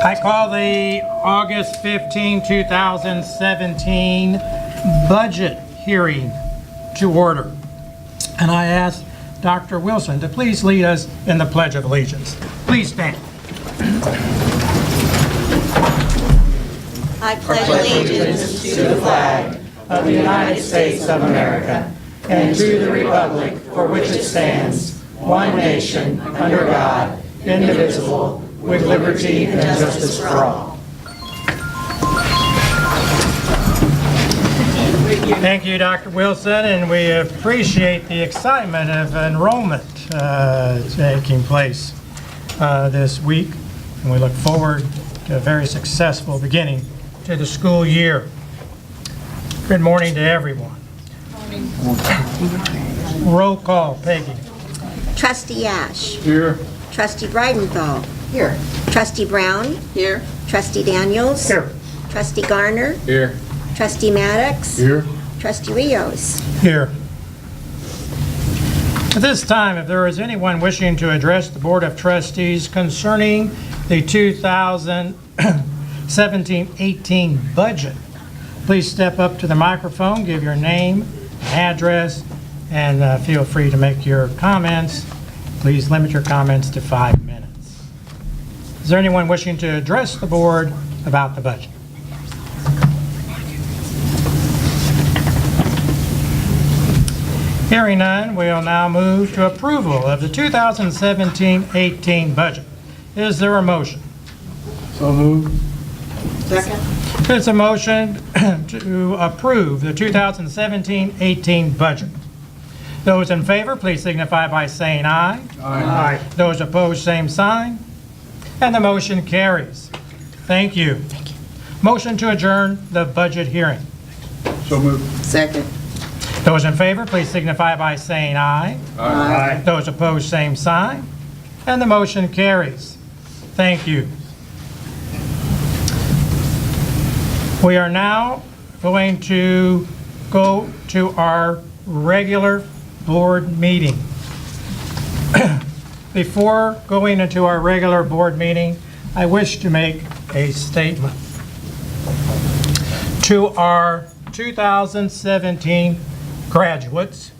I call the August 15, 2017 budget hearing to order. And I ask Dr. Wilson to please lead us in the Pledge of Allegiance. Please stand. I pledge allegiance to the flag of the United States of America and to the republic for which it stands, one nation, under God, indivisible, with liberty and justice for all. Thank you, Dr. Wilson, and we appreciate the excitement of enrollment taking place this week. And we look forward to a very successful beginning to the school year. Good morning to everyone. Roll call, Peggy. Trustee Ash. Here. Trustee Breidenthal. Here. Trustee Brown. Here. Trustee Daniels. Here. Trustee Garner. Here. Trustee Maddox. Here. Trustee Rios. Here. At this time, if there is anyone wishing to address the Board of Trustees concerning the 2017-18 budget, please step up to the microphone, give your name, address, and feel free to make your comments. Please limit your comments to 5 minutes. Is there anyone wishing to address the board about the budget? Hearing none, we will now move to approval of the 2017-18 budget. Is there a motion? So moved. Second. It's a motion to approve the 2017-18 budget. Those in favor, please signify by saying aye. Aye. Those opposed, same sign. And the motion carries. Thank you. Thank you. Motion to adjourn the budget hearing. So moved. Second. Those in favor, please signify by saying aye. Aye. Those opposed, same sign. And the motion carries. Thank you. We are now going to go to our regular board meeting. Before going into our regular board meeting, I wish to make a statement. To our 2017 graduates,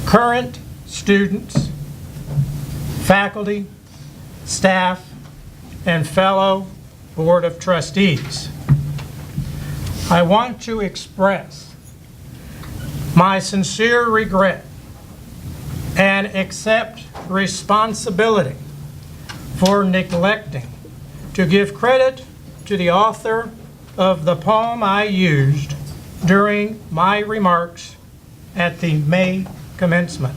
current students, faculty, staff, and fellow Board of Trustees, I want to express my sincere regret and accept responsibility for neglecting to give credit to the author of the poem I used during my remarks at the May commencement,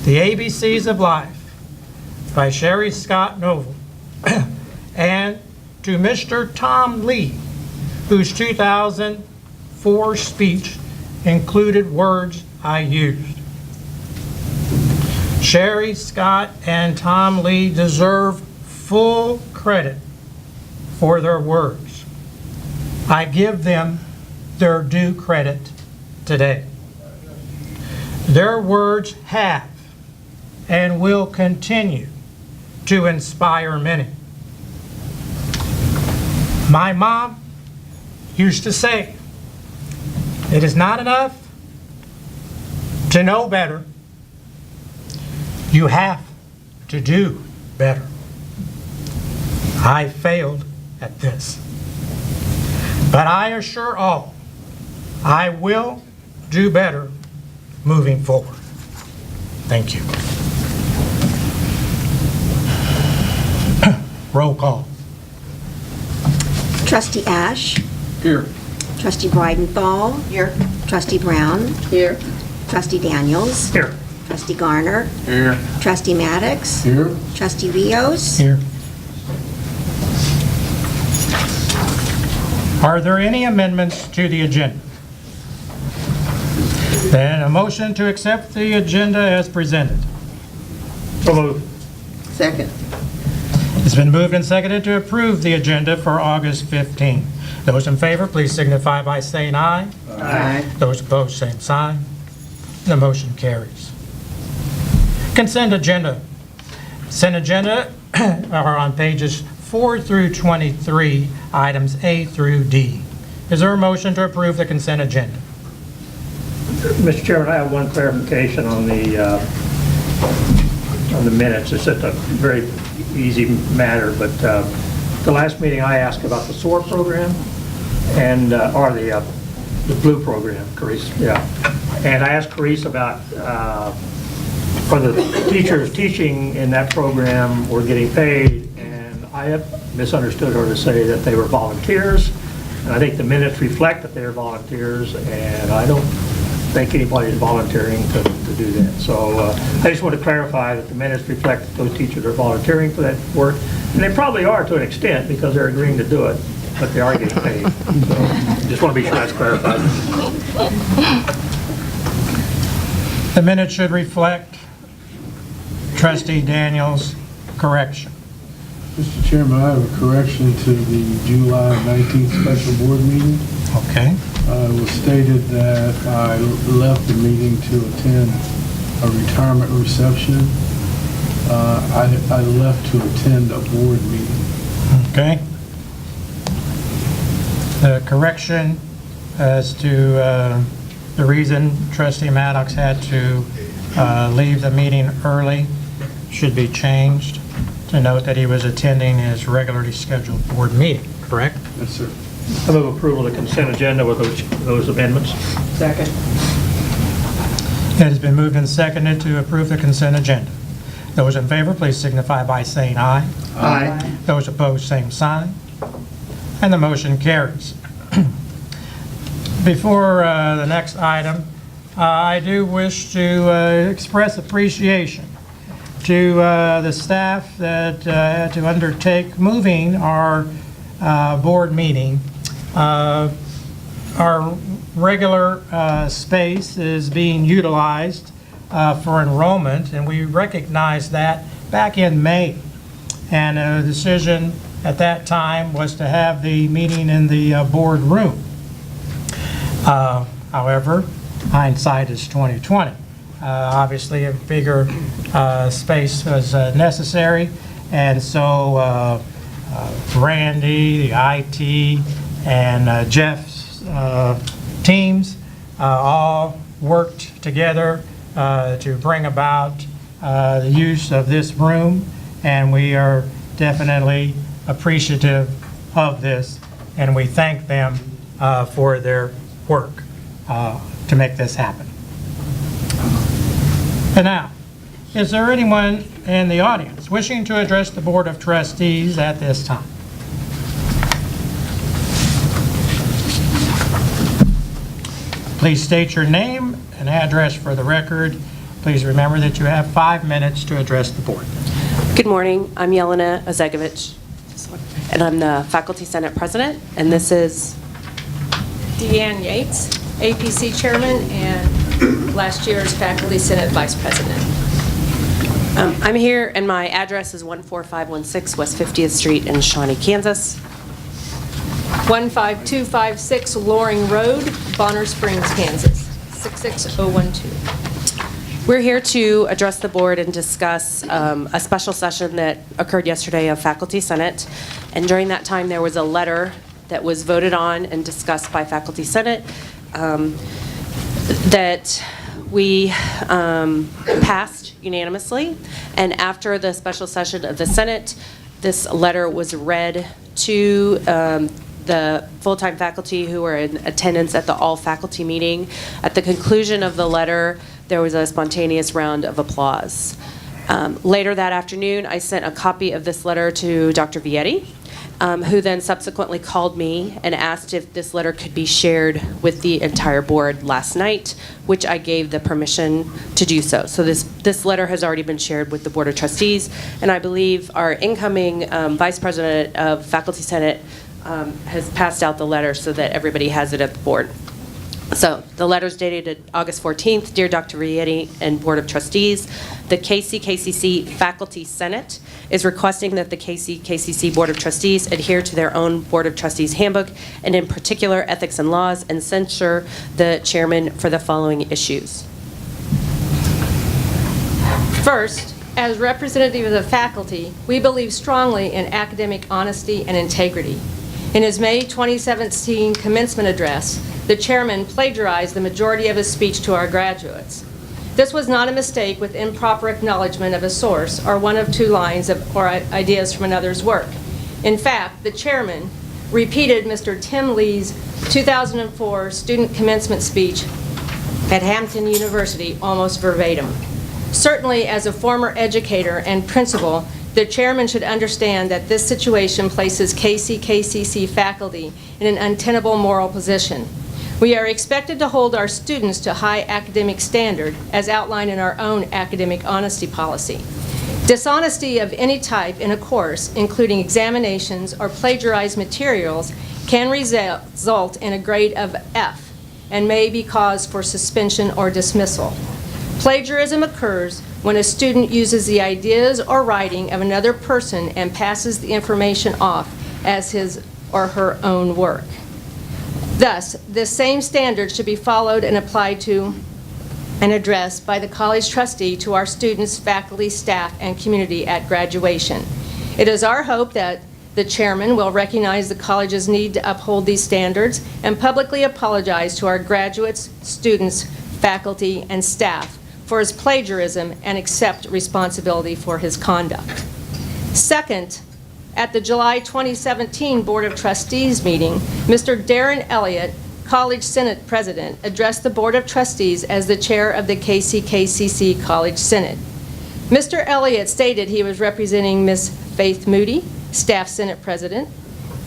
The ABCs of Life by Sherry Scott Noble, and to Mr. Tom Lee, whose 2004 speech included words I used. Sherry Scott and Tom Lee deserve full credit for their words. I give them their due credit today. Their words have and will continue to inspire many. My mom used to say, "It is not enough to know better. You have to do better." I failed at this, but I assure all, I will do better moving forward. Thank you. Roll call. Trustee Ash. Here. Trustee Breidenthal. Here. Trustee Brown. Here. Trustee Daniels. Here. Trustee Garner. Here. Trustee Maddox. Here. Trustee Rios. Here. Are there any amendments to the agenda? Then a motion to accept the agenda as presented. So moved. Second. It's been moved and seconded to approve the agenda for August 15. Those in favor, please signify by saying aye. Aye. Those opposed, same sign. The motion carries. Consent agenda. Consent agenda are on pages 4 through 23, items A through D. Is there a motion to approve the consent agenda? Mr. Chairman, I have one clarification on the minutes. It's just a very easy matter, but the last meeting I asked about the SOAR program and or the Blue program, Carice, yeah. And I asked Carice about for the teachers teaching in that program were getting paid, and I misunderstood her to say that they were volunteers. And I think the minutes reflect that they're volunteers, and I don't think anybody is volunteering to do that. So I just want to clarify that the minutes reflect that those teachers are volunteering for that work, and they probably are to an extent because they're agreeing to do it, but they are getting paid. So just want to be sure that's clarified. The minutes should reflect Trustee Daniels' correction. Mr. Chairman, I have a correction to the July 19th special board meeting. Okay. It was stated that I left the meeting to attend a retirement reception. I left to attend a board meeting. Okay. The correction as to the reason Trustee Maddox had to leave the meeting early should be changed to note that he was attending his regularly scheduled board meeting, correct? Yes, sir. I move approval of the consent agenda with those amendments. Second. It has been moved and seconded to approve the consent agenda. Those in favor, please signify by saying aye. Aye. Those opposed, same sign. And the motion carries. Before the next item, I do wish to express appreciation to the staff that had to undertake moving our board meeting. Our regular space is being utilized for enrollment, and we recognized that back in May. And a decision at that time was to have the meeting in the board room. However, hindsight is 2020. Obviously, a bigger space was necessary, and so Randy, the IT, and Jeff's teams all worked together to bring about the use of this room, and we are definitely appreciative of this, and we thank them for their work to make this happen. And now, is there anyone in the audience wishing to address the Board of Trustees at this time? Please state your name and address for the record. Please remember that you have 5 minutes to address the board. Good morning. I'm Jelena Ozegovich, and I'm the Faculty Senate President, and this is Deanne Yates, APC Chairman, and last year's Faculty Senate Vice President. I'm here, and my address is 14516 West 50th Street in Shawnee, Kansas. 15256 Loring Road, Bonner Springs, Kansas, 66012. We're here to address the board and discuss a special session that occurred yesterday of Faculty Senate, and during that time there was a letter that was voted on and discussed by Faculty Senate that we passed unanimously, and after the special session of the Senate, this letter was read to the full-time faculty who were in attendance at the all-faculty meeting. At the conclusion of the letter, there was a spontaneous round of applause. Later that afternoon, I sent a copy of this letter to Dr. Vietti, who then subsequently called me and asked if this letter could be shared with the entire board last night, which I gave the permission to do so. So this letter has already been shared with the Board of Trustees, and I believe our incoming Vice President of Faculty Senate has passed out the letter so that everybody has it at the board. So the letter's dated August 14th. Dear Dr. Rietti and Board of Trustees, the KCKCC Faculty Senate is requesting that the KCKCC Board of Trustees adhere to their own Board of Trustees handbook, and in particular ethics and laws, and censure the chairman for the following issues. First, as representative of the faculty, we believe strongly in academic honesty and integrity. In his May 2017 commencement address, the chairman plagiarized the majority of his speech to our graduates. This was not a mistake with improper acknowledgement of a source or one of two lines or ideas from another's work. In fact, the chairman repeated Mr. Tim Lee's 2004 student commencement speech at Hampton University almost verbatim. Certainly, as a former educator and principal, the chairman should understand that this situation places KCKCC faculty in an untenable moral position. We are expected to hold our students to high academic standard, as outlined in our own academic honesty policy. Dishonesty of any type in a course, including examinations or plagiarized materials, can result in a grade of F and may be cause for suspension or dismissal. Plagiarism occurs when a student uses the ideas or writing of another person and passes the information off as his or her own work. Thus, this same standard should be followed and applied to and addressed by the college trustee to our students, faculty, staff, and community at graduation. It is our hope that the chairman will recognize the college's need to uphold these standards and publicly apologize to our graduates, students, faculty, and staff for his plagiarism and accept responsibility for his conduct. Second, at the July 2017 Board of Trustees meeting, Mr. Darren Elliott, College Senate President, addressed the Board of Trustees as the chair of the KCKCC College Senate. Mr. Elliott stated he was representing Ms. Faith Moody, Staff Senate President,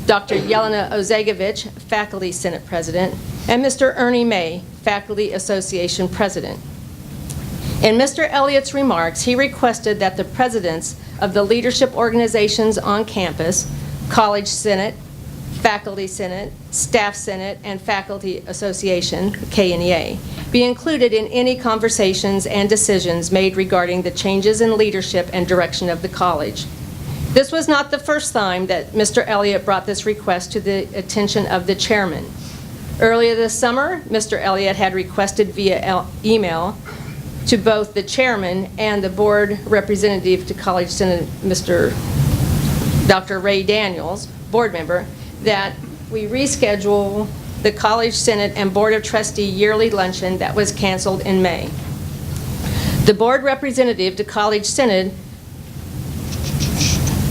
Dr. Yelena Ozegovich, Faculty Senate President, and Mr. Ernie May, Faculty Association President. In Mr. Elliott's remarks, he requested that the presidents of the leadership organizations on campus, College Senate, Faculty Senate, Staff Senate, and Faculty Association, KNEA, be included in any conversations and decisions made regarding the changes in leadership and direction of the college. This was not the first time that Mr. Elliott brought this request to the attention of the chairman. Earlier this summer, Mr. Elliott had requested via email to both the chairman and the board representative to College Senate, Mr. Dr. Ray Daniels, board member, that we reschedule the College Senate and Board of Trustee yearly luncheon that was canceled in May. The board representative to College Senate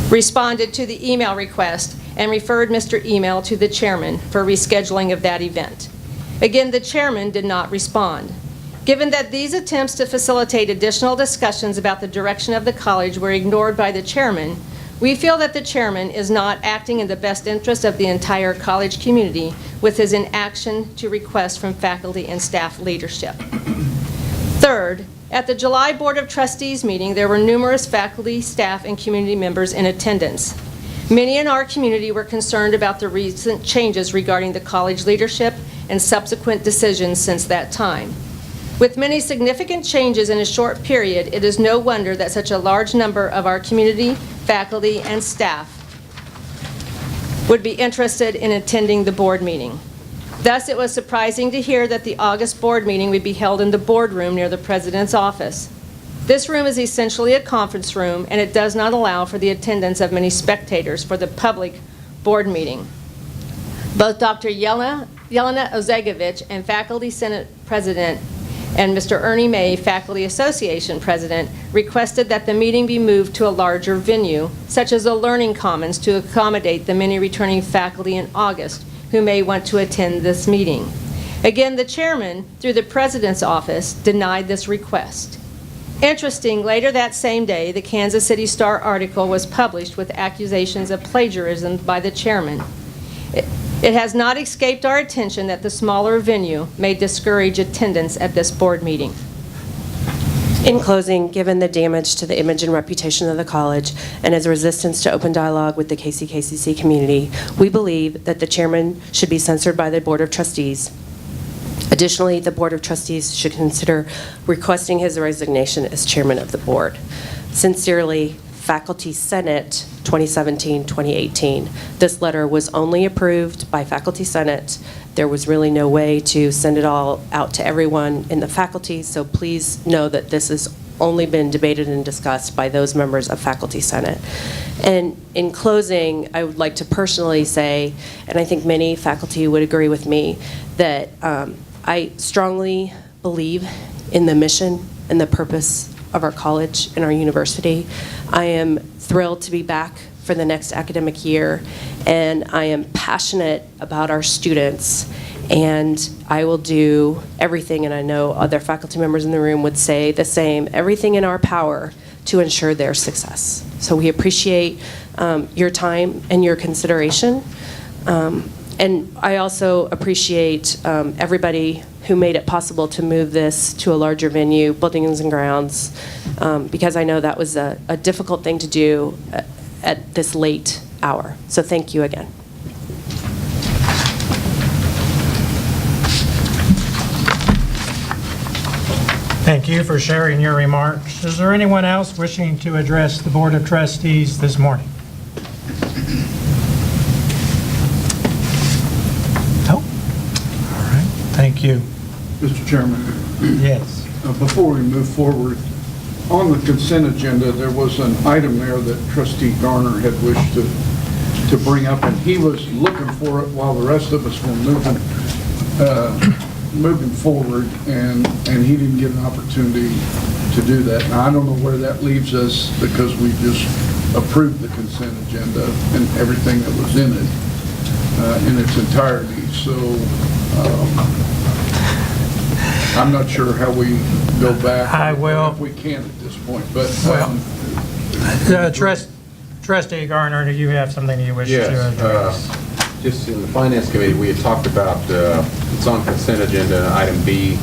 responded to the email request and referred Mr. Email to the chairman for rescheduling of that event. Again, the chairman did not respond. Given that these attempts to facilitate additional discussions about the direction of the college were ignored by the chairman, we feel that the chairman is not acting in the best interest of the entire college community with his inaction to request from faculty and staff leadership. Third, at the July Board of Trustees meeting, there were numerous faculty, staff, and community members in attendance. Many in our community were concerned about the recent changes regarding the college leadership and subsequent decisions since that time. With many significant changes in a short period, it is no wonder that such a large number of our community, faculty, and staff would be interested in attending the board meeting. Thus, it was surprising to hear that the August board meeting would be held in the boardroom near the president's office. This room is essentially a conference room, and it does not allow for the attendance of many spectators for the public board meeting. Both Dr. Yelena Ozegovich and Faculty Senate President and Mr. Ernie May, Faculty Association President, requested that the meeting be moved to a larger venue, such as a Learning Commons, to accommodate the many returning faculty in August who may want to attend this meeting. Again, the chairman, through the president's office, denied this request. Interesting, later that same day, the Kansas City Star article was published with accusations of plagiarism by the chairman. It has not escaped our attention that the smaller venue may discourage attendance at this board meeting. In closing, given the damage to the image and reputation of the college and his resistance to open dialogue with the KCKCC community, we believe that the chairman should be censored by the Board of Trustees. Additionally, the Board of Trustees should consider requesting his resignation as chairman of the board. Sincerely, Faculty Senate 2017-2018. This letter was only approved by Faculty Senate. There was really no way to send it all out to everyone in the faculty, so please know that this has only been debated and discussed by those members of Faculty Senate. And in closing, I would like to personally say, and I think many faculty would agree with me, that I strongly believe in the mission and the purpose of our college and our university. I am thrilled to be back for the next academic year, and I am passionate about our students, and I will do everything, and I know other faculty members in the room would say the same, everything in our power to ensure their success. So we appreciate your time and your consideration. And I also appreciate everybody who made it possible to move this to a larger venue, Buildings and Grounds, because I know that was a difficult thing to do at this late hour. So thank you again. Thank you for sharing your remarks. Is there anyone else wishing to address the Board of Trustees this morning? No? All right, thank you. Mr. Chairman, Yes. before we move forward, on the consent agenda, there was an item there that Trustee Garner had wished to bring up, and he was looking for it while the rest of us were moving forward, and he didn't get an opportunity to do that. Now, I don't know where that leaves us, because we just approved the consent agenda and everything that was in it in its entirety. So I'm not sure how we go back. I will. If we can at this point, but. Trustee Garner, do you have something you wish to address? Just in the Finance Committee, we had talked about, it's on consent agenda, item B,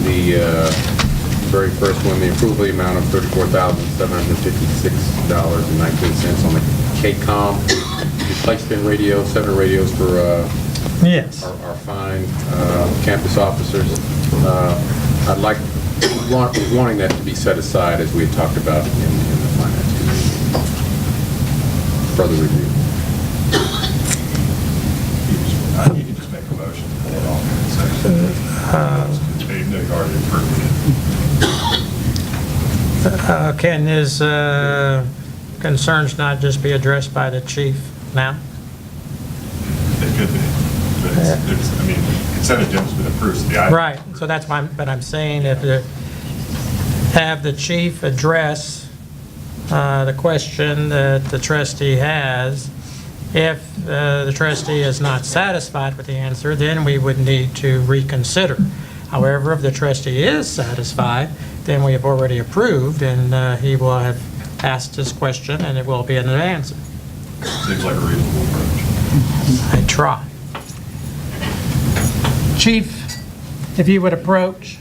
the very first one, the approval of the amount of $34,756.19 on the KCOM replacement radios, 7 radios for Yes. our fine campus officers. I'd like, wanting that to be set aside as we had talked about in the Finance Committee. Further review. You can just make a motion to put it on they've already approved it. Can his concerns not just be addressed by the chief now? It could be. But it's, I mean, consent agenda's been approved, so the item. Right, so that's my, but I'm saying if have the chief address the question that the trustee has. If the trustee is not satisfied with the answer, then we would need to reconsider. However, if the trustee is satisfied, then we have already approved, and he will have asked his question, and it will be an answer. Seems like a reasonable approach. I try. Chief, if you would approach.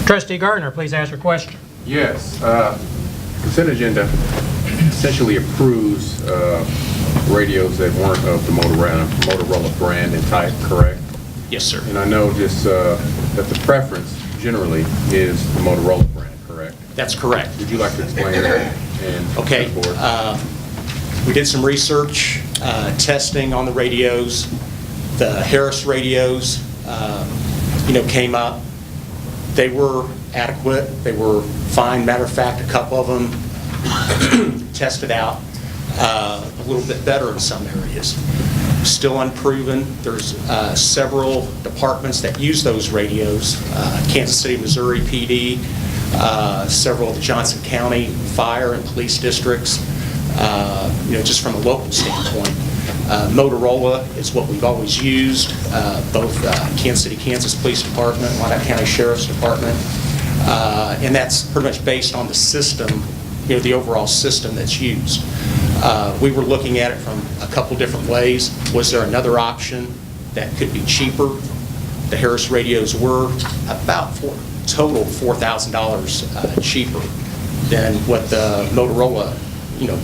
Trustee Gardner, please ask your question. Yes, consent agenda essentially approves radios that weren't of the Motorola brand and type, correct? Yes, sir. And I know just that the preference generally is the Motorola brand, correct? That's correct. Would you like to explain that? And Okay. to the board? We did some research, testing on the radios. The Harris radios, came up. They were adequate. They were fine. Matter of fact, a couple of them tested out a little bit better in some areas. Still unproven. There's several departments that use those radios. Kansas City, Missouri PD, several of the Johnson County fire and police districts, just from a local standpoint. Motorola is what we've always used, both Kansas City, Kansas Police Department, Wyandotte County Sheriff's Department, and that's pretty much based on the system, the overall system that's used. We were looking at it from a couple different ways. Was there another option that could be cheaper? The Harris radios were about total $4,000 cheaper than what the Motorola,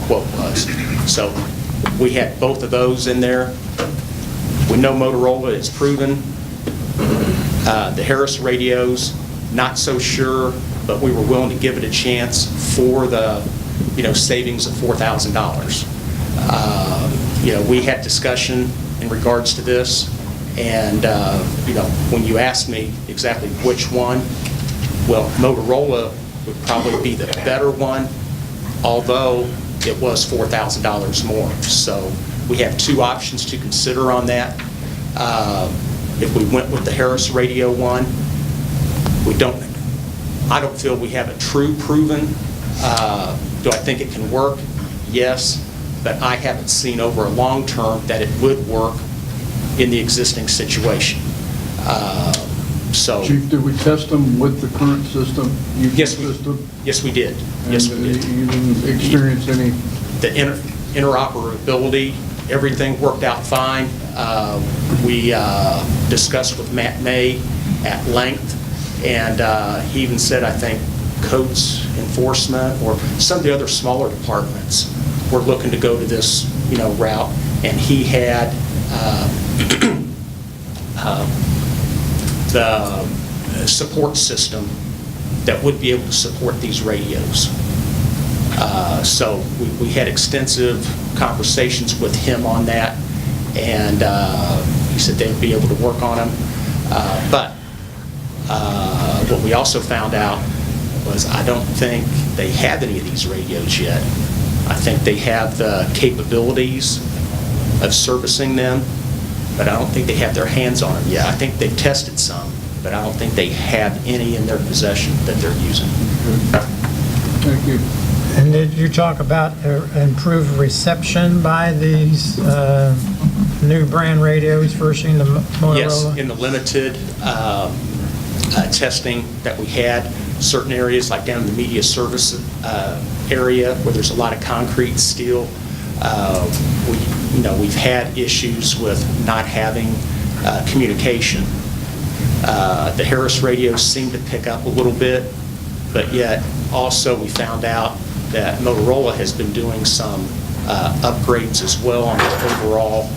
quote was. So we had both of those in there. We know Motorola is proven. The Harris radios, not so sure, but we were willing to give it a chance for the, savings of $4,000. We had discussion in regards to this, and, when you asked me exactly which one, well, Motorola would probably be the better one, although it was $4,000 more. So we have two options to consider on that. If we went with the Harris radio one, I don't feel we have a true proven. Do I think it can work? Yes, but I haven't seen over a long term that it would work in the existing situation. So, Chief, did we test them with the current system? Yes, we did. Yes, we did. You didn't experience any? The interoperability, everything worked out fine. We discussed with Matt May at length, and he even said, I think, codes enforcement or some of the other smaller departments were looking to go to this, route, and he had the support system that would be able to support these radios. So we had extensive conversations with him on that, and he said they'd be able to work on them. But what we also found out was I don't think they have any of these radios yet. I think they have the capabilities of servicing them, but I don't think they have their hands on them yet. I think they've tested some, but I don't think they have any in their possession that they're using. Thank you. And did you talk about improved reception by these new brand radios versus the Motorola? Yes, in the limited testing that we had, certain areas like down in the media service area where there's a lot of concrete, steel, we've had issues with not having communication. The Harris radios seem to pick up a little bit, but yet also we found out that Motorola has been doing some upgrades as well on the overall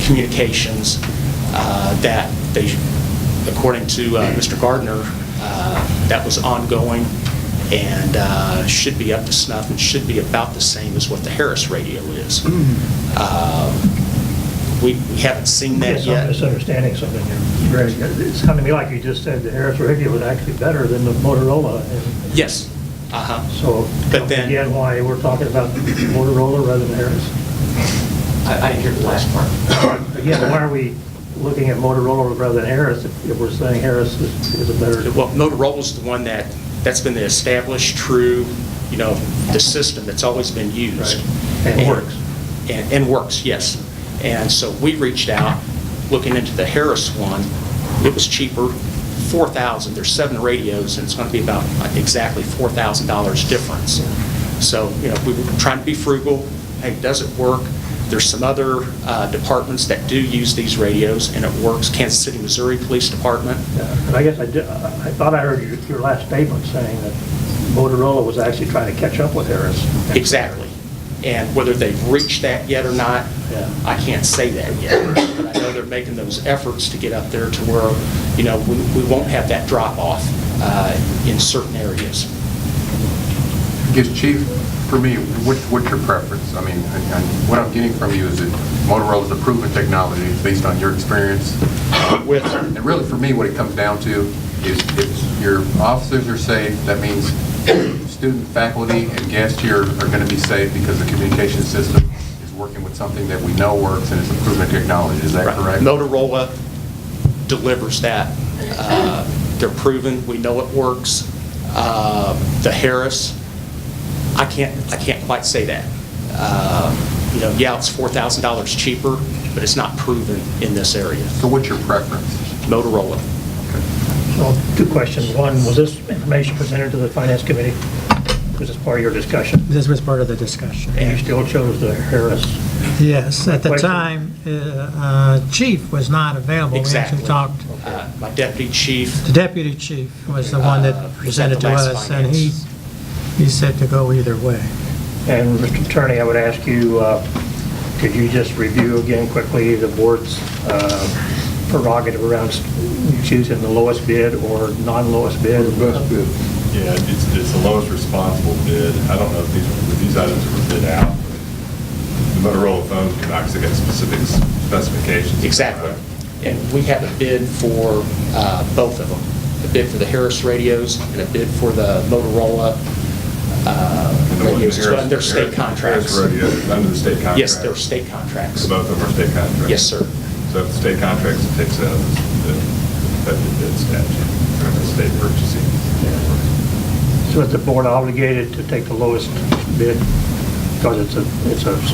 communications that they, according to Mr. Gardner, that was ongoing and should be up to snuff and should be about the same as what the Harris radio is. We haven't seen that yet. I'm misunderstanding something here. Greg, it sounded to me like you just said the Harris radio was actually better than the Motorola. Yes. So, but then again, why we're talking about Motorola rather than Harris? I didn't hear the last part. Again, why are we looking at Motorola rather than Harris if we're saying Harris is a better? Well, Motorola's the one that's been the established, true, the system that's always been used. Right. And works. And works, yes. And so we reached out, looking into the Harris one. It was cheaper, $4,000. There's 7 radios, and it's going to be about exactly $4,000 difference. So, we were trying to be frugal. Hey, does it work? There's some other departments that do use these radios, and it works. Kansas City, Missouri Police Department. And I guess I thought I heard your last statement saying that Motorola was actually trying to catch up with Harris. Exactly. And whether they've reached that yet or not, I can't say that yet. But I know they're making those efforts to get up there to where, we won't have that drop-off in certain areas. I guess, Chief, for me, what's your preference? I mean, and what I'm getting from you is that Motorola is a proven technology based on your experience. And really, for me, what it comes down to is if your officers are safe, that means student, faculty, and guests here are going to be safe because the communication system is working with something that we know works and it's a proven technology. Is that correct? Motorola delivers that. They're proven. We know it works. The Harris, I can't quite say that. Yeah, it's $4,000 cheaper, but it's not proven in this area. So what's your preference? Motorola. Well, 2 questions. One, was this information presented to the Finance Committee? Was this part of your discussion? This was part of the discussion. And you still chose the Harris? Yes, at the Question? time, Chief was not available. Exactly. We actually talked, My deputy chief. the deputy chief was the one that presented to last us, and finance. he said to go either way. And Mr. Attorney, I would ask you, Could you just review again quickly the board's prerogative around choosing the lowest bid or non-lowest bid? The best bid. Yeah, it's the lowest responsible bid. I don't know if these items were bid out. The Motorola phones, obviously got specific specifications. Exactly. And we have a bid for both of them. A bid for the Harris radios and a bid for the Motorola radios as well. And they're state contracts. Harris radios, under the state contract? Yes, they're state contracts. So both of them are state contracts? Yes, sir. So if the state contracts, it takes out the competitive bid statute, or the state purchasing. So is the board obligated to take the lowest bid because it's a We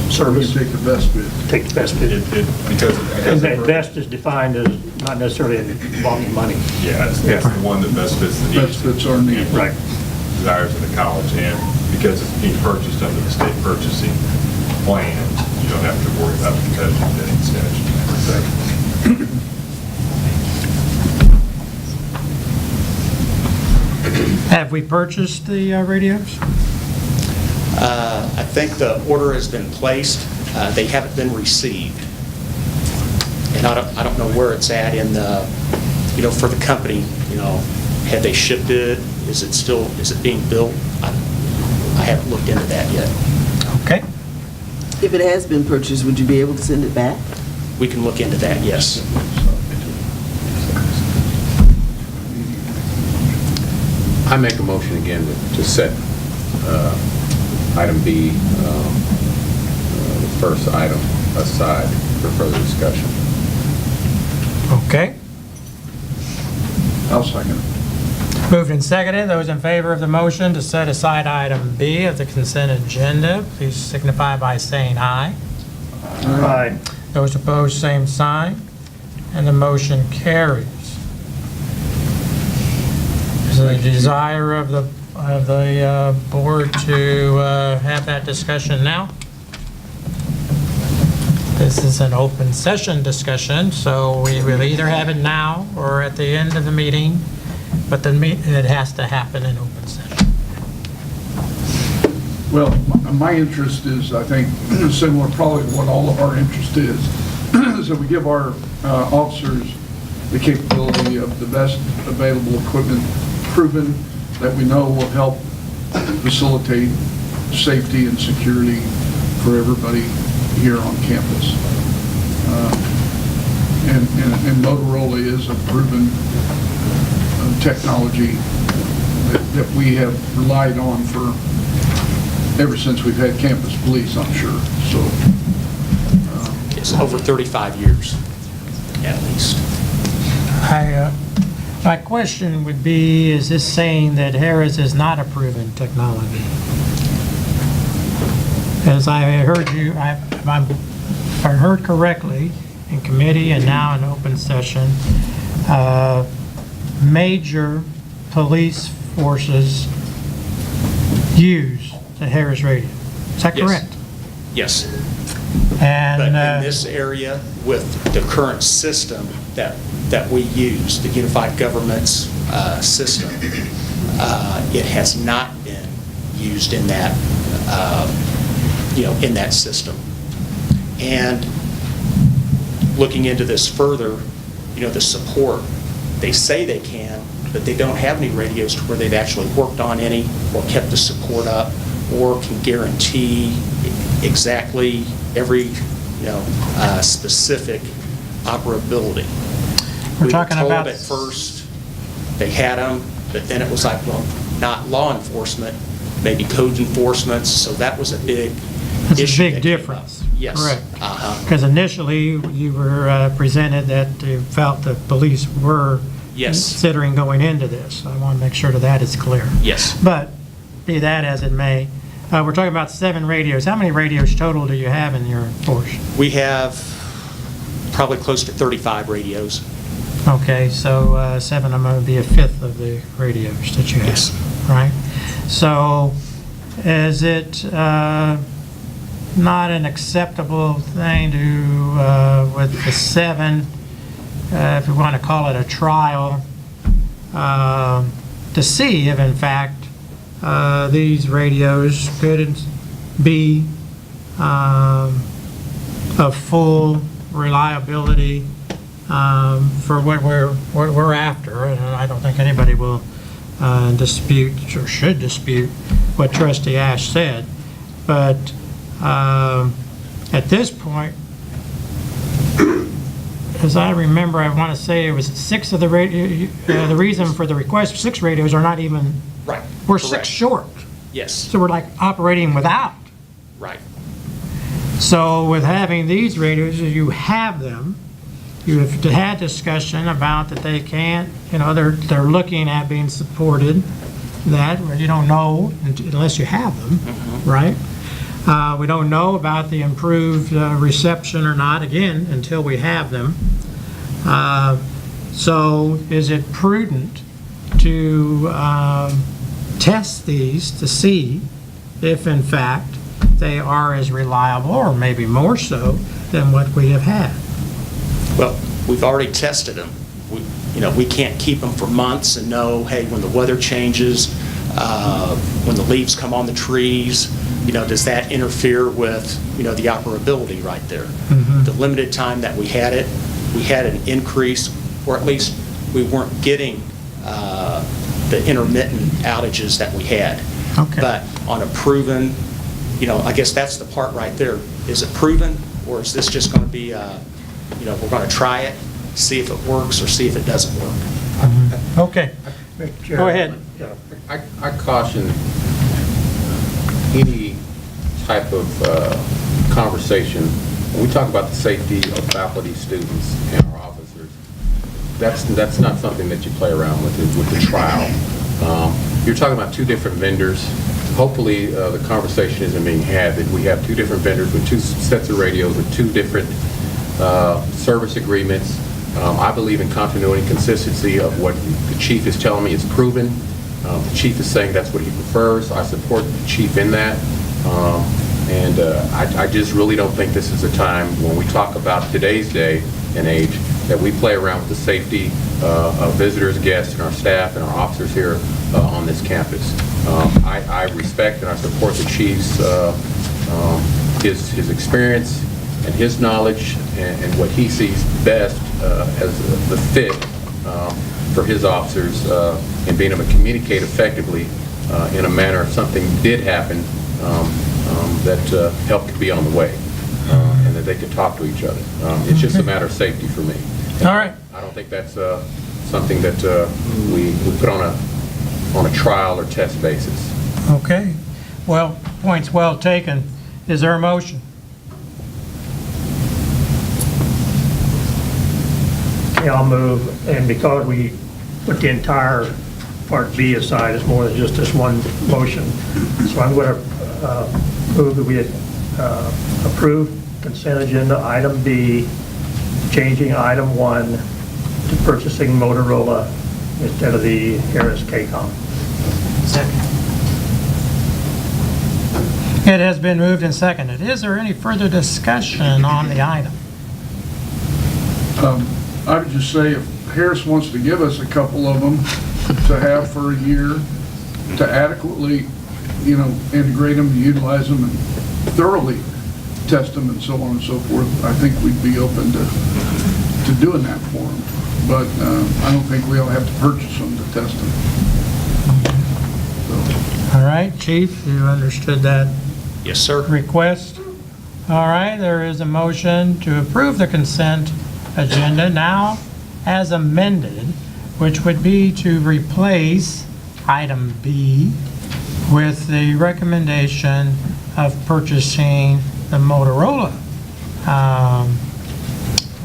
service? take the best bid. Take the best bid. Because And best is defined as not necessarily involving money. Yeah, it's the one that best fits the Best needs. fits our needs. Right. Desires of the college, and because it's being purchased under the state purchasing plan, you don't have to worry about the competitive bidding statute. Have we purchased the radios? I think the order has been placed. They haven't been received. And I don't know where it's at in the, for the company, have they shipped it? Is it being built? I haven't looked into that yet. Okay. If it has been purchased, would you be able to send it back? We can look into that, yes. I make a motion again to set item B, the first item, aside for further discussion. Okay. I'll second it. Moved and seconded. Those in favor of the motion to set aside item B of the consent agenda, please signify by saying aye. Aye. Those opposed, same sign. And the motion carries. Is it the desire of the board to have that discussion now? This is an open session discussion, so we will either have it now or at the end of the meeting, but it has to happen in open session. Well, my interest is, I think, similar probably to what all of our interest is that we give our officers the capability of the best available equipment, proven that we know will help facilitate safety and security for everybody here on campus. And Motorola is a proven technology that we have relied on for ever since we've had campus police, I'm sure. So It's over 35 years, at least. My question would be, is this saying that Harris is not a proven technology? As I heard you, if I heard correctly, in committee and now in open session, major police forces use the Harris radio. Is that Yes. correct? Yes. And But in this area, with the current system that we use, the Unified Government's system, it has not been used in that, in that system. And looking into this further, the support, they say they can, but they don't have any radios to where they've actually worked on any or kept the support up or can guarantee exactly every, specific operability. We're talking about- We were told at first they had them, but then it was like, well, not law enforcement, maybe code enforcement, so that was a big That's a issue big that came difference. up. Yes. Correct. Uh-huh. Because initially, you were presented that you felt the police were Yes. considering going into this. I want to make sure that is clear. Yes. But be that as it may, we're talking about 7 radios. How many radios total do you have in your force? We have probably close to 35 radios. Okay, so 7 of them would be a fifth of the radios that you have, Yes. right? So is it not an acceptable thing to, with the 7, if we want to call it a trial, to see if in fact these radios could be of full reliability for what we're after, and I don't think anybody will dispute or should dispute what Trustee Ash said. But at this point, as I remember, I want to say it was 6 of the radio. The reason for the request for 6 radios are not even. Right. We're Correct. 6 short, Yes, so we're like operating without. right. So with having these radios, you have them. You've had discussion about that they can't, they're looking at being supported, that you don't know unless you have them, right? We don't know about the improved reception or not, again, until we have them. So is it prudent to test these to see if in fact they are as reliable, or maybe more so, than what we have had? Well, we've already tested them. We can't keep them for months and know, hey, when the weather changes, when the leaves come on the trees, does that interfere with, the operability right there? The limited time that we had it, we had an increase, or at least we weren't getting the intermittent outages that we had. Okay. But on a proven, I guess that's the part right there. Is it proven, or is this just going to be, we're going to try it, see if it works, or see if it doesn't work? Okay, go ahead. I caution any type of conversation, when we talk about the safety of faculty, students, and our officers, that's not something that you play around with the trial. You're talking about 2 different vendors. Hopefully, the conversation isn't being had that we have 2 different vendors with 2 sets of radios with 2 different service agreements. I believe in continuity and consistency of what the chief is telling me is proven. The chief is saying that's what he prefers. I support the chief in that. I just really don't think this is a time when we talk about today's day and age that we play around with the safety of visitors, guests, and our staff and our officers here on this campus. I respect and I support the chief's his experience and his knowledge and what he sees best as the fit for his officers and being able to communicate effectively in a manner if something did happen that help could be on the way and that they could talk to each other. It's just a matter of safety for me. All right. I don't think that's something that we put on a trial or test basis. Okay. Well, points well taken. Is there a motion? Yeah, I'll move, and because we put the entire Part B aside, it's more than just this one motion. So I'm going to move that we approve consent agenda item B, changing item 1 to purchasing Motorola instead of the Harris KCOM. Second. It has been moved and seconded. Is there any further discussion on the item? I would just say if Harris wants to give us a couple of them to have for a year, to adequately, integrate them, utilize them, and thoroughly test them and so on and so forth, I think we'd be open to doing that for them. But I don't think we'll have to purchase them to test them. All right, Chief, you understood that Yes, sir. request? All right, there is a motion to approve the consent agenda now as amended, which would be to replace item B with the recommendation of purchasing the Motorola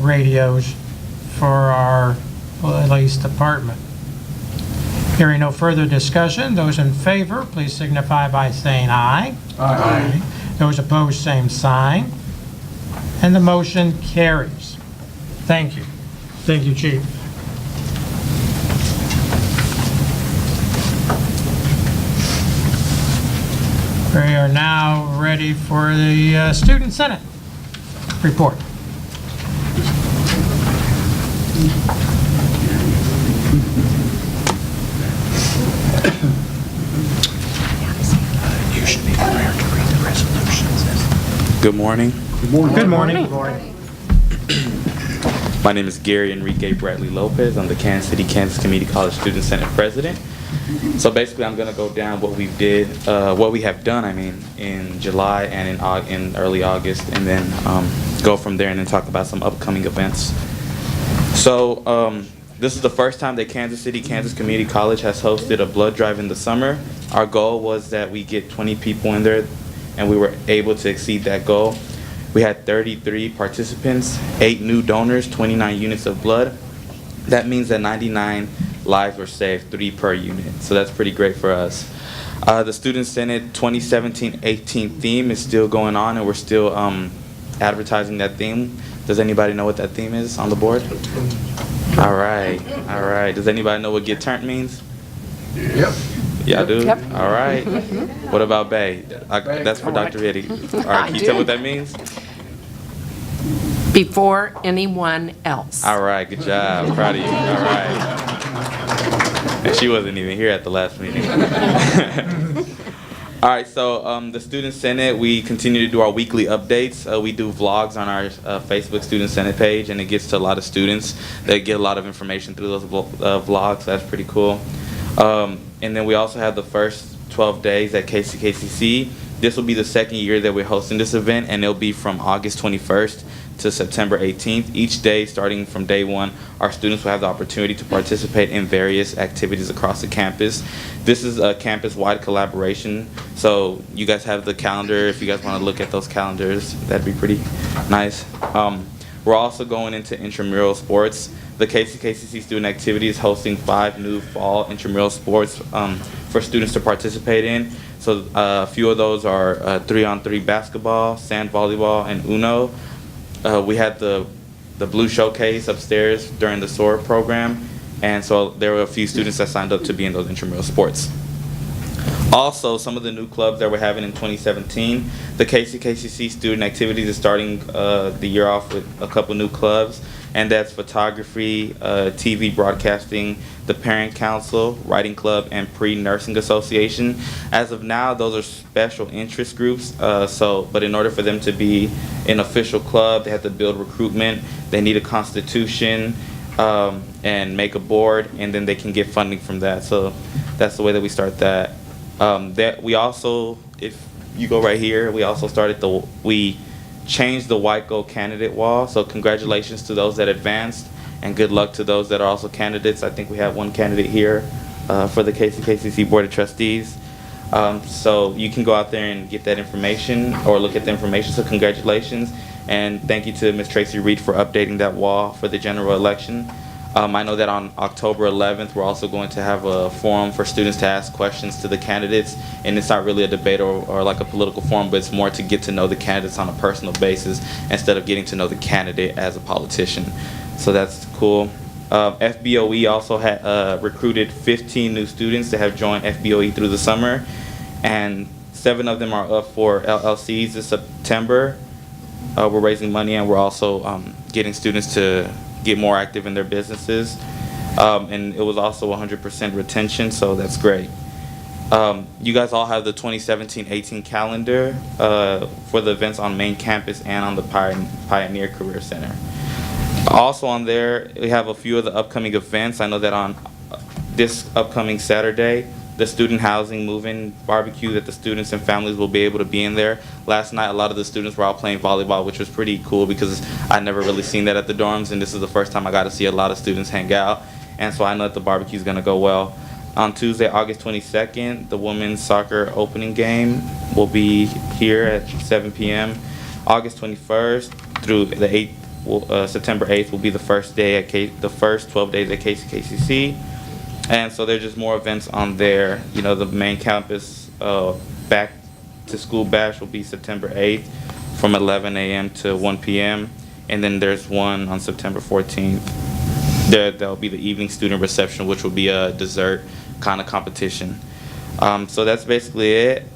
radios for our police department. Hearing no further discussion, those in favor, please signify by saying aye. Aye. Those opposed, same sign. And the motion carries. Thank you. Thank you, Chief. We are now ready for the Student Senate report. You should be prepared to read the resolutions. Good morning. Good morning. Good morning. My name is Gary Enrique Bradley Lopez. I'm the Kansas City, Kansas Community College Student Senate President. So basically, I'm going to go down what we have done, in July and in early August, and then go from there and then talk about some upcoming events. So this is the first time that Kansas City, Kansas Community College has hosted a blood drive in the summer. Our goal was that we get 20 people in there, and we were able to exceed that goal. We had 33 participants, 8 new donors, 29 units of blood. That means that 99 lives were saved, 3 per unit. So that's pretty great for us. The Student Senate 2017-18 theme is still going on, and we're still advertising that theme. Does anybody know what that theme is on the board? All right. Does anybody know what get turned means? Yep. Yeah, I do? Yep. All right. What about Bay? That's for Dr. Eddie. All right, can you tell what that means? Before anyone else. All right, good job. Proud of you. All right. And she wasn't even here at the last meeting. All right, so the Student Senate, we continue to do our weekly updates. We do vlogs on our Facebook Student Senate page, and it gets to a lot of students. They get a lot of information through those vlogs. That's pretty cool. And then we also have the first 12 days at KCKCC. This will be the second year that we're hosting this event, and it'll be from August 21st to September 18th. Each day, starting from day 1, our students will have the opportunity to participate in various activities across the campus. This is a campus-wide collaboration, so you guys have the calendar. If you guys want to look at those calendars, that'd be pretty nice. We're also going into intramural sports. The KCKCC Student Activity is hosting 5 new fall intramural sports for students to participate in. So a few of those are 3-on-3 basketball, sand volleyball, and Uno. We had the Blue Showcase upstairs during the SOAR program, and so there were a few students that signed up to be in those intramural sports. Also, some of the new clubs that we're having in 2017, the KCKCC Student Activities is starting the year off with a couple new clubs, and that's photography, TV broadcasting, the Parent Council, Writing Club, and Pre-Nursing Association. As of now, those are special interest groups, but in order for them to be an official club, they have to build recruitment, they need a constitution, and make a board, and then they can get funding from that. So that's the way that we start that. We also, if you go right here, we also we changed the white gold candidate wall. So congratulations to those that advanced, and good luck to those that are also candidates. I think we have one candidate here for the KCKCC Board of Trustees. So you can go out there and get that information or look at the information. So congratulations, and thank you to Ms. Tracy Reed for updating that wall for the general election. I know that on October 11th, we're also going to have a forum for students to ask questions to the candidates, and it's not really a debate or like a political forum, but it's more to get to know the candidates on a personal basis instead of getting to know the candidate as a politician. So that's cool. FBOE also had recruited 15 new students that have joined FBOE through the summer, and 7 of them are up for LLCs this September. We're raising money, and we're also getting students to get more active in their businesses, and it was also 100% retention, so that's great. You guys all have the 2017-18 calendar for the events on main campus and on the Pioneer Career Center. Also on there, we have a few of the upcoming events. I know that on this upcoming Saturday, the student housing move-in barbecue, that the students and families will be able to be in there. Last night, a lot of the students were out playing volleyball, which was pretty cool because I never really seen that at the dorms, and this is the first time I got to see a lot of students hang out, and so I know that the barbecue is going to go well. On Tuesday, August 22nd, the women's soccer opening game will be here at 7 p.m. August 21st through the 8th, September 8th will be the first day at the first 12 days at KCKCC. And so there's just more events on there. You know, the main campus back to school bash will be September 8th from 11 a.m. to 1 p.m. And then there's one on September 14th. There'll be the evening student reception, which will be a dessert kind of competition. So that's basically it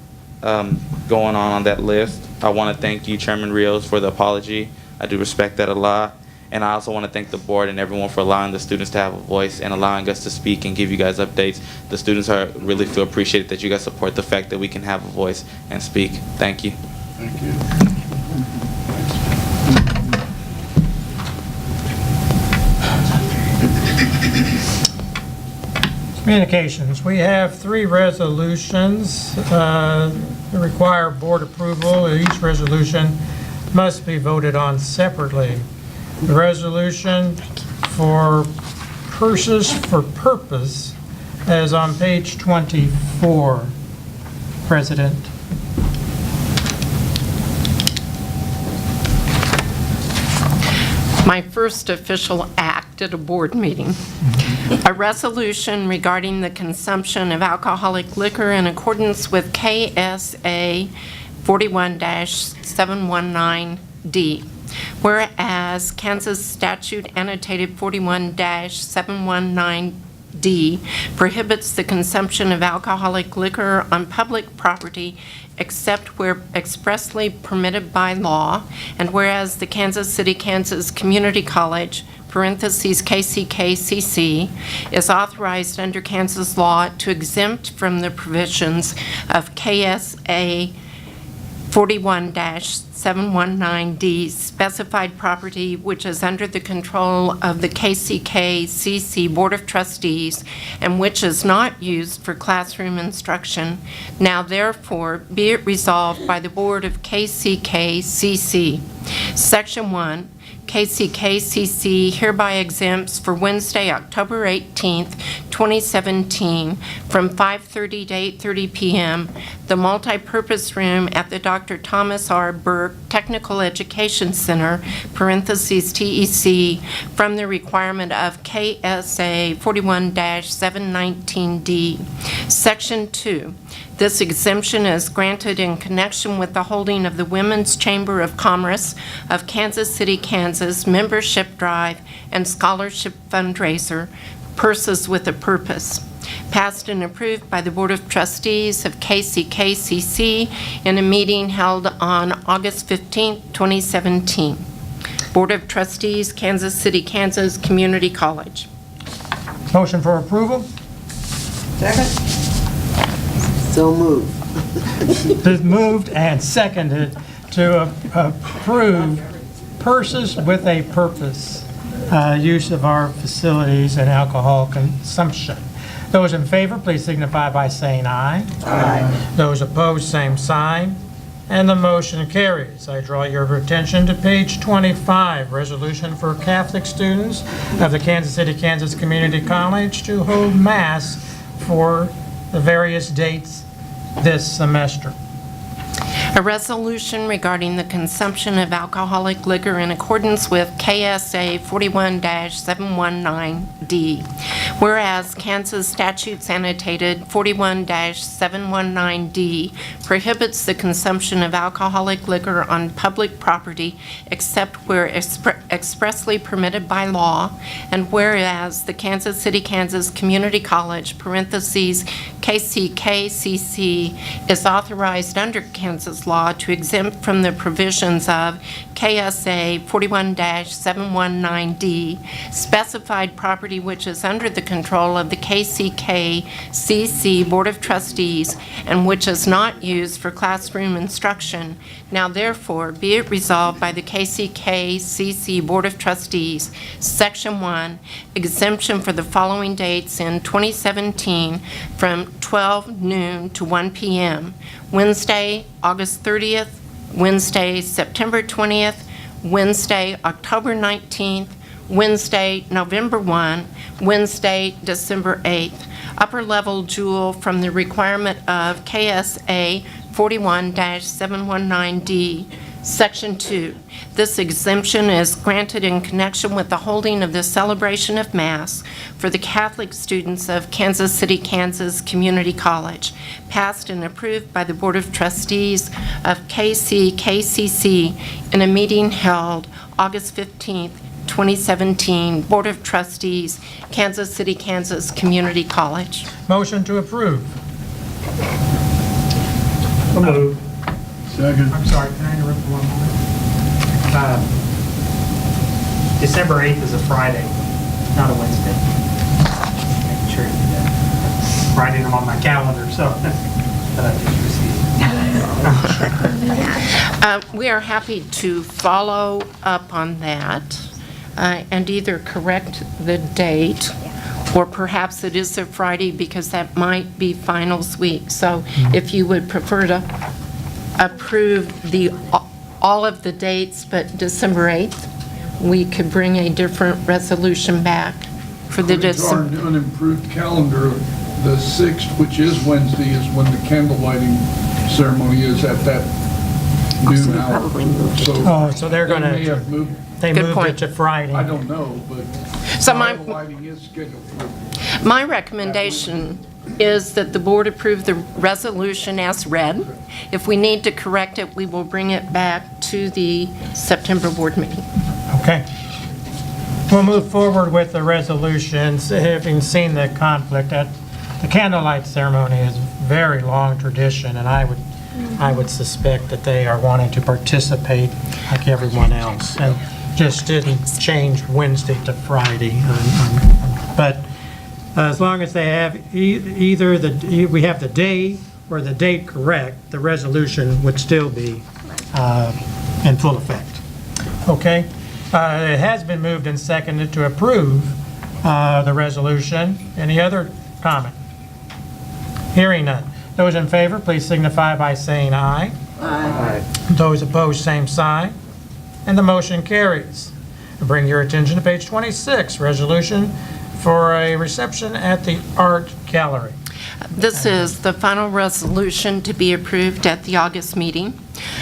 going on that list. I want to thank you, Chairman Rios, for the apology. I do respect that a lot. And I also want to thank the board and everyone for allowing the students to have a voice and allowing us to speak and give you guys updates. The students really feel appreciated that you guys support the fact that we can have a voice and speak. Thank you. Thank you. Communications, we have 3 resolutions that require board approval. Each resolution must be voted on separately. The resolution for purses for purpose is on page 24, President. My first official act at a board meeting. A resolution regarding the consumption of alcoholic liquor in accordance with KSA 41-719D. Whereas Kansas Statute Annotated 41-719D prohibits the consumption of alcoholic liquor on public property except where expressly permitted by law, and whereas the Kansas City, Kansas Community College, parentheses KCKCC, is authorized under Kansas law to exempt from the provisions of KSA 41-719D specified property which is under the control of the KCKCC Board of Trustees and which is not used for classroom instruction. Now therefore be it resolved by the Board of KCKCC. Section 1. KCKCC hereby exempts for Wednesday, October 18th, 2017, from 5:30 to 8:30 p.m., the multipurpose room at the Dr. Thomas R. Burke Technical Education Center, parentheses TEC, from the requirement of KSA 41-719D. Section 2. This exemption is granted in connection with the holding of the Women's Chamber of Commerce of Kansas City, Kansas membership drive and scholarship fundraiser, Purses with a Purpose, passed and approved by the Board of Trustees of KCKCC in a meeting held on August 15, 2017. Board of Trustees, Kansas City, Kansas Community College. Motion for approval? Second. So moved. Been moved and seconded to approve Purses with a Purpose, use of our facilities and alcohol consumption. Those in favor, please signify by saying aye. Aye. Those opposed, same sign. And the motion carries. I draw your attention to page 25, resolution for Catholic students of the Kansas City, Kansas Community College to hold Mass for the various dates this semester. A resolution regarding the consumption of alcoholic liquor in accordance with KSA 41-719D. Whereas Kansas Statutes Annotated 41-719D prohibits the consumption of alcoholic liquor on public property except where expressly permitted by law, and whereas the Kansas City, Kansas Community College, parentheses KCKCC, is authorized under Kansas law to exempt from the provisions of KSA 41-719D specified property which is under the control of the KCKCC Board of Trustees and which is not used for classroom instruction. Now therefore be it resolved by the KCKCC Board of Trustees, Section 1, exemption for the following dates in 2017 from 12 noon to 1 p.m. Wednesday, August 30th, Wednesday, September 20th, Wednesday, October 19th, Wednesday, November 1, Wednesday, December 8th. Upper level jewel from the requirement of KSA 41-719D. Section 2. This exemption is granted in connection with the holding of the celebration of Mass for the Catholic students of Kansas City, Kansas Community College, passed and approved by the Board of Trustees of KCKCC in a meeting held August 15th, 2017, Board of Trustees, Kansas City, Kansas Community College. Motion to approve. So moved. Second. I'm sorry, can I interrupt for 1 moment? December 8th is a Friday, not a Wednesday. Making sure you do that. Writing them on my calendar, so that I just received. We are happy to follow up on that and either correct the date, or perhaps it is a Friday because that might be finals week. So if you would prefer to approve all of the dates but December 8th, we could bring a different resolution back for the According to our unimproved calendar, the 6th, which is Wednesday, is when the candle lighting ceremony is at that noon hour. Probably moved it. Oh, so they're going They may to, have moved, they Good moved point. it to Friday. I don't know, but So candle lighting is scheduled for. my recommendation is that the board approve the resolution as read. If we need to correct it, we will bring it back to the September board meeting. Okay. We'll move forward with the resolutions, having seen the conflict. The candlelight ceremony is a very long tradition, and I would suspect that they are wanting to participate like everyone else, and just didn't change Wednesday to Friday. But as long as they have either we have the day or the date correct, the resolution would still be in full effect. Okay? It has been moved and seconded to approve the resolution. Any other comment? Hearing none. Those in favor, please signify by saying aye. Aye. Those opposed, same sign. And the motion carries. Bring your attention to page 26, resolution for a reception at the Art Gallery. This is the final resolution to be approved at the August meeting.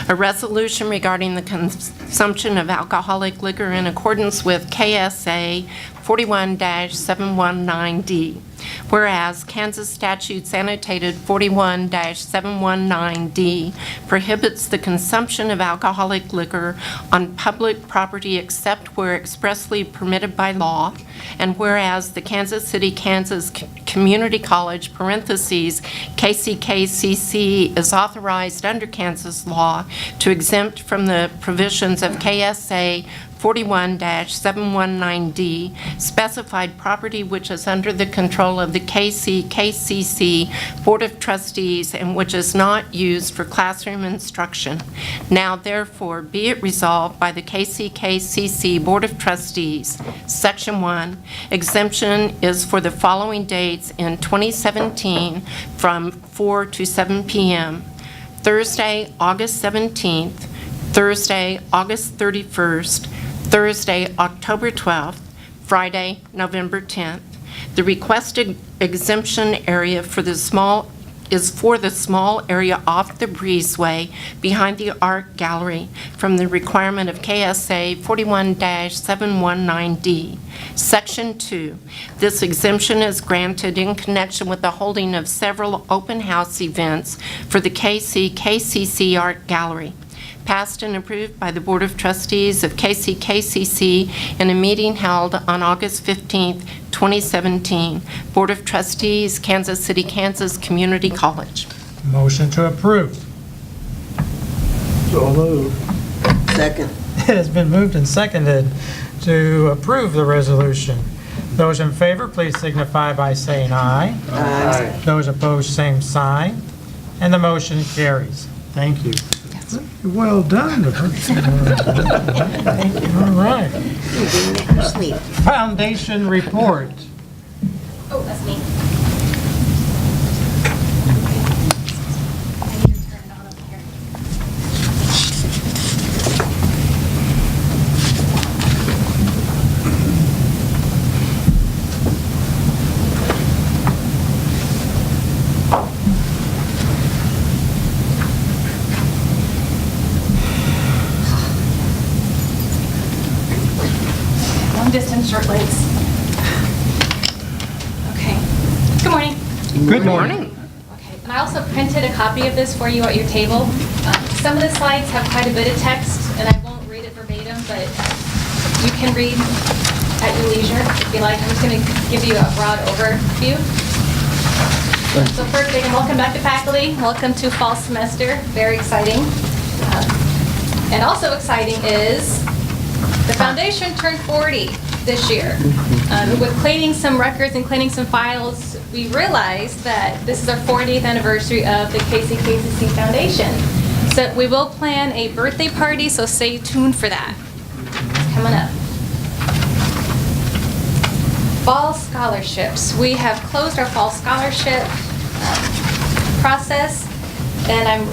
A resolution regarding the consumption of alcoholic liquor in accordance with KSA 41-719D. Whereas Kansas statutes annotated 41-719D prohibits the consumption of alcoholic liquor on public property except where expressly permitted by law, and whereas the Kansas City, Kansas Community College, parentheses, KCKCC, is authorized under Kansas law to exempt from the provisions of KSA 41-719D, specified property which is under the control of the KCKCC Board of Trustees and which is not used for classroom instruction. Now therefore be it resolved by the KCKCC Board of Trustees, Section 1, exemption is for the following dates in 2017 from 4 to 7 p.m. Thursday, August 17th, Thursday, August 31st, Thursday, October 12th, Friday, November 10th. The requested exemption area for the small area off the breezeway behind the art gallery from the requirement of KSA 41-719D. Section 2. This exemption is granted in connection with the holding of several open house events for the KCKCC Art Gallery. Passed and approved by the Board of Trustees of KCKCC in a meeting held on August 15th, 2017. Board of Trustees, Kansas City, Kansas Community College. Motion to approve. So moved. Second. It has been moved and seconded to approve the resolution. Those in favor, please signify by saying aye. Aye. Those opposed, same sign. And the motion carries. Thank you. Well done. All right. You're doing it in your sleep. Foundation report. Oh, that's me. I need to turn it on over here. Long-distance short legs. Okay. Good morning. Good morning. Okay, and I also printed a copy of this for you at your table. Some of the slides have quite a bit of text, and I won't read it verbatim, but you can read at your leisure if you like. I'm just going to give you a broad overview. So first thing, welcome back to faculty. Welcome to fall semester. Very exciting. And also exciting is the foundation turned 40 this year. With cleaning some records and cleaning some files, we realized that this is our 40th anniversary of the KCKCC Foundation. So we will plan a birthday party, so stay tuned for that. It's coming up. Fall scholarships. We have closed our fall scholarship process, and I'm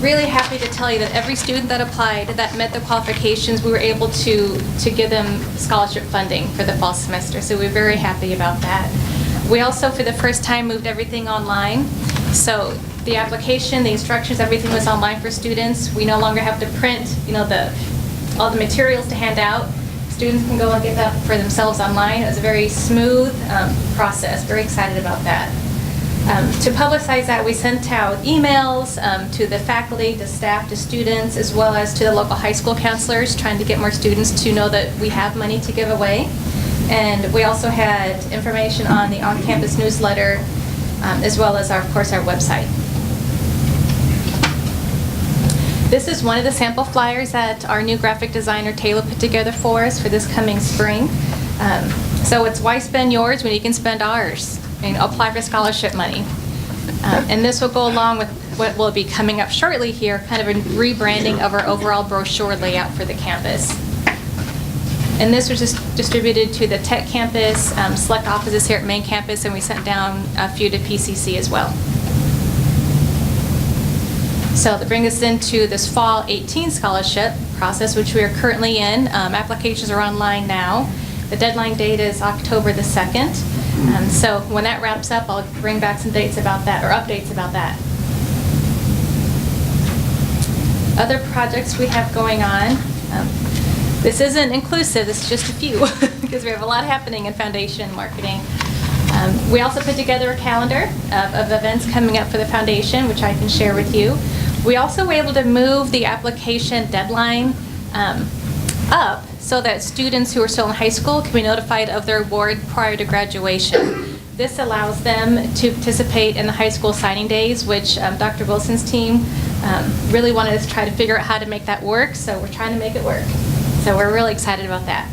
really happy to tell you that every student that applied that met the qualifications, we were able to give them scholarship funding for the fall semester. So we're very happy about that. We also, for the first time, moved everything online. So the application, the instructions, everything was online for students. We no longer have to print, all the materials to hand out. Students can go and get that for themselves online. It was a very smooth process. Very excited about that. To publicize that, we sent out emails to the faculty, to staff, to students, as well as to the local high school counselors, trying to get more students to know that we have money to give away. And we also had information on the on-campus newsletter, as well as, of course, our website. This is one of the sample flyers that our new graphic designer Taylor put together for us for this coming spring. So it's why spend yours when you can spend ours and apply for scholarship money. And this will go along with what will be coming up shortly here, kind of a rebranding of our overall brochure layout for the campus. And this was just distributed to the Tech campus, select offices here at main campus, and we sent down a few to PCC as well. So to bring us into this fall 18 scholarship process, which we are currently in, applications are online now. The deadline date is October the 2nd. So when that wraps up, I'll bring back some dates about that, or updates about that. Other projects we have going on. This isn't inclusive, this is just a few, because we have a lot happening in foundation marketing. We also put together a calendar of events coming up for the foundation, which I can share with you. We also were able to move the application deadline up so that students who are still in high school can be notified of their award prior to graduation. This allows them to participate in the high school signing days, which Dr. Wilson's team really wanted us to try to figure out how to make that work, so we're trying to make it work. So we're really excited about that.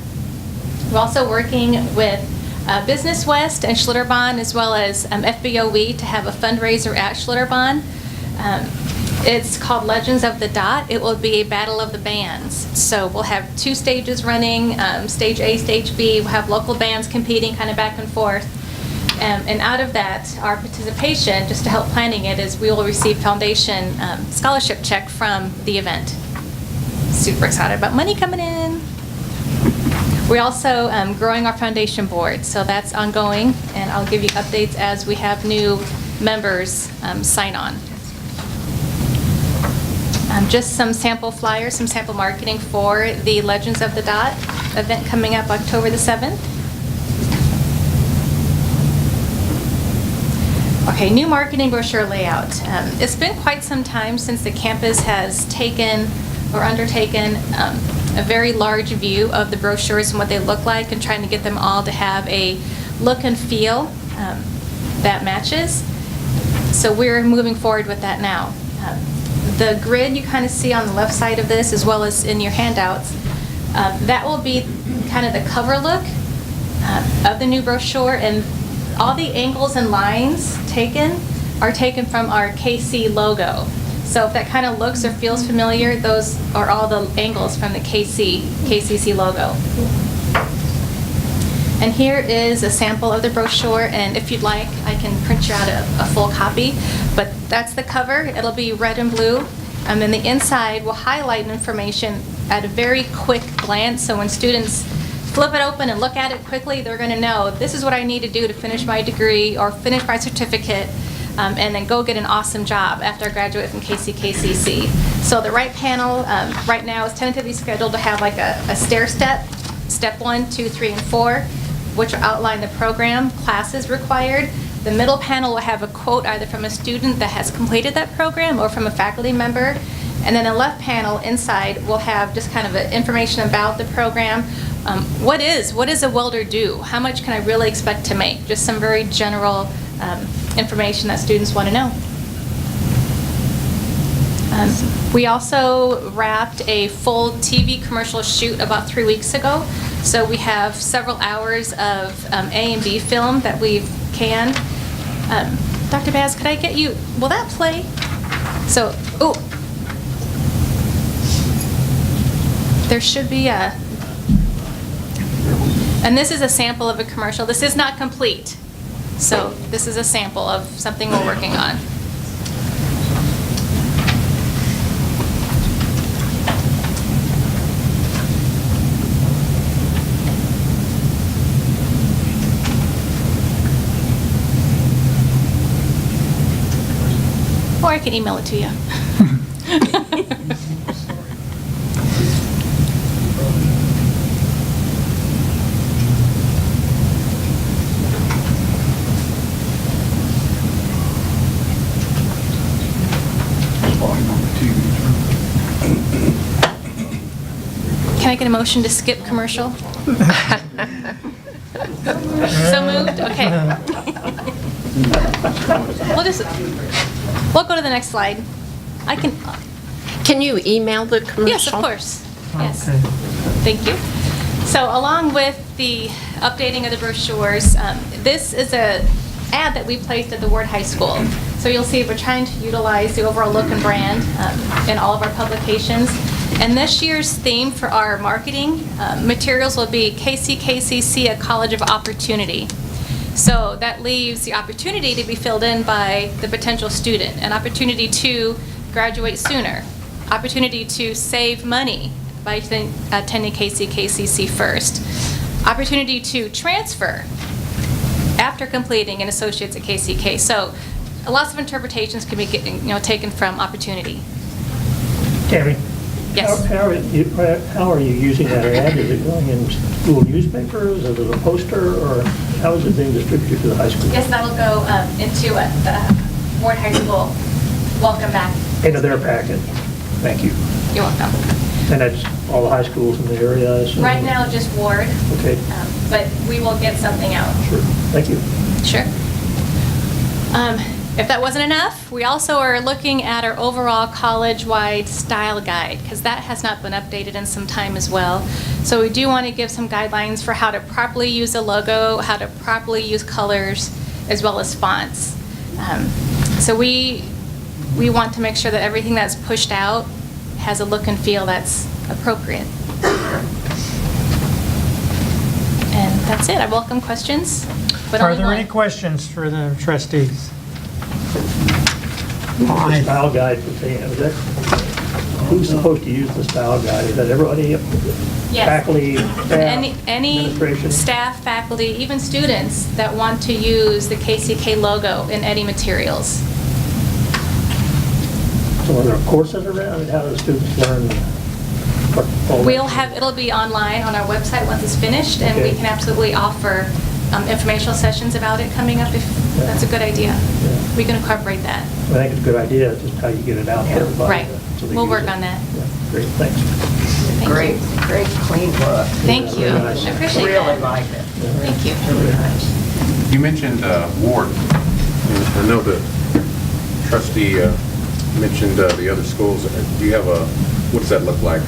We're also working with Business West and Schlitterbahn, as well as FBOE, to have a fundraiser at Schlitterbahn. It's called Legends of the Dot. It will be a battle of the bands. So we'll have 2 stages running, stage A, stage B. We'll have local bands competing kind of back and forth. And out of that, our participation, just to help planning it, is we will receive foundation scholarship check from the event. Super excited about money coming in. We're also growing our foundation board, so that's ongoing, and I'll give you updates as we have new members sign on. Just some sample flyers, some sample marketing for the Legends of the Dot event coming up October the 7th. Okay, new marketing brochure layout. It's been quite some time since the campus has taken or undertaken a very large view of the brochures and what they look like, and trying to get them all to have a look and feel that matches. So we're moving forward with that now. The grid you kind of see on the left side of this, as well as in your handouts, that will be kind of the cover look of the new brochure, and all the angles and lines are taken from our KC logo. So if that kind of looks or feels familiar, those are all the angles from the KCC logo. And here is a sample of the brochure, and if you'd like, I can print you out a full copy. But that's the cover. It'll be red and blue. And then the inside will highlight information at a very quick glance, so when students flip it open and look at it quickly, they're going to know this is what I need to do to finish my degree or finish my certificate, and then go get an awesome job after I graduate from KCKCC. So the right panel right now is tentatively scheduled to have like a stair step 1, 2, 3, and 4, which will outline the program, classes required. The middle panel will have a quote either from a student that has completed that program or from a faculty member. And then the left panel inside will have just kind of information about the program. What does a welder do? How much can I really expect to make? Just some very general information that students want to know. We also wrapped a full TV commercial shoot about 3 weeks ago. So we have several hours of A and B film that we've canned. Dr. Baz, could I get you, will that play? So, There should be a, and this is a sample of a commercial. This is not complete. So this is a sample of something we're working on. Or I can email it to you. Can I get a motion to skip commercial? So moved? Okay. We'll go to the next slide. I can, Can you email the commercial? yes, of course. Yes. Okay. Thank you. So along with the updating of the brochures, this is a ad that we placed at the Ward High School. So you'll see we're trying to utilize the overall look and brand in all of our publications. And this year's theme for our marketing materials will be KCKCC, a College of Opportunity. So that leaves the opportunity to be filled in by the potential student, an opportunity to graduate sooner, opportunity to save money by attending KCKCC first, opportunity to transfer after completing an associate's at KCK. So lots of interpretations can be taken from opportunity. Tammy? Yes. How are you using that ad? Is it going in school newspapers, is it a poster, or how is it being distributed to the high school? Yes, that'll go into the Ward High School welcome back. Into their packet. Thank you. You're welcome. And that's all the high schools in the area, I assume? Right now, just Ward, Okay, but we will get something out. sure. Thank you. Sure. If that wasn't enough, we also are looking at our overall college-wide style guide, because that has not been updated in some time as well. So we do want to give some guidelines for how to properly use a logo, how to properly use colors, as well as fonts. So we want to make sure that everything that's pushed out has a look and feel that's appropriate. And that's it. I welcome questions. But Are only there one. any questions for the trustees? The style guide for is that, who's supposed to use the style guide? Is that everybody? Yes. Faculty, staff, Any administration? staff, faculty, even students that want to use the KCK logo in any materials. So are there courses around, and how do the students learn? all that? It'll be online on our website once it's finished, and we Okay. can absolutely offer informational sessions about it coming up if that's a good idea. Yeah. We can incorporate that. I think it's a good idea, it's just how you get it out to everybody. Right. so they We'll use work it. on that. Yeah, great, thanks. Thank you. Great clean book. Thank you. Very nice. I appreciate Really that. like it. Thank you. Really nice. You mentioned Ward. I know the trustee mentioned the other schools. Do you have what does that look like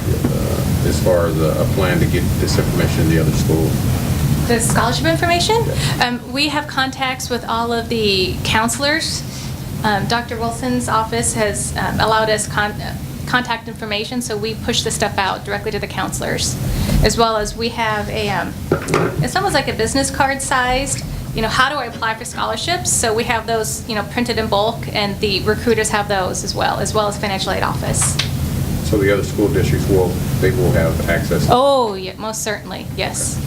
as far as a plan to get this information to the other schools? The scholarship information? We have contacts with all of the counselors. Dr. Wilson's office has allowed us contact information, so we push the stuff out directly to the counselors. As well as we have it's almost like a business card sized, how do I apply for scholarships? So we have those, printed in bulk, and the recruiters have those as well as financial aid office. So the other school districts will have access? Oh, yeah, most certainly, yes.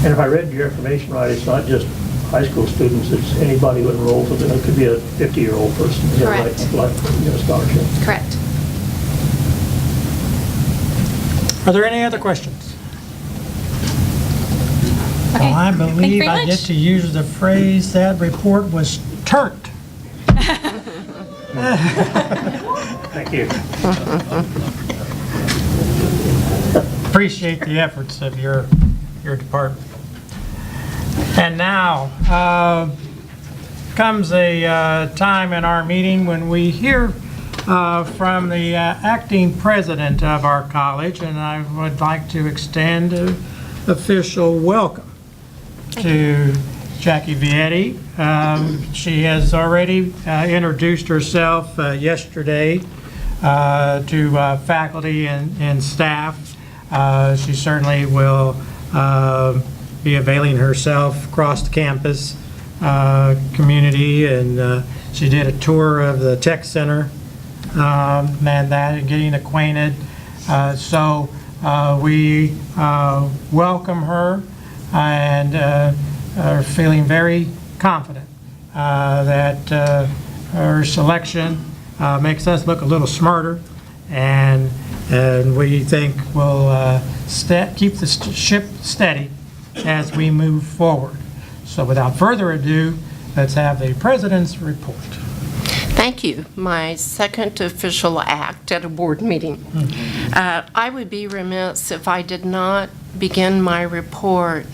And if I read your information right, it's not just high school students, it's anybody who enrolls with it. It could be a 50-year-old person. Is that right? Correct. Apply for a scholarship. Correct. Are there any other questions? Okay. Well, I Thank you believe very I get much. to use the phrase that report was turnt. Thank you. Appreciate the efforts of your department. And now comes a time in our meeting when we hear from the acting president of our college, and I would like to extend an official welcome to Jackie Vietti. She has already introduced herself yesterday to faculty and staff. She certainly will be availing herself across the campus community, and she did a tour of the tech center and that, and getting acquainted. So we welcome her and are feeling very confident that her selection makes us look a little smarter, and we think will keep the ship steady as we move forward. So without further ado, let's have the President's report. Thank you. My second official act at a board meeting. I would be remiss if I did not begin my report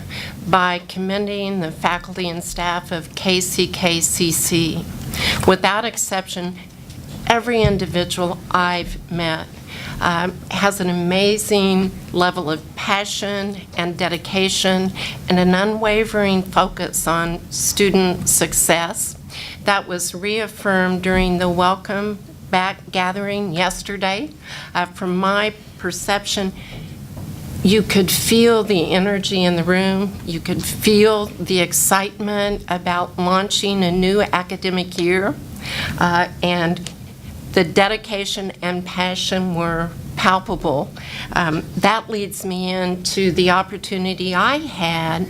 by commending the faculty and staff of KCKCC. Without exception, every individual I've met has an amazing level of passion and dedication and an unwavering focus on student success. That was reaffirmed during the welcome back gathering yesterday. From my perception, you could feel the energy in the room. You could feel the excitement about launching a new academic year. And the dedication and passion were palpable. That leads me into the opportunity I had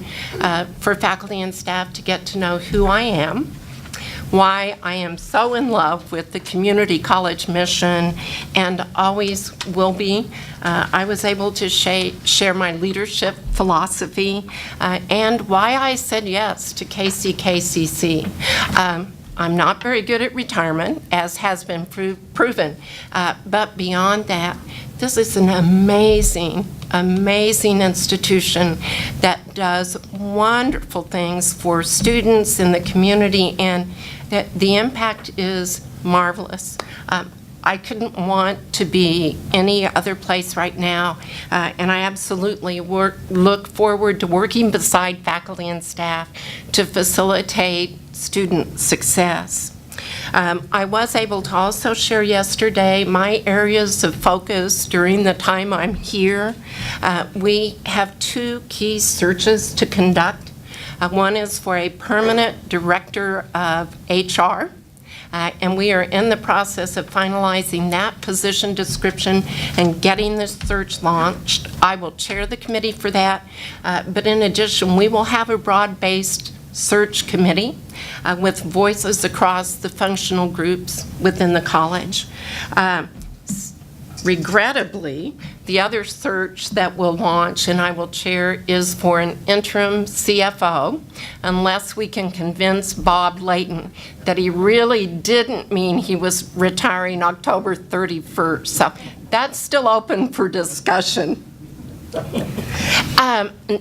for faculty and staff to get to know who I am, why I am so in love with the community college mission and always will be. I was able to share my leadership philosophy and why I said yes to KCKCC. I'm not very good at retirement, as has been proven, but beyond that, this is an amazing, amazing institution that does wonderful things for students in the community, and the impact is marvelous. I couldn't want to be any other place right now, and I absolutely look forward to working beside faculty and staff to facilitate student success. I was able to also share yesterday my areas of focus during the time I'm here. We have 2 key searches to conduct. One is for a permanent director of HR, and we are in the process of finalizing that position description and getting this search launched. I will chair the committee for that, but in addition, we will have a broad-based search committee with voices across the functional groups within the college. Regrettably, the other search that we'll launch and I will chair is for an interim CFO, unless we can convince Bob Layton that he really didn't mean he was retiring October 31st. So that's still open for discussion.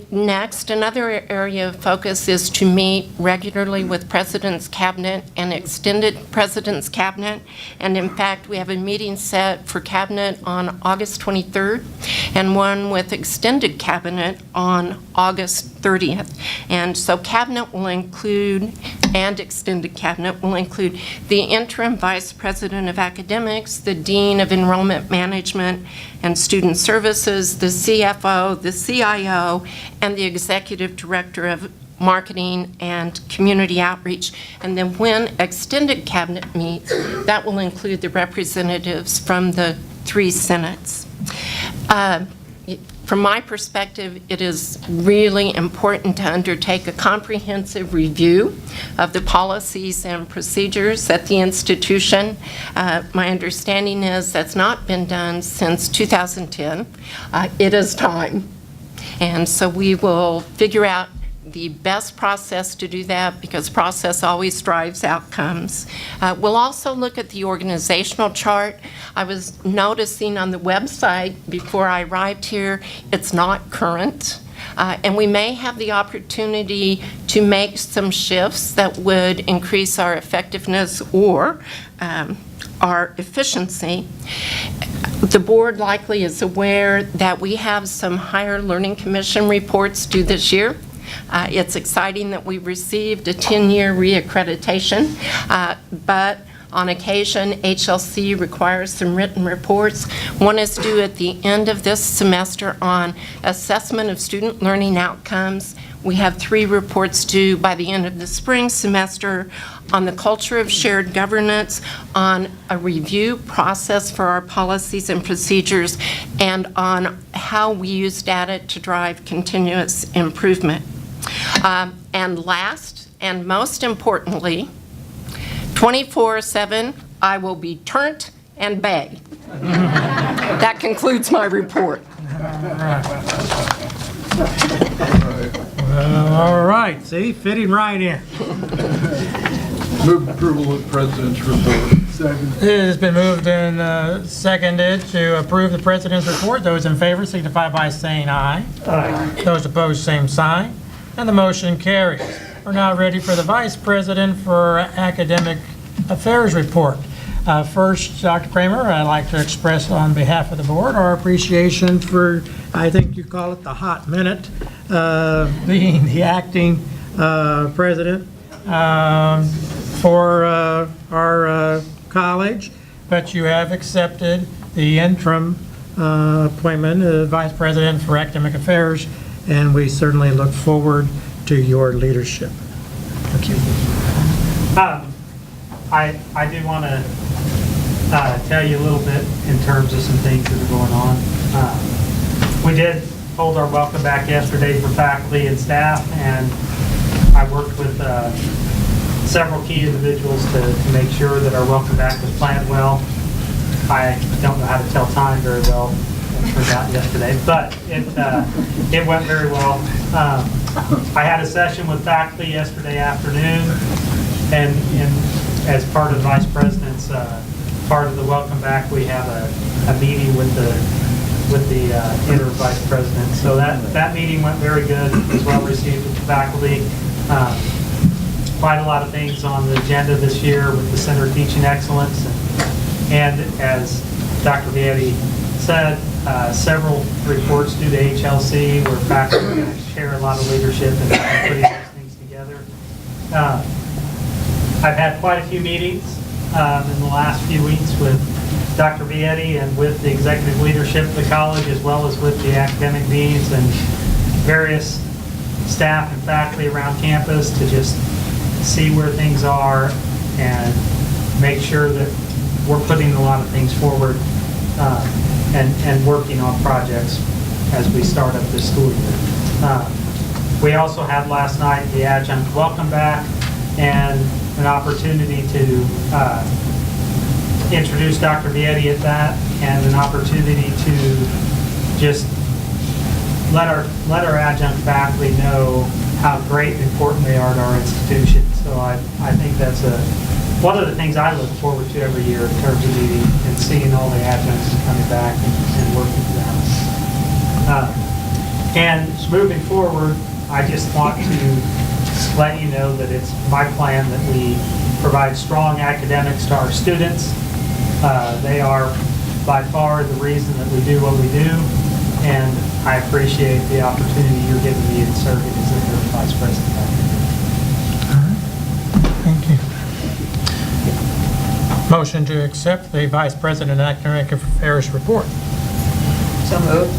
Next, another area of focus is to meet regularly with President's Cabinet and Extended President's Cabinet. And in fact, we have a meeting set for Cabinet on August 23rd and one with Extended Cabinet on August 30th. And so Cabinet will include, and Extended Cabinet will include, the Interim Vice President of Academics, the Dean of Enrollment Management and Student Services, the CFO, the CIO, and the Executive Director of Marketing and Community Outreach. And then when Extended Cabinet meets, that will include the representatives from the 3 senates. From my perspective, it is really important to undertake a comprehensive review of the policies and procedures at the institution. My understanding is that's not been done since 2010. It is time. And so we will figure out the best process to do that, because process always drives outcomes. We'll also look at the organizational chart. I was noticing on the website before I arrived here, it's not current. And we may have the opportunity to make some shifts that would increase our effectiveness or our efficiency. The board likely is aware that we have some Higher Learning Commission reports due this year. It's exciting that we received a 10-year reaccreditation, but On occasion, HLC requires some written reports. One is due at the end of this semester on assessment of student learning outcomes. We have 3 reports due by the end of the spring semester on the culture of shared governance, on a review process for our policies and procedures, and on how we use data to drive continuous improvement. And last, and most importantly, 24/7, I will be turnt and beg. That concludes my report. All right, see, fitting right in. Move approval of President's report. Second. It has been moved and seconded to approve the President's report. Those in favor signify by saying aye. Aye. Those opposed, same sign. And the motion carries. We're now ready for the Vice President for Academic Affairs report. First, Dr. Kramer, I'd like to express on behalf of the board our appreciation for, I think you call it the hot minute, being the acting president for our college, but you have accepted the interim appointment of Vice President for Academic Affairs, and we certainly look forward to your leadership. Thank you. I do want to tell you a little bit in terms of some things that are going on. We did hold our welcome back yesterday for faculty and staff, and I worked with several key individuals to make sure that our welcome back was planned well. I don't know how to tell time very well, I forgot yesterday, but it went very well. I had a session with faculty yesterday afternoon, and as part of the Vice President's part of the welcome back, we have a meeting with the interim Vice President. So that meeting went very good. It was well received with the faculty. Quite a lot of things on the agenda this year with the Center of Teaching Excellence, and as Dr. Vietti said, several reports due to HLC where faculty are going to share a lot of leadership and putting those things together. I've had quite a few meetings in the last few weeks with Dr. Vietti and with the executive leadership of the college, as well as with the academic deans and various staff and faculty around campus, to just see where things are and make sure that we're putting a lot of things forward and working on projects as we start up this school year. We also had last night the adjunct welcome back and an opportunity to introduce Dr. Vietti at that, and an opportunity to just let our adjunct faculty know how great and important they are to our institution. So I think that's one of the things I look forward to every year in terms of meeting and seeing all the adjuncts coming back and working with them. And moving forward, I just want to let you know that it's my plan that we provide strong academics to our students. They are by far the reason that we do what we do, and I appreciate the opportunity you're giving me in serving as the third Vice President. All right. Thank you. Motion to accept the Vice President Academic Affairs report. So moved.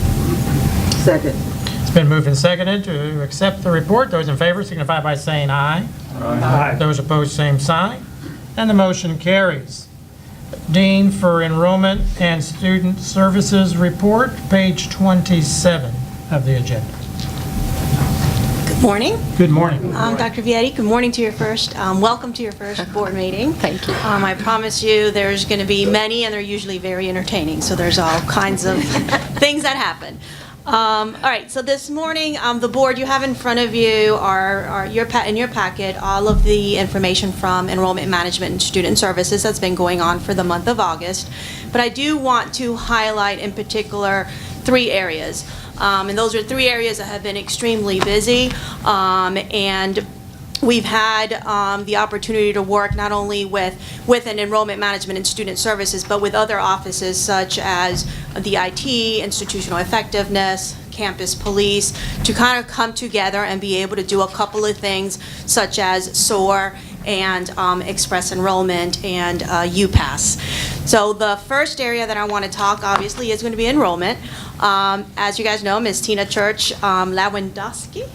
Second. It's been moved and seconded to accept the report. Those in favor signify by saying aye. Aye. Those opposed, same sign. And the motion carries. Dean for Enrollment and Student Services report, page 27 of the agenda. Good morning. Good morning. Dr. Vietti, good morning to your first, welcome to your first board meeting. Thank you. I promise you there's going to be many, and they're usually very entertaining, so there's all kinds of things that happen. All right, so this morning, the board, you have in front of you in your packet all of the information from Enrollment Management and Student Services that's been going on for the month of August. But I do want to highlight in particular 3 areas. And those are 3 areas that have been extremely busy. And we've had the opportunity to work not only with an Enrollment Management and Student Services, but with other offices such as the IT, Institutional Effectiveness, Campus Police, to kind of come together and be able to do a couple of things such as SOAR and Express Enrollment and UPass. So the first area that I want to talk, obviously, is going to be enrollment. As you guys know, Ms. Tina Church Lewandowski.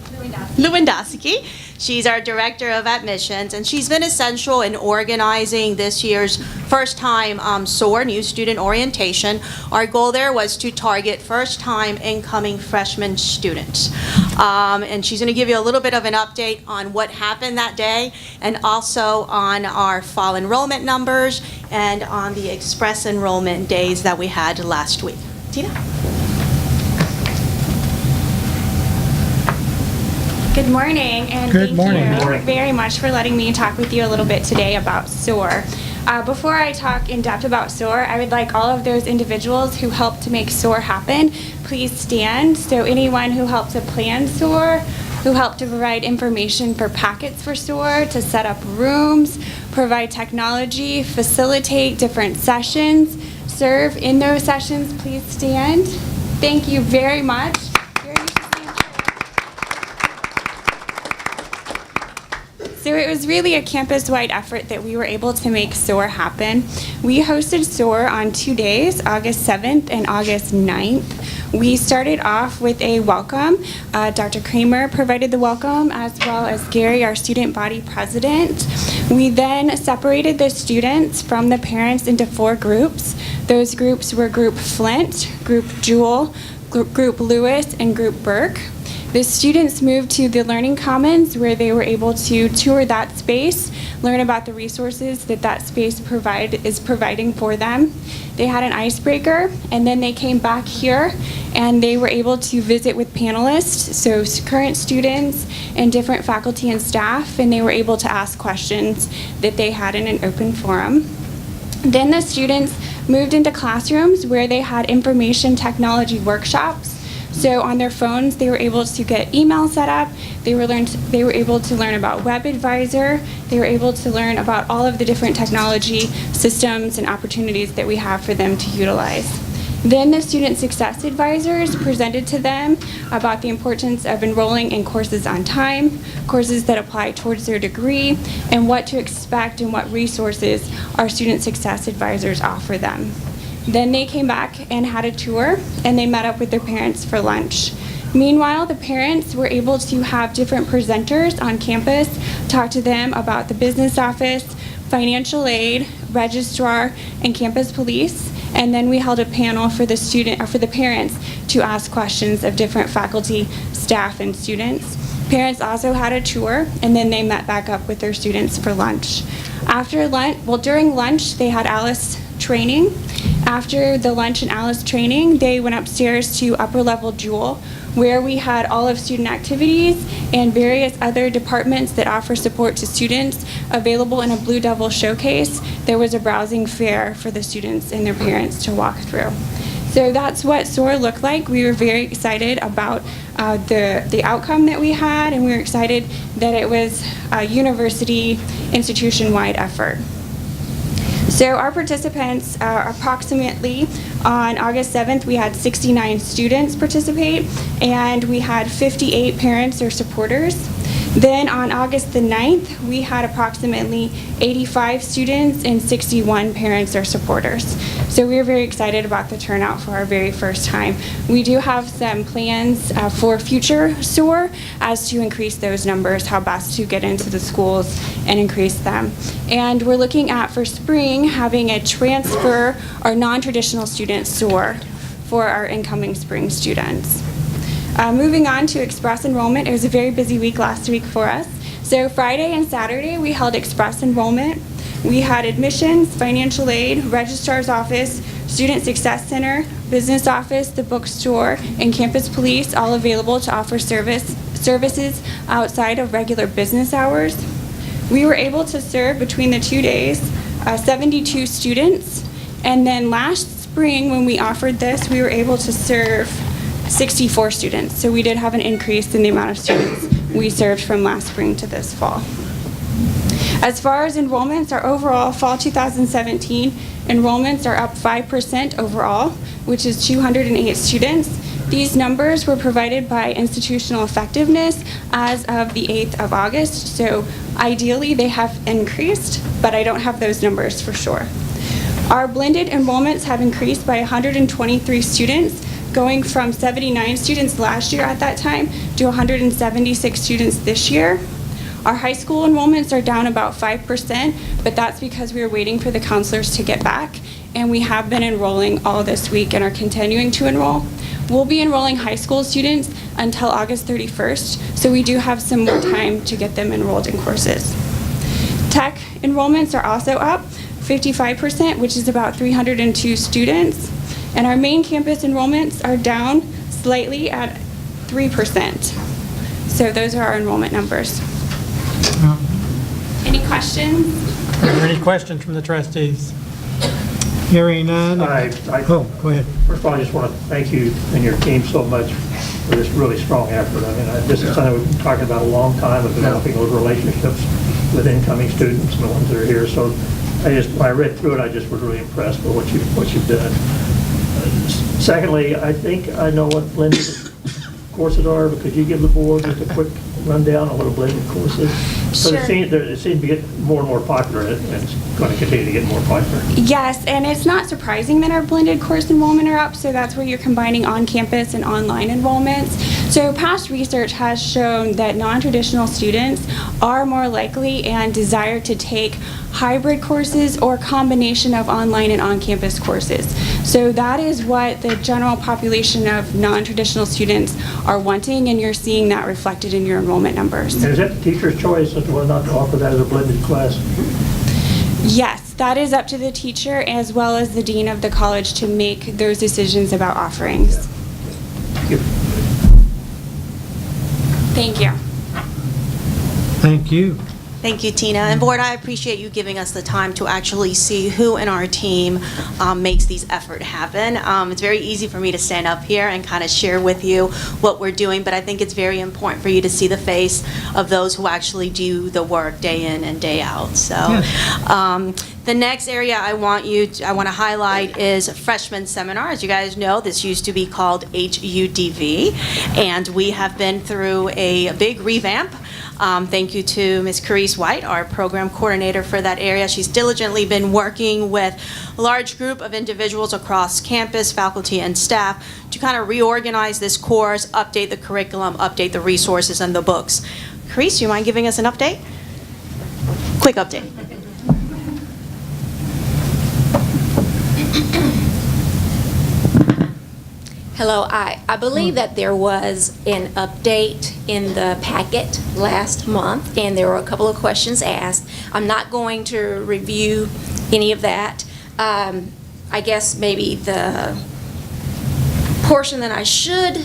She's our Director of Admissions, and she's been essential in organizing this year's first-time SOAR, New Student Orientation. Our goal there was to target first-time incoming freshman students. And she's going to give you a little bit of an update on what happened that day, and also on our fall enrollment numbers, and on the express enrollment days that we had last week. Tina? Good morning, and Good morning. thank you Good morning. very much for letting me talk with you a little bit today about SOAR. Before I talk in depth about SOAR, I would like all of those individuals who helped to make SOAR happen, please stand. So anyone who helped to plan SOAR, who helped to provide information for packets for SOAR, to set up rooms, provide technology, facilitate different sessions, serve in those sessions, please stand. Thank you very much. So it was really a campus-wide effort that we were able to make SOAR happen. We hosted SOAR on 2 days, August 7th and August 9th. We started off with a welcome. Dr. Kramer provided the welcome, as well as Gary, our student body president. We then separated the students from the parents into 4 groups. Those groups were Group Flint, Group Jewel, Group Lewis, and Group Burke. The students moved to the Learning Commons, where they were able to tour that space, learn about the resources that that space is providing for them. They had an icebreaker, and then they came back here, and they were able to visit with panelists, so current students and different faculty and staff, and they were able to ask questions that they had in an open forum. Then the students moved into classrooms where they had information technology workshops. So on their phones, they were able to get email set up. They were able to learn about Web Advisor. They were able to learn about all of the different technology systems and opportunities that we have for them to utilize. Then the student success advisors presented to them about the importance of enrolling in courses on time, courses that apply towards their degree, and what to expect and what resources our student success advisors offer them. Then they came back and had a tour, and they met up with their parents for lunch. Meanwhile, the parents were able to have different presenters on campus talk to them about the business office, financial aid, registrar, and campus police. And then we held a panel for the parents to ask questions of different faculty, staff, and students. Parents also had a tour, and then they met back up with their students for lunch. During lunch, they had Alice training. After the lunch and Alice training, they went upstairs to upper level Jewel, where we had all of student activities and various other departments that offer support to students available in a Blue Devil showcase. There was a browsing fair for the students and their parents to walk through. So that's what SOAR looked like. We were very excited about the outcome that we had, and we were excited that it was a university institution-wide effort. So our participants, approximately on August 7th, we had 69 students participate, and we had 58 parents or supporters. Then on August the 9th, we had approximately 85 students and 61 parents or supporters. So we were very excited about the turnout for our very first time. We do have some plans for future SOAR as to increase those numbers, how best to get into the schools and increase them. And we're looking at, for spring, having a transfer or non-traditional student SOAR for our incoming spring students. Moving on to Express Enrollment, it was a very busy week last week for us. So Friday and Saturday, we held Express Enrollment. We had admissions, financial aid, registrar's office, student success center, business office, the bookstore, and campus police, all available to offer services outside of regular business hours. We were able to serve between the 2 days 72 students, and then last spring when we offered this, we were able to serve 64 students. So we did have an increase in the amount of students we served from last spring to this fall. As far as enrollments, our overall fall 2017 enrollments are up 5% overall, which is 208 students. These numbers were provided by Institutional Effectiveness as of the 8th of August, so ideally they have increased, but I don't have those numbers for sure. Our blended enrollments have increased by 123 students, going from 79 students last year at that time to 176 students this year. Our high school enrollments are down about 5%, but that's because we are waiting for the counselors to get back, and we have been enrolling all this week and are continuing to enroll. We'll be enrolling high school students until August 31st, so we do have some more time to get them enrolled in courses. Tech enrollments are also up 55%, which is about 302 students, and our main campus enrollments are down slightly at 3%. So those are our enrollment numbers. Any questions? Are there any questions from the trustees? Hearing none. Oh, go ahead. First of all, I just want to thank you and your team so much for this really strong effort. I mean, this is something we've been talking about a long time, of developing those relationships with incoming students and the ones that are here. So when I read through it, I just was really impressed with what you've done. Secondly, I think I know what blended courses are, but could you give the board just a quick rundown on what a blended course is? So Sure. it seems to get more and more popular, and it's going to continue to get more popular. Yes, and it's not surprising that our blended course enrollment are up, so that's where you're combining on-campus and online enrollments. So past research has shown that non-traditional students are more likely and desire to take hybrid courses or combination of online and on-campus courses. So that is what the general population of non-traditional students are wanting, and you're seeing that reflected in your enrollment numbers. And is that the teacher's choice as to whether or not to offer that as a blended class? Yes, that is up to the teacher as well as the dean of the college to make those decisions about offerings. Thank you. Thank you. Thank you. Thank you, Tina. And board, I appreciate you giving us the time to actually see who in our team makes these efforts happen. It's very easy for me to stand up here and kind of share with you what we're doing, but I think it's very important for you to see the face of those who actually do the work day in and day out. So. The next area I want to highlight is freshman seminar. As you guys know, this used to be called HUDV, and we have been through a big revamp. Thank you to Ms. Carice White, our program coordinator for that area. She's diligently been working with a large group of individuals across campus, faculty, and staff to kind of reorganize this course, update the curriculum, update the resources and the books. Carice, you mind giving us an update? Quick update. Hello, I believe that there was an update in the packet last month, and there were a couple of questions asked. I'm not going to review any of that. I guess maybe the portion that I should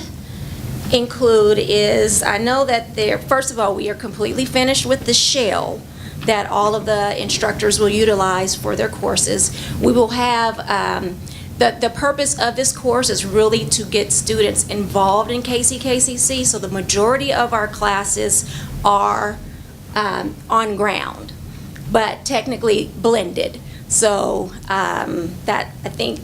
include is, I know that first of all, we are completely finished with the shell that all of the instructors will utilize for their courses. We will have the purpose of this course is really to get students involved in KCKCC, so the majority of our classes are on ground, but technically blended. So that, I think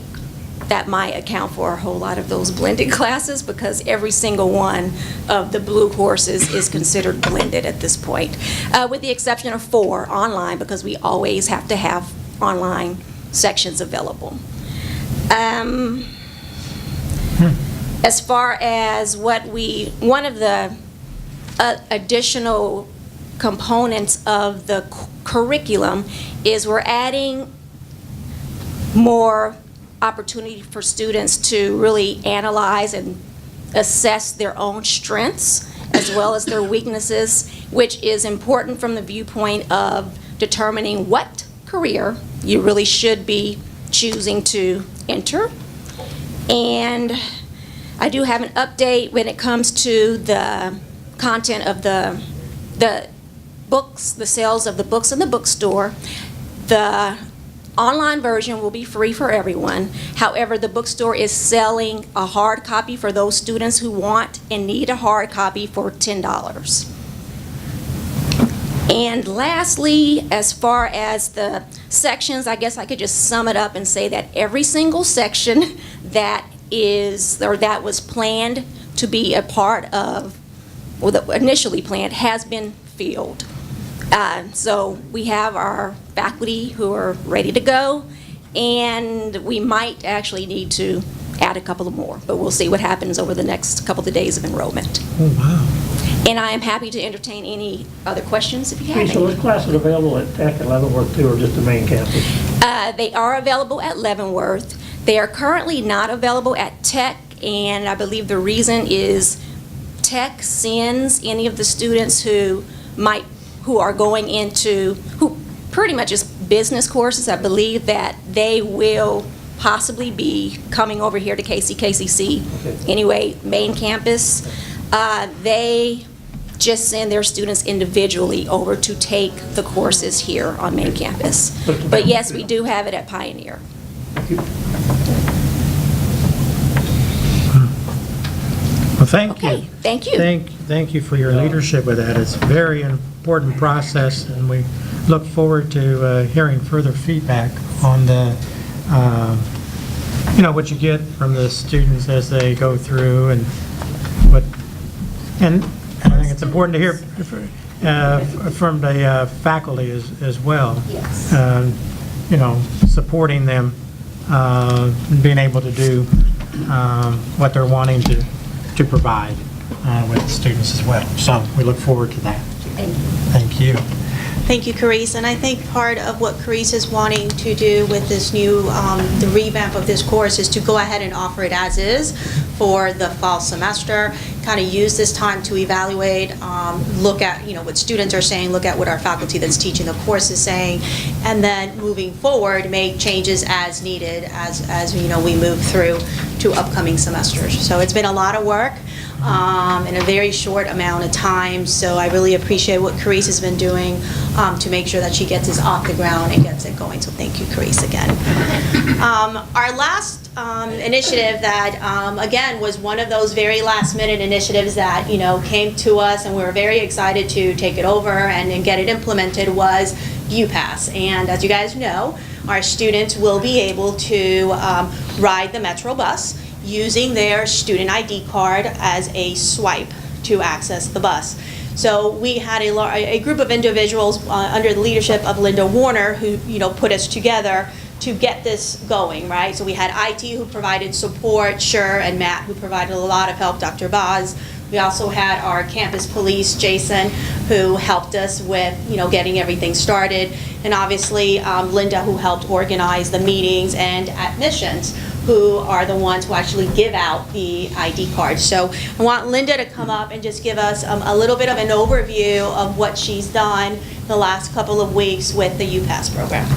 that might account for a whole lot of those blended classes, because every single one of the blue courses is considered blended at this point, with the exception of 4 online, because we always have to have online sections available. As far as one of the additional components of the curriculum is we're adding more opportunity for students to really analyze and assess their own strengths as well as their weaknesses, which is important from the viewpoint of determining what career you really should be choosing to enter. And I do have an update when it comes to the content of the books, the sales of the books in the bookstore. The online version will be free for everyone. However, the bookstore is selling a hard copy for those students who want and need a hard copy for $10. And lastly, as far as the sections, I guess I could just sum it up and say that every single section that that was planned to be a part of, or that initially planned, has been filled. So we have our faculty who are ready to go, and we might actually need to add a couple of more, but we'll see what happens over the next couple of days of enrollment. Oh, wow. And I am happy to entertain any other questions if you have Okay, so any. those classes available at Tech and Leavenworth too, or just the main campus? They are available at Leavenworth. They are currently not available at Tech, and I believe the reason is Tech sends any of the students who are going into, who pretty much is business courses. I believe that they will possibly be coming over here to KCKCC. Anyway, main campus. They just send their students individually over to take the courses here on main campus. But yes, we do have it at Pioneer. Well, thank you. Thank you. Thank you for your leadership with that. It's a very important process, and we look forward to hearing further feedback on the, what you get from the students as they go through, and I think it's important to hear from the faculty as well. Yes. Supporting them, being able to do what they're wanting to provide with the students as well. So we look forward to that. Thank you. Thank you, Carice. And I think part of what Carice is wanting to do with this new, the revamp of this course is to go ahead and offer it as is for the fall semester, kind of use this time to evaluate, look at, what students are saying, look at what our faculty that's teaching the course is saying, and then moving forward, make changes as needed as we move through to upcoming semesters. So it's been a lot of work in a very short amount of time, so I really appreciate what Carice has been doing to make sure that she gets this off the ground and gets it going, so thank you, Carice, again. Our last initiative that, again, was one of those very last-minute initiatives that, came to us, and we were very excited to take it over and get it implemented, was UPass. And as you guys know, our students will be able to ride the Metro bus using their student ID card as a swipe to access the bus. So we had a group of individuals under the leadership of Linda Warner who, put us together to get this going, right? So we had IT who provided support, Sure, and Matt who provided a lot of help, Dr. Boz. We also had our campus police, Jason, who helped us with, getting everything started. And obviously, Linda, who helped organize the meetings, and admissions, who are the ones who actually give out the ID cards. So I want Linda to come up and just give us a little bit of an overview of what she's done the last couple of weeks with the UPass program.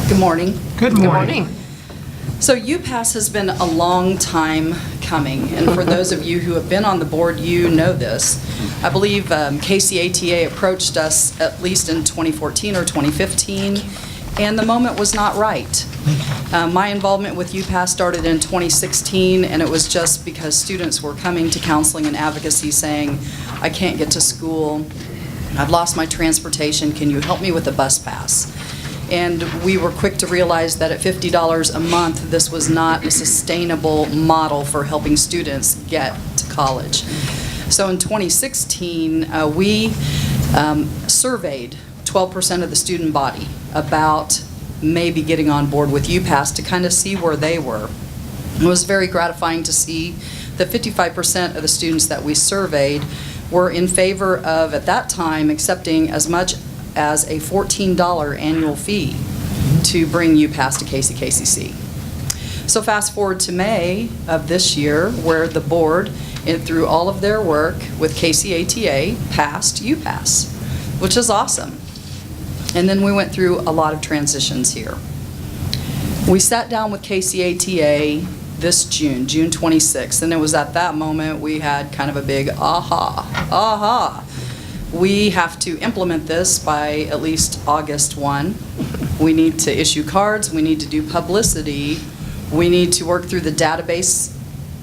Good morning. Good morning. So UPass has been a long time coming, and for those of you who have been on the board, you know this. I believe KCATA approached us at least in 2014 or 2015, and the moment was not right. My involvement with UPass started in 2016, and it was just because students were coming to counseling and advocacy saying, I can't get to school, I've lost my transportation, can you help me with the bus pass? And we were quick to realize that at $50 a month, this was not a sustainable model for helping students get to college. So in 2016, we surveyed 12% of the student body about maybe getting on board with UPass to kind of see where they were. It was very gratifying to see that 55% of the students that we surveyed were in favor of, at that time, accepting as much as a $14 annual fee to bring UPass to KCKCC. So fast forward to May of this year, where the board, through all of their work with KCATA, passed UPass, which is awesome. And then we went through a lot of transitions here. We sat down with KCATA this June 26th, and it was at that moment we had kind of a big aha. We have to implement this by at least August 1. We need to issue cards, we need to do publicity, we need to work through the database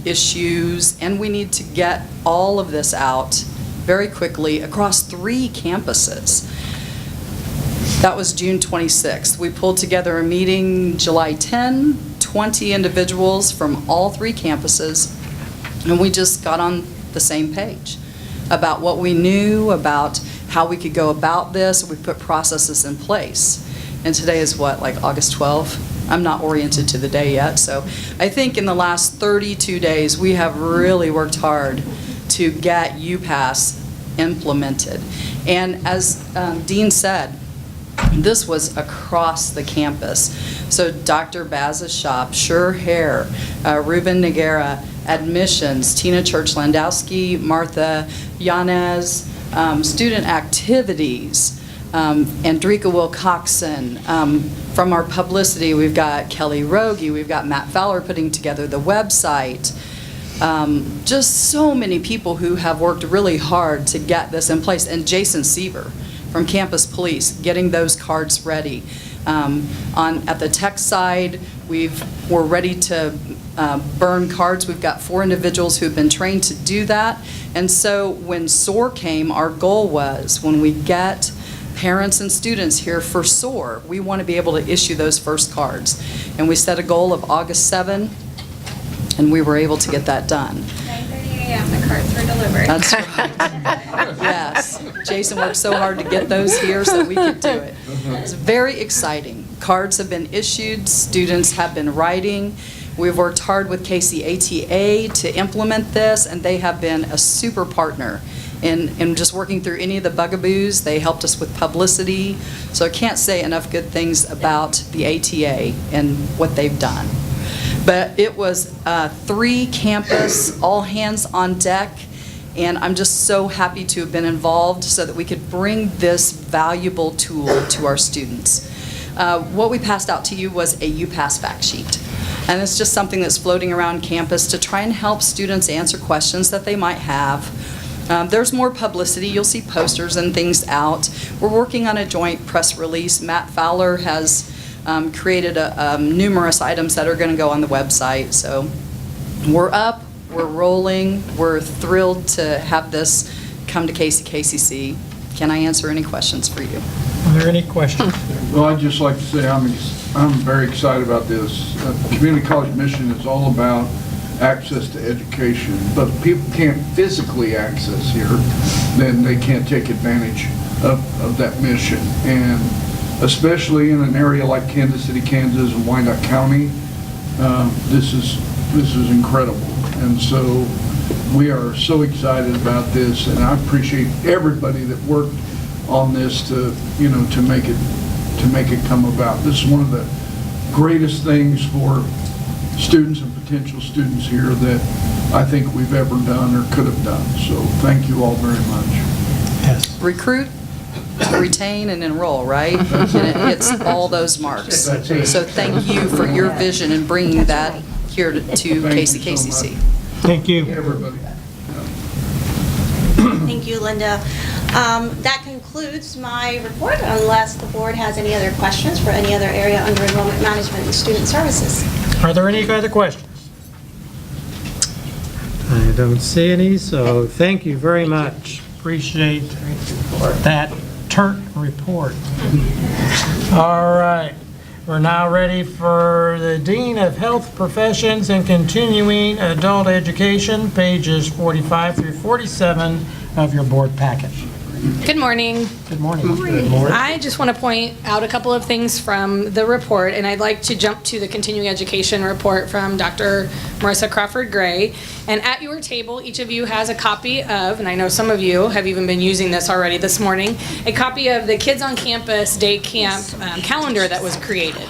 issues, and we need to get all of this out very quickly across 3 campuses. That was June 26th. We pulled together a meeting July 10, 20 individuals from all 3 campuses, and we just got on the same page about what we knew, about how we could go about this. We put processes in place. And today is what, like August 12th? I'm not oriented to the day yet, so I think in the last 32 days, we have really worked hard to get UPass implemented. And as Dean said, this was across the campus. So Dr. Baz's shop, Sure Hair, Ruben Noguera, admissions, Tina Church-Landowski, Martha Yanez, student activities, Andrika Wilcoxon. From our publicity, we've got Kelly Rogie, we've got Matt Fowler putting together the website. Just so many people who have worked really hard to get this in place. And Jason Seaver from Campus Police, getting those cards ready. At the tech side, we're ready to burn cards. We've got 4 individuals who've been trained to do that. And so when SOAR came, our goal was when we get parents and students here for SOAR, we want to be able to issue those first cards. And we set a goal of August 7, and we were able to get that done. 9:30 a.m. the cards were delivered. That's right. Yes. Jason worked so hard to get those here so we could do it. It's very exciting. Cards have been issued. Students have been writing. We've worked hard with KCATA to implement this, and they have been a super partner in just working through any of the bugaboos. They helped us with publicity. So I can't say enough good things about the ATA and what they've done. But it was 3 campus, all hands on deck, and I'm just so happy to have been involved so that we could bring this valuable tool to our students. What we passed out to you was a UPass fact sheet. And it's just something that's floating around campus to try and help students answer questions that they might have. There's more publicity. You'll see posters and things out. We're working on a joint press release. Matt Fowler has created numerous items that are going to go on the website. So we're up, we're rolling, we're thrilled to have this come to KCKCC. Can I answer any questions for you? Are there any questions? Well, I'd just like to say I'm very excited about this. Community college mission is all about access to education, but if people can't physically access here, then they can't take advantage of that mission. And especially in an area like Kansas City, Kansas, and Wyandotte County, this is incredible. And so we are so excited about this, and I appreciate everybody that worked on this to make it come about. This is one of the greatest things for students and potential students here that I think we've ever done or could have done. So thank you all very much. Yes. Recruit, retain, and enroll, right? And it hits all those marks. So thank you for your vision and bringing that here to KCKCC. Thank you. Everybody. Thank you, Linda. That concludes my report, unless the board has any other questions for any other area under enrollment management and student services. Are there any other questions? I don't see any, so thank you very much. Appreciate that turnt report. All right. We're now ready for the Dean of Health Professions and Continuing Adult Education, pages 45 through 47 of your board packet. Good morning. Good morning. Good morning. I just want to point out a couple of things from the report, and I'd like to jump to the continuing education report from Dr. Marissa Crawford-Gray. And at your table, each of you has a copy of, and I know some of you have even been using this already this morning, a copy of the Kids on Campus Day Camp calendar that was created.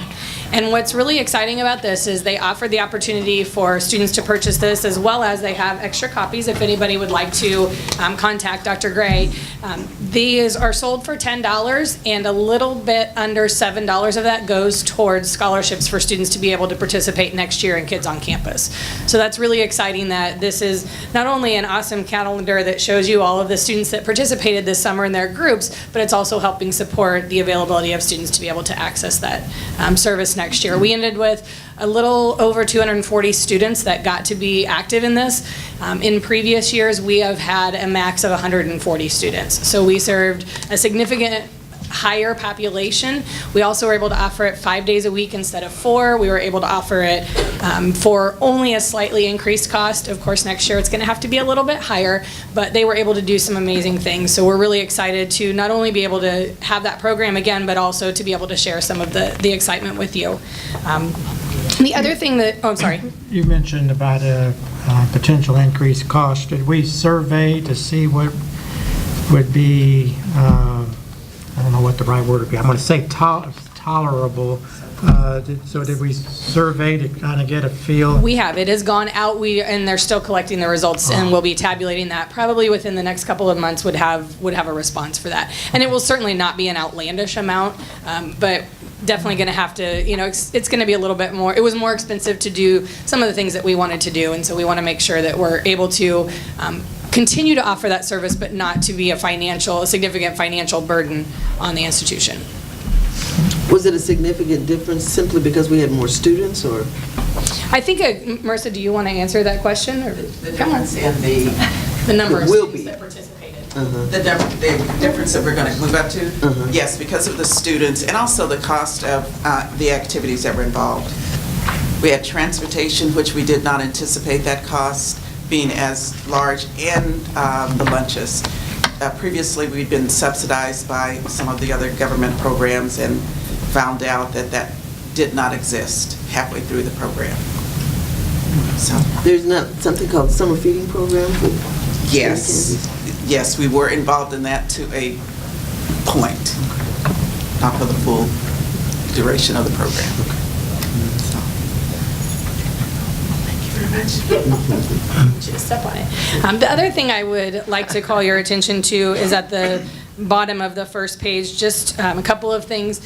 And what's really exciting about this is they offered the opportunity for students to purchase this, as well as they have extra copies if anybody would like to contact Dr. Gray. These are sold for $10, and a little bit under $7 of that goes towards scholarships for students to be able to participate next year in Kids on Campus. So that's really exciting that this is not only an awesome calendar that shows you all of the students that participated this summer in their groups, but it's also helping support the availability of students to be able to access that service next year. We ended with a little over 240 students that got to be active in this. In previous years, we have had a max of 140 students. So we served a significant higher population. We also were able to offer it 5 days a week instead of 4. We were able to offer it for only a slightly increased cost. Of course, next year it's going to have to be a little bit higher, but they were able to do some amazing things. So we're really excited to not only be able to have that program again, but also to be able to share some of the excitement with you. The other thing that, oh, I'm sorry. You mentioned about a potential increased cost. Did we survey to see what would be, I don't know what the right word would be, I'm going to say tolerable. So did we survey to kind of get a feel? We have. It has gone out, and they're still collecting the results, and we'll be tabulating that. Probably within the next couple of months would have a response for that. And it will certainly not be an outlandish amount, but definitely going to have to, it's going to be a little bit more. It was more expensive to do some of the things that we wanted to do, and so we want to make sure that we're able to continue to offer that service, but not to be a significant financial burden on the institution. Was it a significant difference simply because we had more students, or? I think, Marissa, do you want to answer that question? Or? The difference in the number of will students be. that participated. The difference that we're going to move up to? Yes, because of the students and also the cost of the activities that were involved. We had transportation, which we did not anticipate that cost being as large, and the lunches. Previously, we'd been subsidized by some of the other government programs and found out that that did not exist halfway through the program. So there's not something called summer feeding program? Yes, we were involved in that to a point, not for the full duration of the program. So. Thank you very much. Just step on it. The other thing I would like to call your attention to is at the bottom of the first page, just a couple of things.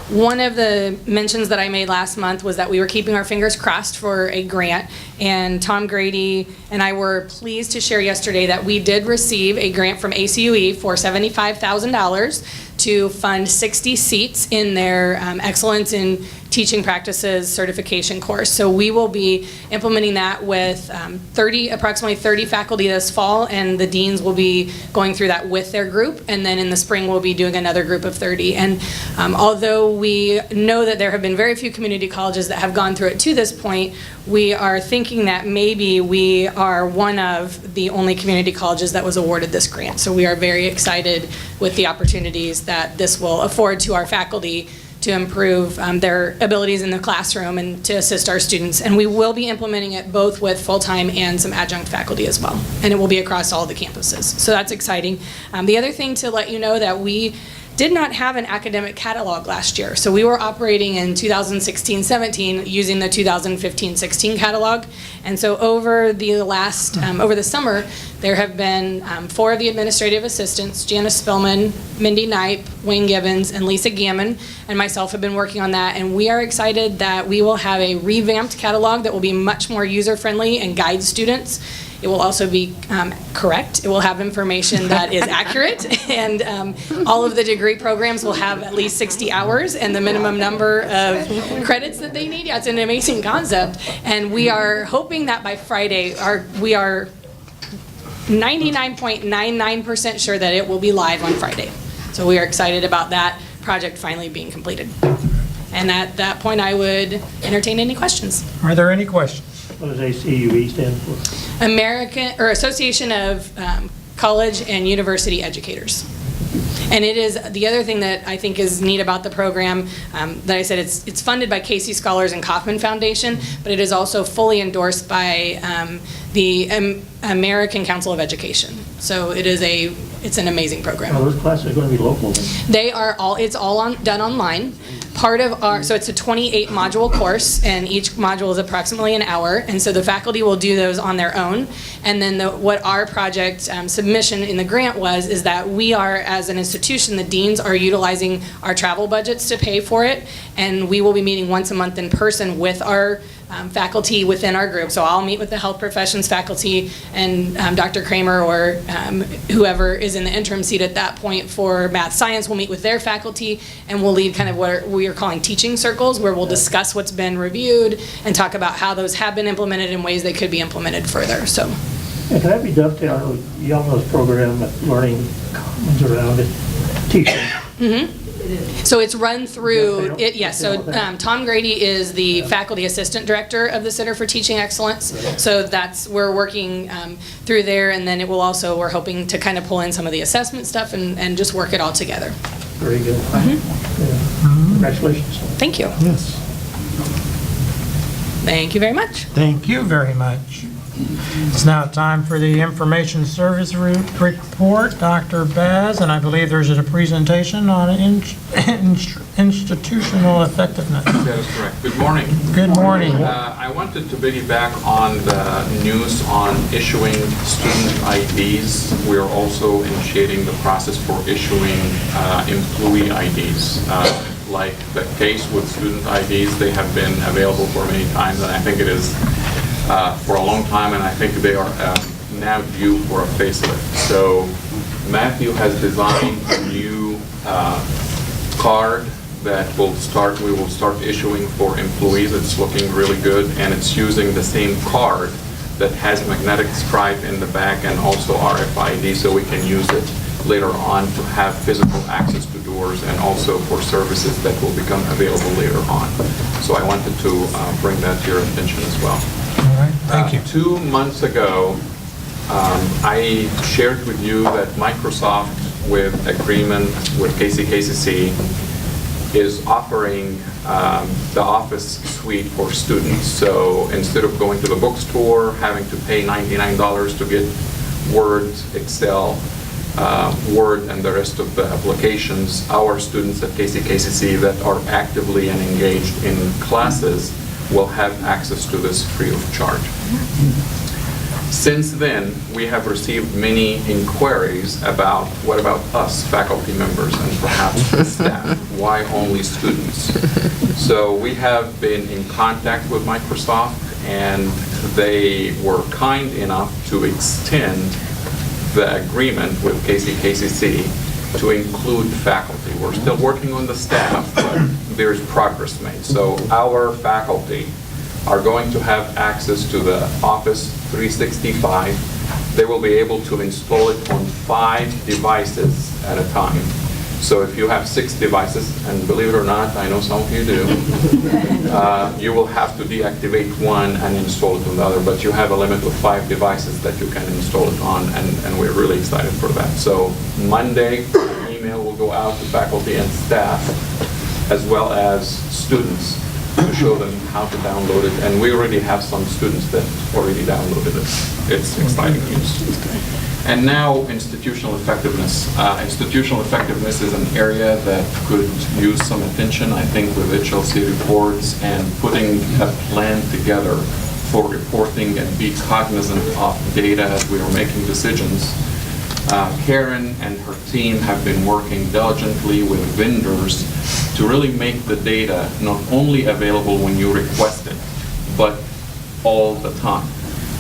One of the mentions that I made last month was that we were keeping our fingers crossed for a grant, and Tom Grady and I were pleased to share yesterday that we did receive a grant from ACUE for $75,000 to fund 60 seats in their Excellence in Teaching Practices certification course. So we will be implementing that with approximately 30 faculty this fall, and the deans will be going through that with their group, and then in the spring we'll be doing another group of 30. And although we know that there have been very few community colleges that have gone through it to this point, we are thinking that maybe we are one of the only community colleges that was awarded this grant. So we are very excited with the opportunities that this will afford to our faculty to improve their abilities in the classroom and to assist our students. And we will be implementing it both with full-time and some adjunct faculty as well. And it will be across all the campuses. So that's exciting. The other thing to let you know that we did not have an academic catalog last year. So we were operating in 2016-17 using the 2015-16 catalog. And so over the summer, there have been 4 of the administrative assistants, Janice Spillman, Mindy Knipe, Wayne Gibbons, and Lisa Gammon, and myself have been working on that. And we are excited that we will have a revamped catalog that will be much more user-friendly and guide students. It will also be correct. It will have information that is accurate, and all of the degree programs will have at least 60 hours and the minimum number of credits that they need. Yeah, it's an amazing concept, and we are hoping that by Friday, we are 99.99% sure that it will be live on Friday. So we are excited about that project finally being completed. And at that point, I would entertain any questions. Are there any questions? What does ACUE stand for? Association of College and University Educators. And it is the other thing that I think is neat about the program that I said it's funded by Casey Scholars and Kauffman Foundation, but it is also fully endorsed by the American Council of Education. So it's an amazing program. Are those classes are going to be local then? It's all done online. So it's a 28 module course, and each module is approximately an hour, and so the faculty will do those on their own. And then what our project submission in the grant is that we are, as an institution, the deans are utilizing our travel budgets to pay for it, and we will be meeting once a month in person with our faculty within our group. So I'll meet with the health professions faculty, and Dr. Kramer or whoever is in the interim seat at that point for math science will meet with their faculty, and we'll lead kind of what we are calling teaching circles, where we'll discuss what's been reviewed and talk about how those have been implemented in ways they could be implemented further. So. And can that be dovetailed with Yama's program of learning commons around it, teaching? Mm-hmm. So it's run through, Tom Grady is the faculty assistant director of the Center for Teaching Excellence. So we're working through there, and then we're hoping to kind of pull in some of the assessment stuff and just work it all together. Very good. Congratulations. Thank you. Yes. Thank you very much. Thank you very much. It's now time for the Information Service Report. Dr. Baz, and I believe there's a presentation on institutional effectiveness. That is correct. Good morning. Good morning. I wanted to piggyback on the news on issuing student IDs. We are also initiating the process for issuing employee IDs. Like the case with student IDs, they have been available for many times, and I think it is for a long time, and I think they are now due for a facelift. So Matthew has designed a new card that we will start issuing for employees. It's looking really good, and it's using the same card that has a magnetic stripe in the back and also RFID, so we can use it later on to have physical access to doors and also for services that will become available later on. So I wanted to bring that to your attention as well. All right, thank you. 2 months ago, I shared with you that Microsoft, with agreement with KCKCC, is offering the Office suite for students. So instead of going to the bookstore, having to pay $99 to get Word, Excel, Word, and the rest of the applications, our students at KCKCC that are actively and engaged in classes will have access to this free of charge. Since then, we have received many inquiries about what about us, faculty members, and perhaps the staff? Why only students? So we have been in contact with Microsoft, and they were kind enough to extend the agreement with KCKCC to include faculty. We're still working on the staff, but there's progress made. So our faculty are going to have access to the Office 365. They will be able to install it on 5 devices at a time. So if you have 6 devices, and believe it or not, I know some of you do, you will have to deactivate one and install it on the other, but you have a limit of 5 devices that you can install it on, and we're really excited for that. So Monday, an email will go out to faculty and staff, as well as students, to show them how to download it, and we already have some students that already downloaded it. It's exciting news. And now, institutional effectiveness. Institutional effectiveness is an area that could use some attention, I think, with HLC reports and putting a plan together for reporting and be cognizant of data as we are making decisions. Karen and her team have been working diligently with vendors to really make the data not only available when you request it, but all the time.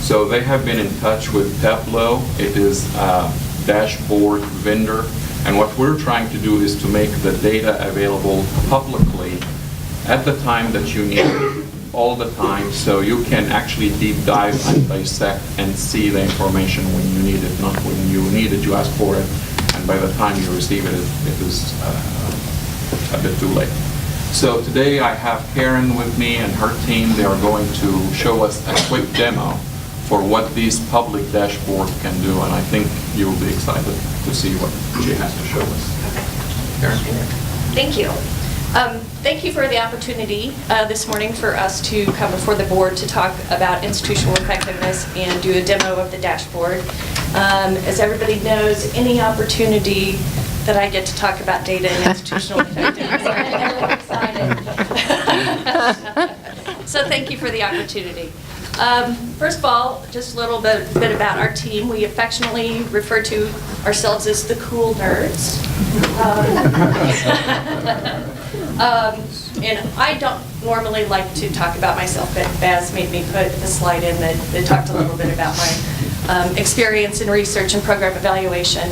So they have been in touch with Tableau. It is a dashboard vendor, and what we're trying to do is to make the data available publicly at the time that you need it, all the time, so you can actually deep dive and dissect and see the information when you need it, not when you need it, you ask for it, and by the time you receive it, it is a bit too late. So today I have Karen with me and her team. They are going to show us a quick demo for what these public dashboards can do, and I think you'll be excited to see what she has to show us. Karen? Thank you. Thank you for the opportunity this morning for us to come before the board to talk about institutional effectiveness and do a demo of the dashboard. As everybody knows, any opportunity that I get to talk about data and institutional effectiveness, I'm excited. So thank you for the opportunity. First of all, just a little bit about our team. We affectionately refer to ourselves as the cool nerds. And I don't normally like to talk about myself, but Baz made me put a slide in that talked a little bit about my experience in research and program evaluation.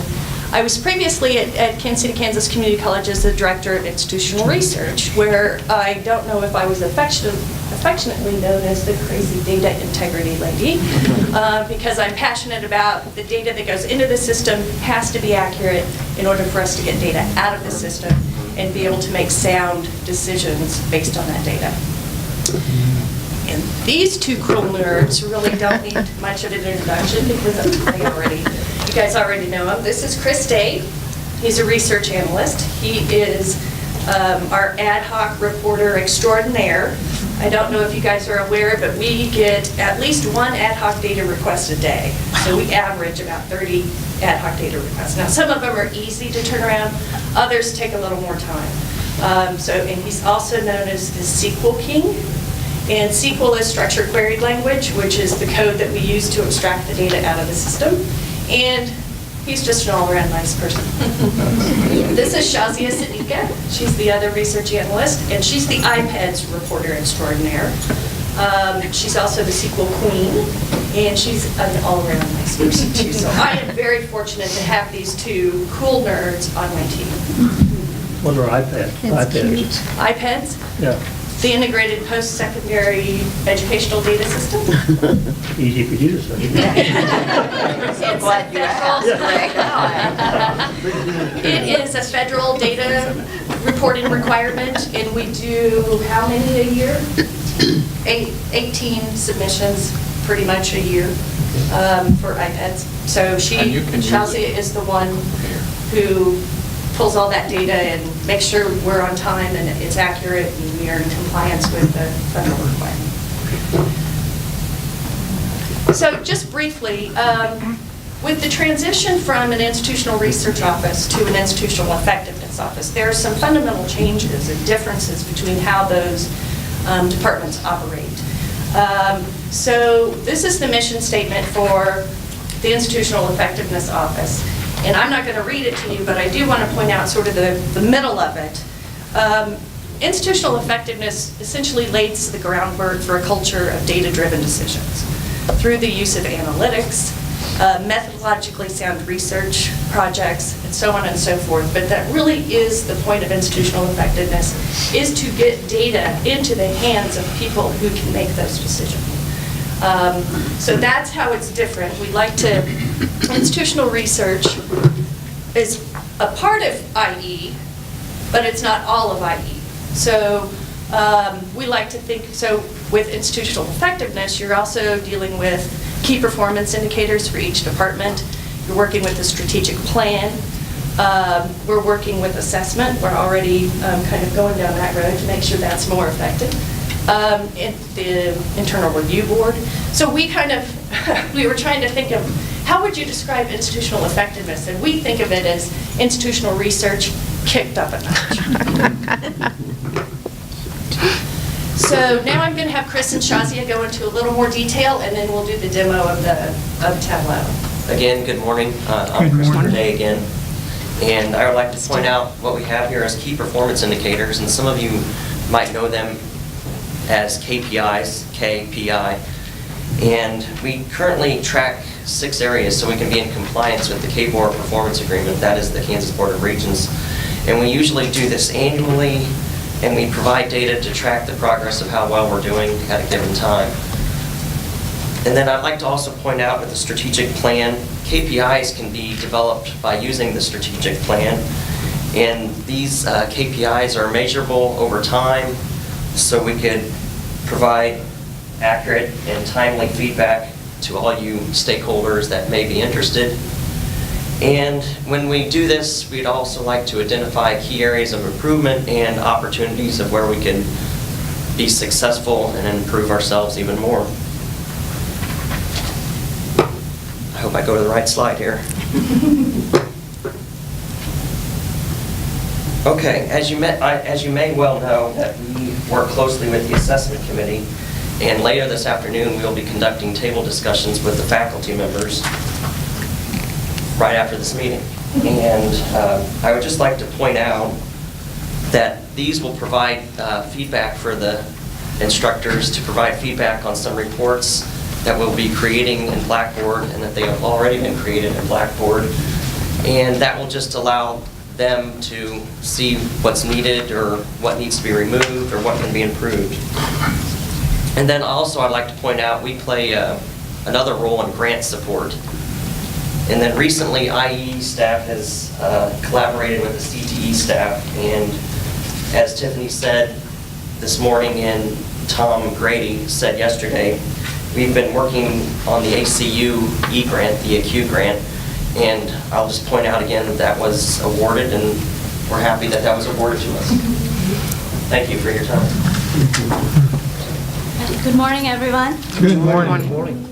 I was previously at Kansas City, Kansas Community College as the Director of Institutional Research, where I don't know if I was affectionately known as the crazy data integrity lady, because I'm passionate about the data that goes into the system has to be accurate in order for us to get data out of the system and be able to make sound decisions based on that data. And these two cool nerds really don't need much of an introduction because you guys already know him. This is Chris Day. He's a research analyst. He is our ad hoc reporter extraordinaire. I don't know if you guys are aware, but we get at least one ad hoc data request a day. So we average about 30 ad hoc data requests. Now, some of them are easy to turn around. Others take a little more time. And he's also known as the SQL King. And SQL is structured queried language, which is the code that we use to extract the data out of the system. And he's just an all-around nice person. This is Shazia Siddiqa. She's the other research analyst, and she's the iPads reporter extraordinaire. She's also the SQL queen, and she's an all-around nice person too. So I am very fortunate to have these two cool nerds on my team. What are iPads? iPads? Yeah. The integrated post-secondary educational data system. Easy for you to say. I'm glad you asked. It is a federal data reporting requirement, and we do how many a year? 18 submissions pretty much a year for iPads. So Chelsea is the one who pulls all that data and makes sure we're on time and it's accurate and we are in compliance with the federal requirement. So just briefly, with the transition from an institutional research office to an institutional effectiveness office, there are some fundamental changes and differences between how those departments operate. So this is the mission statement for the Institutional Effectiveness Office. And I'm not going to read it to you, but I do want to point out sort of the middle of it. Institutional effectiveness essentially lays the groundwork for a culture of data-driven decisions through the use of analytics, methodologically sound research projects, and so on and so forth. But that really is the point of institutional effectiveness, is to get data into the hands of people who can make those decisions. So that's how it's different. We like to, institutional research is a part of IE, but it's not all of IE. So we like to think, so with institutional effectiveness, you're also dealing with key performance indicators for each department. You're working with a strategic plan. We're working with assessment. We're already kind of going down that road to make sure that's more effective. In the internal review board. So we kind of, we were trying to think of how would you describe institutional effectiveness? And we think of it as institutional research kicked up a notch. So now I'm going to have Chris and Shazia go into a little more detail, and then we'll do the demo of Tableau. Again, good morning. I'm Chris Day again. And I would like to point out what we have here as key performance indicators, and some of you might know them as KPIs, KPI. And we currently track 6 areas so we can be in compliance with the KBOR Performance Agreement. That is the Kansas Board of Regents. And we usually do this annually, and we provide data to track the progress of how well we're doing at a given time. And then I'd like to also point out with the strategic plan, KPIs can be developed by using the strategic plan. And these KPIs are measurable over time, so we could provide accurate and timely feedback to all you stakeholders that may be interested. And when we do this, we'd also like to identify key areas of improvement and opportunities of where we can be successful and improve ourselves even more. I hope I go to the right slide here. Okay, as you may well know, that we work closely with the assessment committee, and later this afternoon we will be conducting table discussions with the faculty members right after this meeting. And I would just like to point out that these will provide feedback for the instructors to provide feedback on some reports that we'll be creating in Blackboard, and that they have already been created in Blackboard. And that will just allow them to see what's needed or what needs to be removed or what can be improved. And then also I'd like to point out we play another role in grant support. And then recently IE staff has collaborated with the CTE staff, and as Tiffany said this morning and Tom Grady said yesterday, we've been working on the ACU E-grant, the ACU grant, and I'll just point out again that was awarded, and we're happy that that was awarded to us. Thank you for your time. Good morning, everyone. Good morning.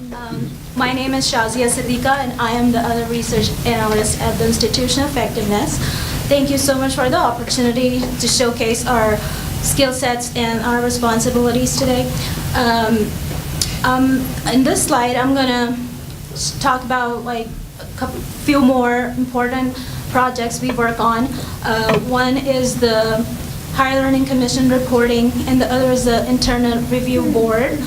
My name is Shazia Siddiqa, and I am the other research analyst at the Institution of Effectiveness. Thank you so much for the opportunity to showcase our skill sets and our responsibilities today. In this slide, I'm going to talk about like a few more important projects we work on. One is the Higher Learning Commission reporting, and the other is the Internal Review Board.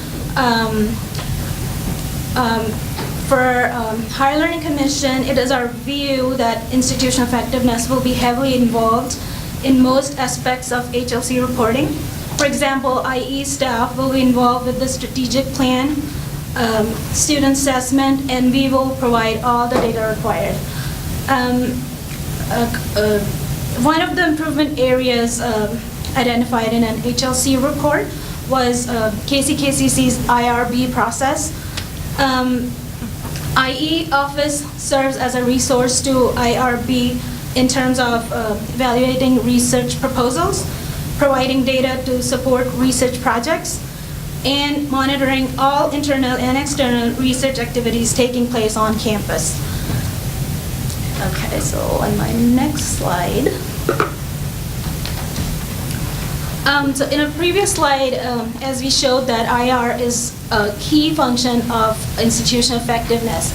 For Higher Learning Commission, it is our view that institutional effectiveness will be heavily involved in most aspects of HLC reporting. For example, IE staff will be involved with the strategic plan, student assessment, and we will provide all the data required. One of the improvement areas identified in an HLC report was KCKCC's IRB process. IE office serves as a resource to IRB in terms of evaluating research proposals, providing data to support research projects, and monitoring all internal and external research activities taking place on campus. Okay, so on my next slide. So in a previous slide, as we showed that IR is a key function of institutional effectiveness.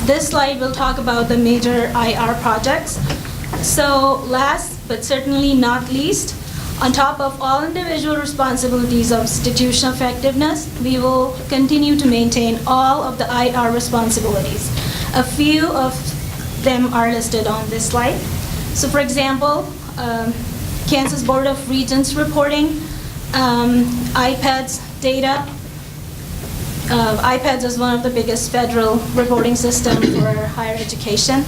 This slide will talk about the major IR projects. So last but certainly not least, on top of all individual responsibilities of institutional effectiveness, we will continue to maintain all of the IR responsibilities. A few of them are listed on this slide. So for example, Kansas Board of Regents reporting, IPEDS data. IPEDS is one of the biggest federal reporting systems for higher education.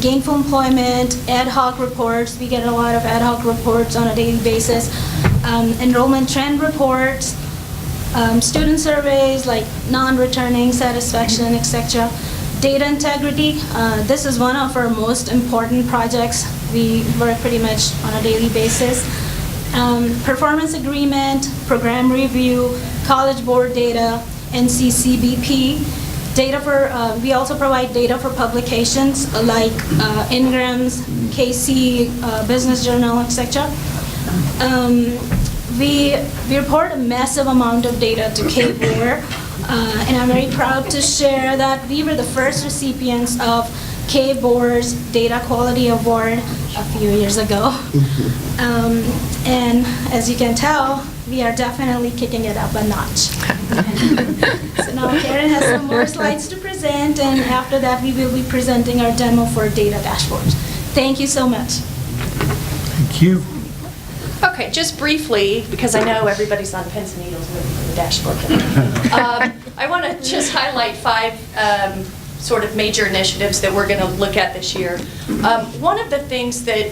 Gainful employment, ad hoc reports. We get a lot of ad hoc reports on a daily basis. Enrollment trend reports, student surveys like non-returning, satisfaction, etc. Data integrity. This is one of our most important projects. We work pretty much on a daily basis. Performance agreement, program review, college board data, NCCBP. Data for, we also provide data for publications like Ingrams, KC, Business Journal, etc. We report a massive amount of data to KBOR, and I'm very proud to share that we were the first recipients of KBOR's Data Quality Award a few years ago. And as you can tell, we are definitely kicking it up a notch. So now Karen has some more slides to present, and after that we will be presenting our demo for data dashboards. Thank you so much. Thank you. Okay, just briefly, because I know everybody's on pins and needles waiting for the dashboard. I want to just highlight 5 sort of major initiatives that we're going to look at this year. One of the things that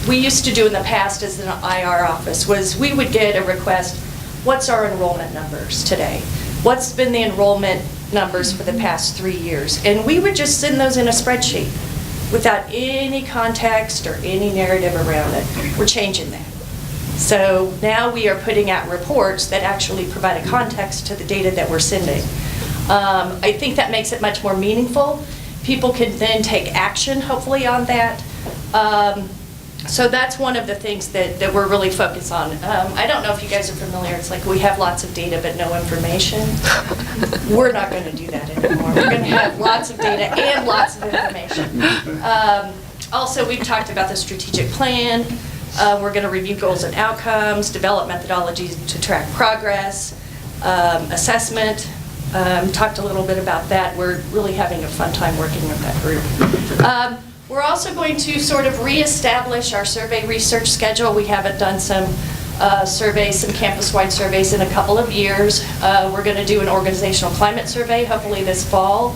we used to do in the past as an IR office was we would get a request, what's our enrollment numbers today? What's been the enrollment numbers for the past 3 years? And we would just send those in a spreadsheet without any context or any narrative around it. We're changing that. So now we are putting out reports that actually provide a context to the data that we're sending. I think that makes it much more meaningful. People can then take action, hopefully, on that. So that's one of the things that we're really focused on. I don't know if you guys are familiar. It's like we have lots of data but no information. We're not going to do that anymore. We're going to have lots of data and lots of information. Also, we've talked about the strategic plan. We're going to review goals and outcomes, develop methodologies to track progress, assessment, talked a little bit about that. We're really having a fun time working with that group. We're also going to sort of reestablish our survey research schedule. We haven't done some surveys, some campus-wide surveys in a couple of years. We're going to do an organizational climate survey, hopefully this fall.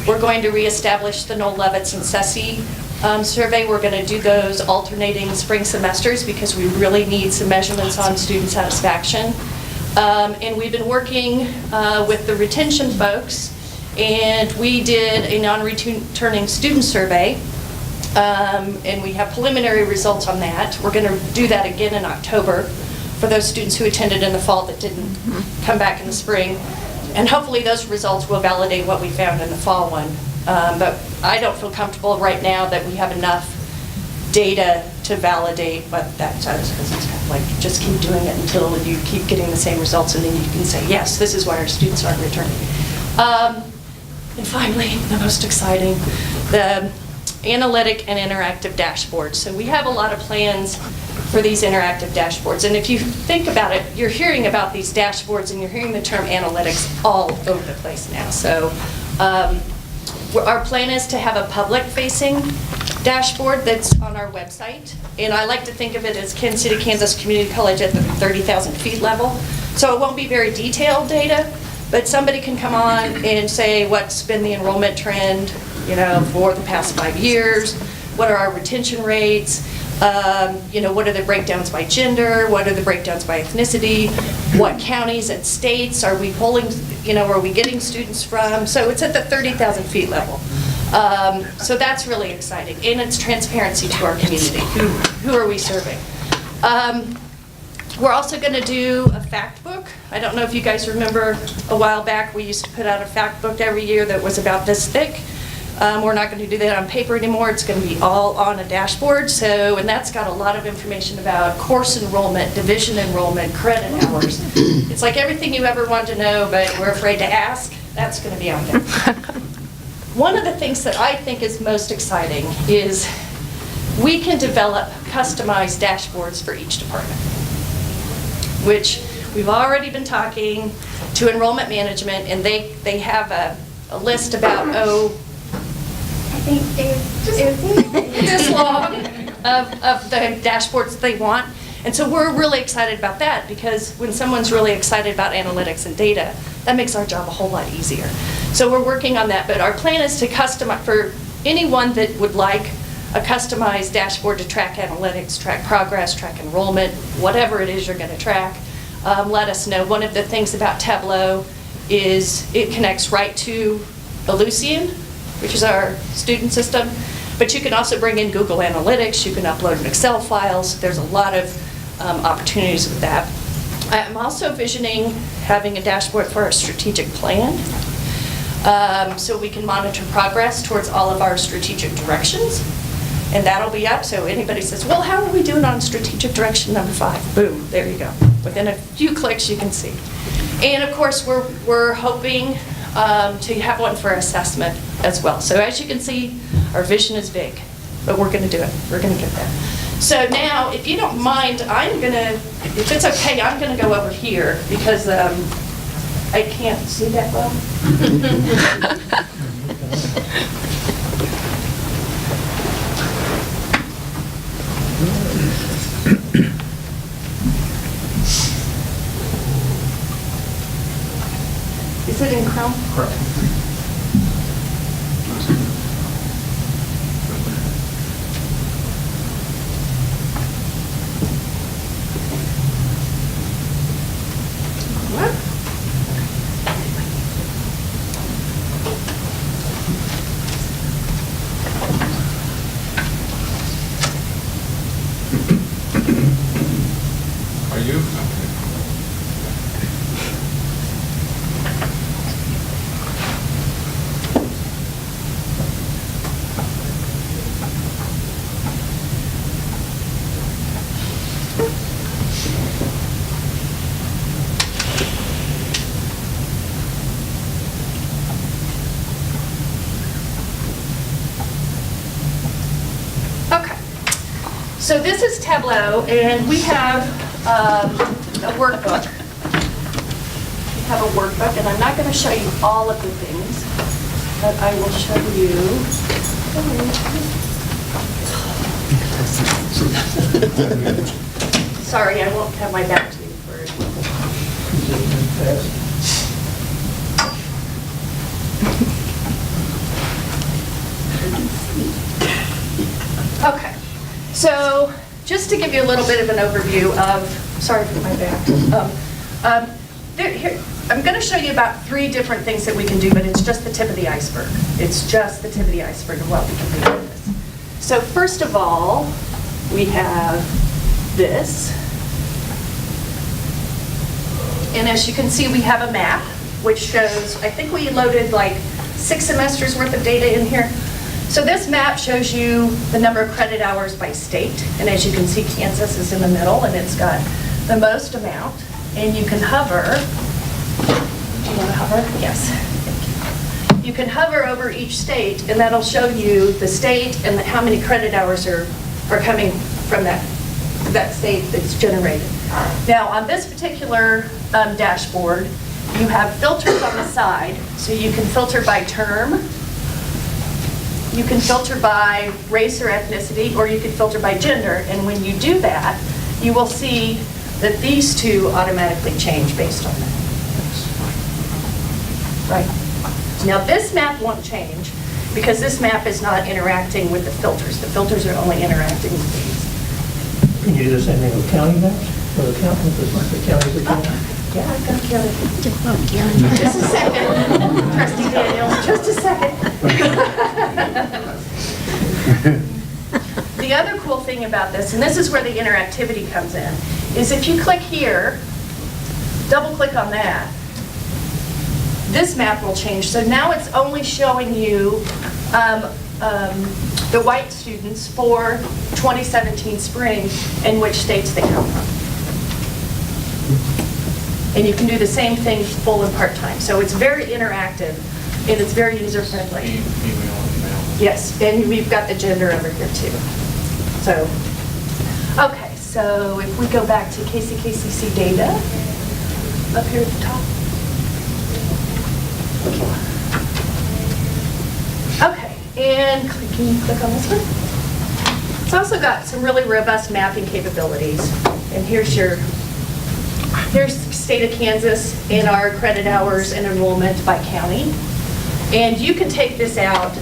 We're going to reestablish the Noel Levitz and SESI survey. We're going to do those alternating spring semesters because we really need some measurements on student satisfaction. And we've been working with the retention folks, and we did a non-returning student survey. And we have preliminary results on that. We're going to do that again in October for those students who attended in the fall that didn't come back in the spring. And hopefully those results will validate what we found in the fall one. But I don't feel comfortable right now that we have enough data to validate what that says, because it's kind of like, just keep doing it until you keep getting the same results, and then you can say, yes, this is why our students aren't returning. And finally, the most exciting, the analytic and interactive dashboards. So we have a lot of plans for these interactive dashboards. And if you think about it, you're hearing about these dashboards and you're hearing the term analytics all over the place now. So our plan is to have a public-facing dashboard that's on our website. And I like to think of it as Kansas City, Kansas Community College at the 30,000 feet level. So it won't be very detailed data, but somebody can come on and say what's been the enrollment trend, you know, for the past 5 years, what are our retention rates, you know, what are the breakdowns by gender, what are the breakdowns by ethnicity, what counties and states are we pulling, you know, are we getting students from? So it's at the 30,000 feet level. So that's really exciting, and it's transparency to our community. Who are we serving? We're also going to do a fact book. I don't know if you guys remember a while back we used to put out a fact book every year that was about this thick. We're not going to do that on paper anymore. It's going to be all on a dashboard. So, and that's got a lot of information about course enrollment, division enrollment, credit hours. It's like everything you ever wanted to know, but we're afraid to ask. That's going to be out there. One of the things that I think is most exciting is we can develop customized dashboards for each department, which we've already been talking to enrollment management, and they have a list about, I think this long of the dashboards they want. And so we're really excited about that, because when someone's really excited about analytics and data, that makes our job a whole lot easier. So we're working on that, but our plan is to customize for anyone that would like a customized dashboard to track analytics, track progress, track enrollment, whatever it is you're going to track. Let us know. One of the things about Tableau is it connects right to Ellucian, which is our student system, but you can also bring in Google Analytics, you can upload in Excel files. There's a lot of opportunities with that. I'm also visioning having a dashboard for our strategic plan, so we can monitor progress towards all of our strategic directions, and that'll be up. So anybody says, well, how are we doing on strategic direction number 5? Boom, there you go. Within a few clicks you can see. And of course we're hoping to have one for assessment as well. So as you can see, our vision is big, but we're going to do it. We're going to get there. So now, if you don't mind, I'm going to, if it's okay, I'm going to go over here because I can't see that well. Is it in Chrome? Correct. Are you? Okay. So this is Tableau, and we have a workbook. have a workbook, and I'm not going to show you all of the things, but I will show you. Sorry, I won't have my back to you for it. Okay, so just to give you a little bit of an overview of, sorry for my back. Here, I'm going to show you about 3 different things that we can do, but it's just the tip of the iceberg. It's just the tip of the iceberg of what we can do with this. So first of all, we have this. And as you can see, we have a map, which shows, I think we loaded like 6 semesters worth of data in here. So this map shows you the number of credit hours by state. And as you can see, Kansas is in the middle, and it's got the most amount. And you can hover. Do you want to hover? Yes. Thank you. You can hover over each state, and that'll show you the state and how many credit hours are coming from that state that's generated. Now, on this particular dashboard, you have filters on the side. So you can filter by term. You can filter by race or ethnicity, or you can filter by gender. And when you do that, you will see that these 2 automatically change based on that. Right. Now this map won't change because this map is not interacting with the filters. The filters are only interacting with these. Can you do the same thing with county maps? Or the county, the counties are county? Yeah, I've got county. Just a second. Trustee Daniel, just a second. The other cool thing about this, and this is where the interactivity comes in, is if you click here, double click on that, this map will change. So now it's only showing you the white students for 2017 spring and which states they come from. And you can do the same thing full and part-time. So it's very interactive and it's very user-friendly. Yes, and we've got the gender over here too. So, okay, so if we go back to KCKCC data, up here at the top. Okay, and can you click on this one? It's also got some really robust mapping capabilities. And here's the state of Kansas and our credit hours and enrollment by county. And you can take this out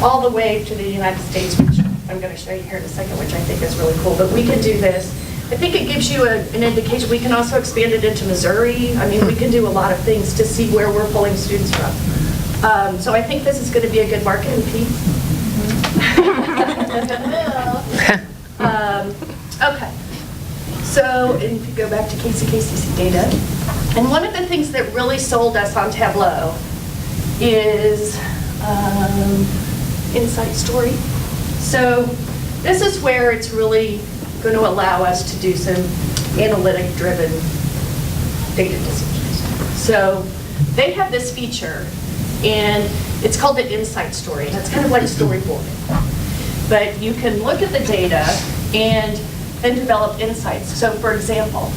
all the way to the United States, which I'm going to show you here in a second, which I think is really cool. But we can do this. I think it gives you an indication. We can also expand it into Missouri. I mean, we can do a lot of things to see where we're pulling students from. So I think this is going to be a good marketing piece. Okay. So if you go back to KCKCC data, and one of the things that really sold us on Tableau is Insight Story. So this is where it's really going to allow us to do some analytic-driven data decisions. So they have this feature, and it's called the Insight Story. That's kind of like storyboarding. But you can look at the data and then develop insights. So for example,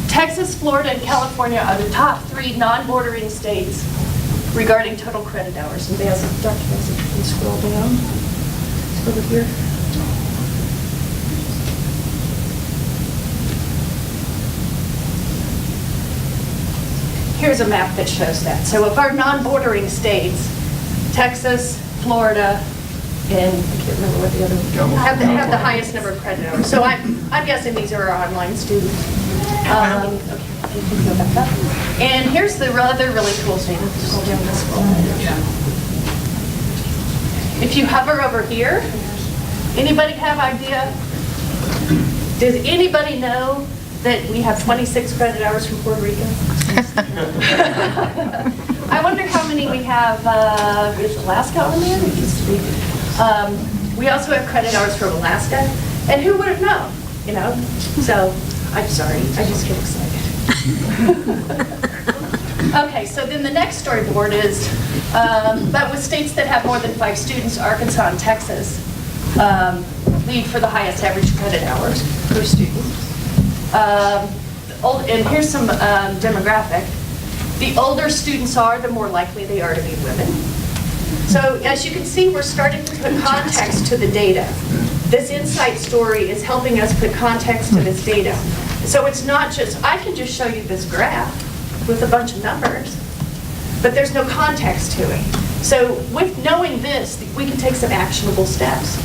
Texas, Florida, and California are the top 3 non-bordering states regarding total credit hours. And there's a document, if you can scroll down over here. Here's a map that shows that. So of our non-bordering states, Texas, Florida, and I can't remember what the other have the highest number of credit hours. So I'm guessing these are our online students. Okay, you can go back up. And here's the other really cool thing. Scroll down this one. If you hover over here, anybody have idea? Does anybody know that we have 26 credit hours from Puerto Rico? I wonder how many we have. Is Alaska on there? It used to be. We also have credit hours from Alaska, and who would have known, you know? So, I'm sorry, I just get excited. Okay, so then the next storyboard is, but with states that have more than 5 students, Arkansas and Texas lead for the highest average credit hours per student. And here's some demographic. The older students are, the more likely they are to be women. So as you can see, we're starting to put context to the data. This insight story is helping us put context to this data. So it's not just, I can just show you this graph with a bunch of numbers, but there's no context to it. So with knowing this, we can take some actionable steps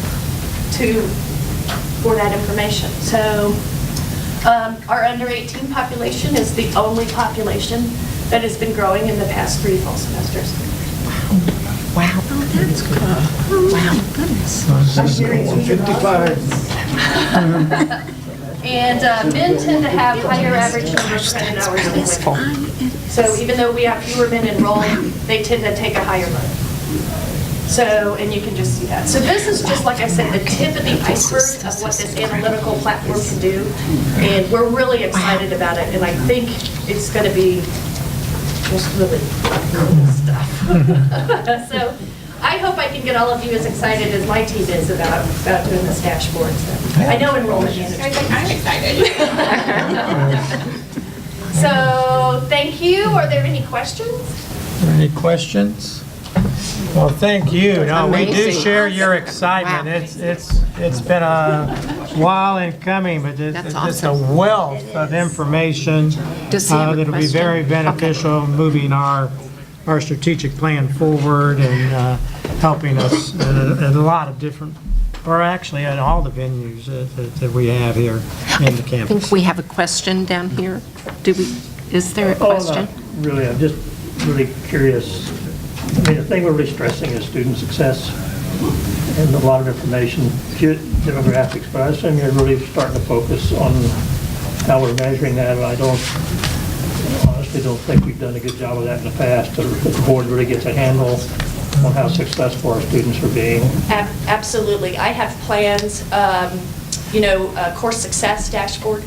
for that information. So our under 18 population is the only population that has been growing in the past 3 fall semesters. Wow. Oh, that's good. Wow, goodness. 55. And men tend to have higher average number of credit hours than women. So even though we have fewer men enrolled, they tend to take a higher load. So, and you can just see that. So this is just, like I said, the tip of the iceberg of what this analytical platform can do. And we're really excited about it. And I think it's going to be just really cool stuff. So I hope I can get all of you as excited as my team is about doing this dashboard. So I know enrollment management. I'm excited. So thank you. Are there any questions? Any questions? Well, thank you. No, we do Amazing. share your excitement. It's been a while in coming, but it's just a wealth of information that'll be very beneficial moving our strategic plan forward and helping us at a lot of different, or actually at all the venues that we have here in the I campus. think we have a question down here. Is there a question? Not really, I'm just really curious. I mean, the thing we're really stressing is student success and a lot of information, demographics, but I assume you're really starting to focus on how we're measuring that. I honestly don't think we've done a good job of that in the past, that the board really gets a handle on how successful our students are being. Absolutely. I have plans, a course success dashboard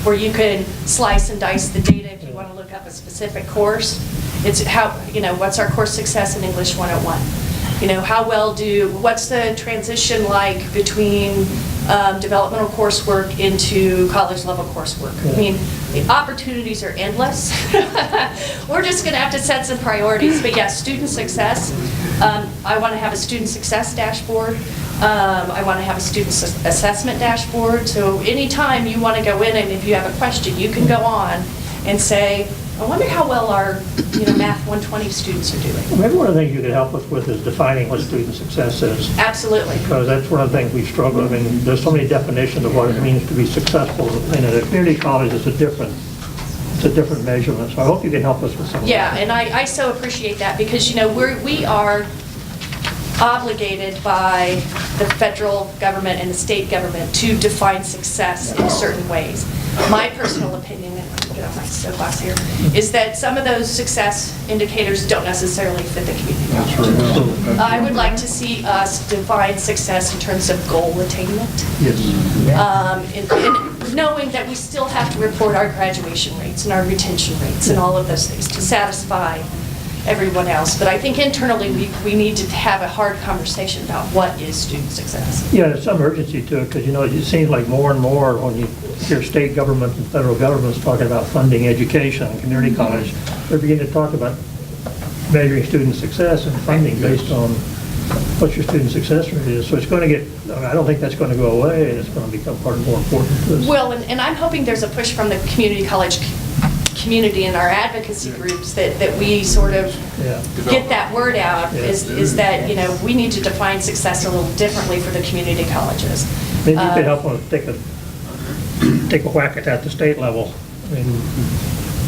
where you can slice and dice the data if you want to look up a specific course. It's how, what's our course success in English 101? What's the transition like between developmental coursework into college level coursework? I mean, the opportunities are endless. We're just going to have to set some priorities. But yes, student success. I want to have a student success dashboard. I want to have a student assessment dashboard. So anytime you want to go in and if you have a question, you can go on and say, I wonder how well our Math 120 students are doing. Maybe one of the things you could help us with is defining what student success is. Absolutely. Because that's one of the things we struggle. I mean, there's so many definitions of what it means to be successful. And at a community college, it's a different measurement. So I hope you can help us with some of that. Yeah, and I so appreciate that because, we are obligated by the federal government and the state government to define success in certain ways. My personal opinion, and let me get off my soapbox here, is that some of those success indicators don't necessarily fit the community college. I would like to see us define success in terms of goal attainment. Yes. And knowing that we still have to report our graduation rates and our retention rates and all of those things to satisfy everyone else. But I think internally we need to have a hard conversation about what is student success. Yeah, there's some urgency to it because, it seems like more and more when you hear state government and federal governments talking about funding education and community college, they're beginning to talk about measuring student success and funding based on what your student success rate is. So it's going to get, I don't think that's going to go away, and it's going to become part more important to us. Well, and I'm hoping there's a push from the community college community and our advocacy groups that we sort of get that word out is that, we need to define success a little differently for the community colleges. Maybe you could help us take a whack at that at the state level. I mean,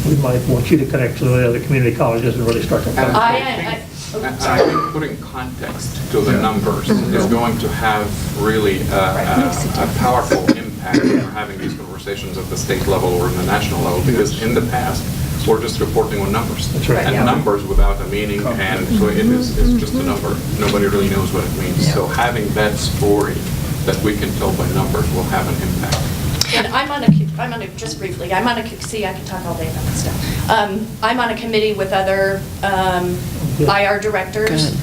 we might want you to connect to the other community colleges and really start to fund. I think putting context to the numbers is going to have really a powerful impact when we're having these conversations at the state level or in the national level, because in the past, we're just reporting on numbers. That's right. And numbers without a meaning, and so it is just a number. Nobody really knows what it means. So having that story that we can tell by numbers will have an impact. And I'm on a, just briefly, I can talk all day about this stuff. I'm on a committee with other IR directors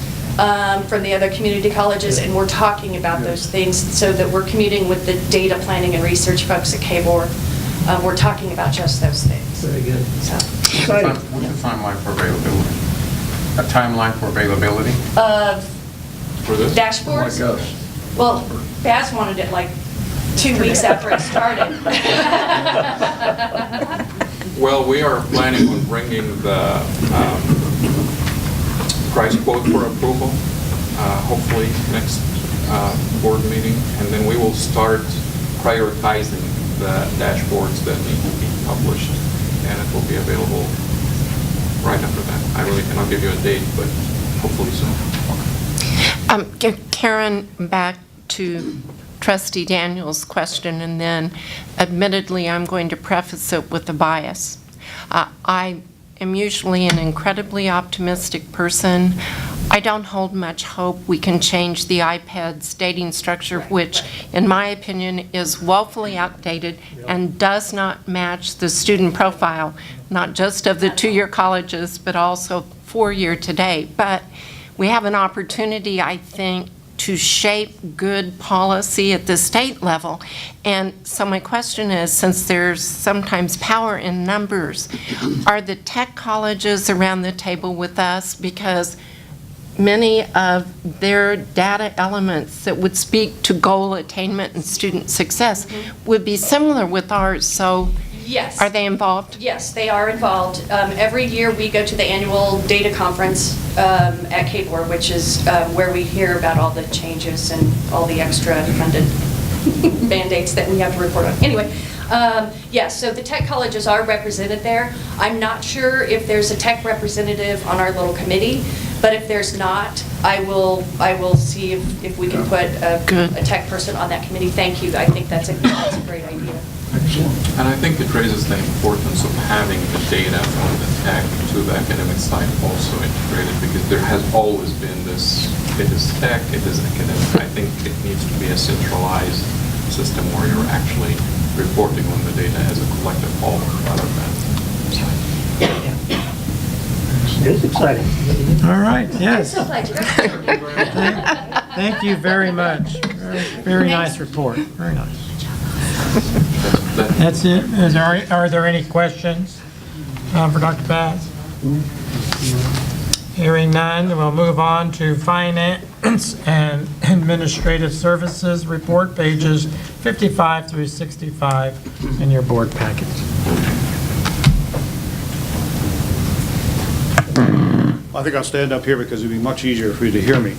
from the other community colleges, and we're talking about those things so that we're commuting with the data planning and research folks at KBOR we're talking about just those things. Very good. So, What's the timeline for availability? A timeline for availability for this? dashboards? Like us. Well, Baz wanted it like 2 weeks after it started. Well, we are planning on bringing the price quote for approval, hopefully next board meeting, and then we will start prioritizing the dashboards that need to be published, and it will be available right after that. I really cannot give you a date, but hopefully soon. Karen, back to Trustee Daniel's question, and then admittedly, I'm going to preface it with a bias. I am usually an incredibly optimistic person. I don't hold much hope we can change the iPad's dating structure, which, in my opinion, is woefully outdated and does not match the student profile, not just of the two-year colleges, but also four-year today. But we have an opportunity, I think, to shape good policy at the state level. And so my question is, since there's sometimes power in numbers, are the tech colleges around the table with us? Because many of their data elements that would speak to goal attainment and student success would be similar with ours. So Yes. are they involved? Yes, they are involved. Every year, we go to the annual data conference at KBOR, which is where we hear about all the changes and all the extra funded mandates that we have to report on. Anyway, yes, so the tech colleges are represented there. I'm not sure if there's a tech representative on our little committee, but if there's not, I will see if we can put a tech person on that committee. Thank you. I think that's a great idea. And I think it raises the importance of having the data from the tech to the academic side also integrated, because there has always been this, it is tech, it is academic. I think it needs to be a centralized system where you're actually reporting on the data as a collective whole rather than side. It's exciting. All right, yes. I'm so glad you're Thank you very much. Very nice report, very nice. That's it. Are there any questions for Dr. Bass? Hearing none, we'll move on to Finance and Administrative Services Report, pages 55 through 65 in your board packet. I think I'll stand up here because it'd be much easier for you to hear me.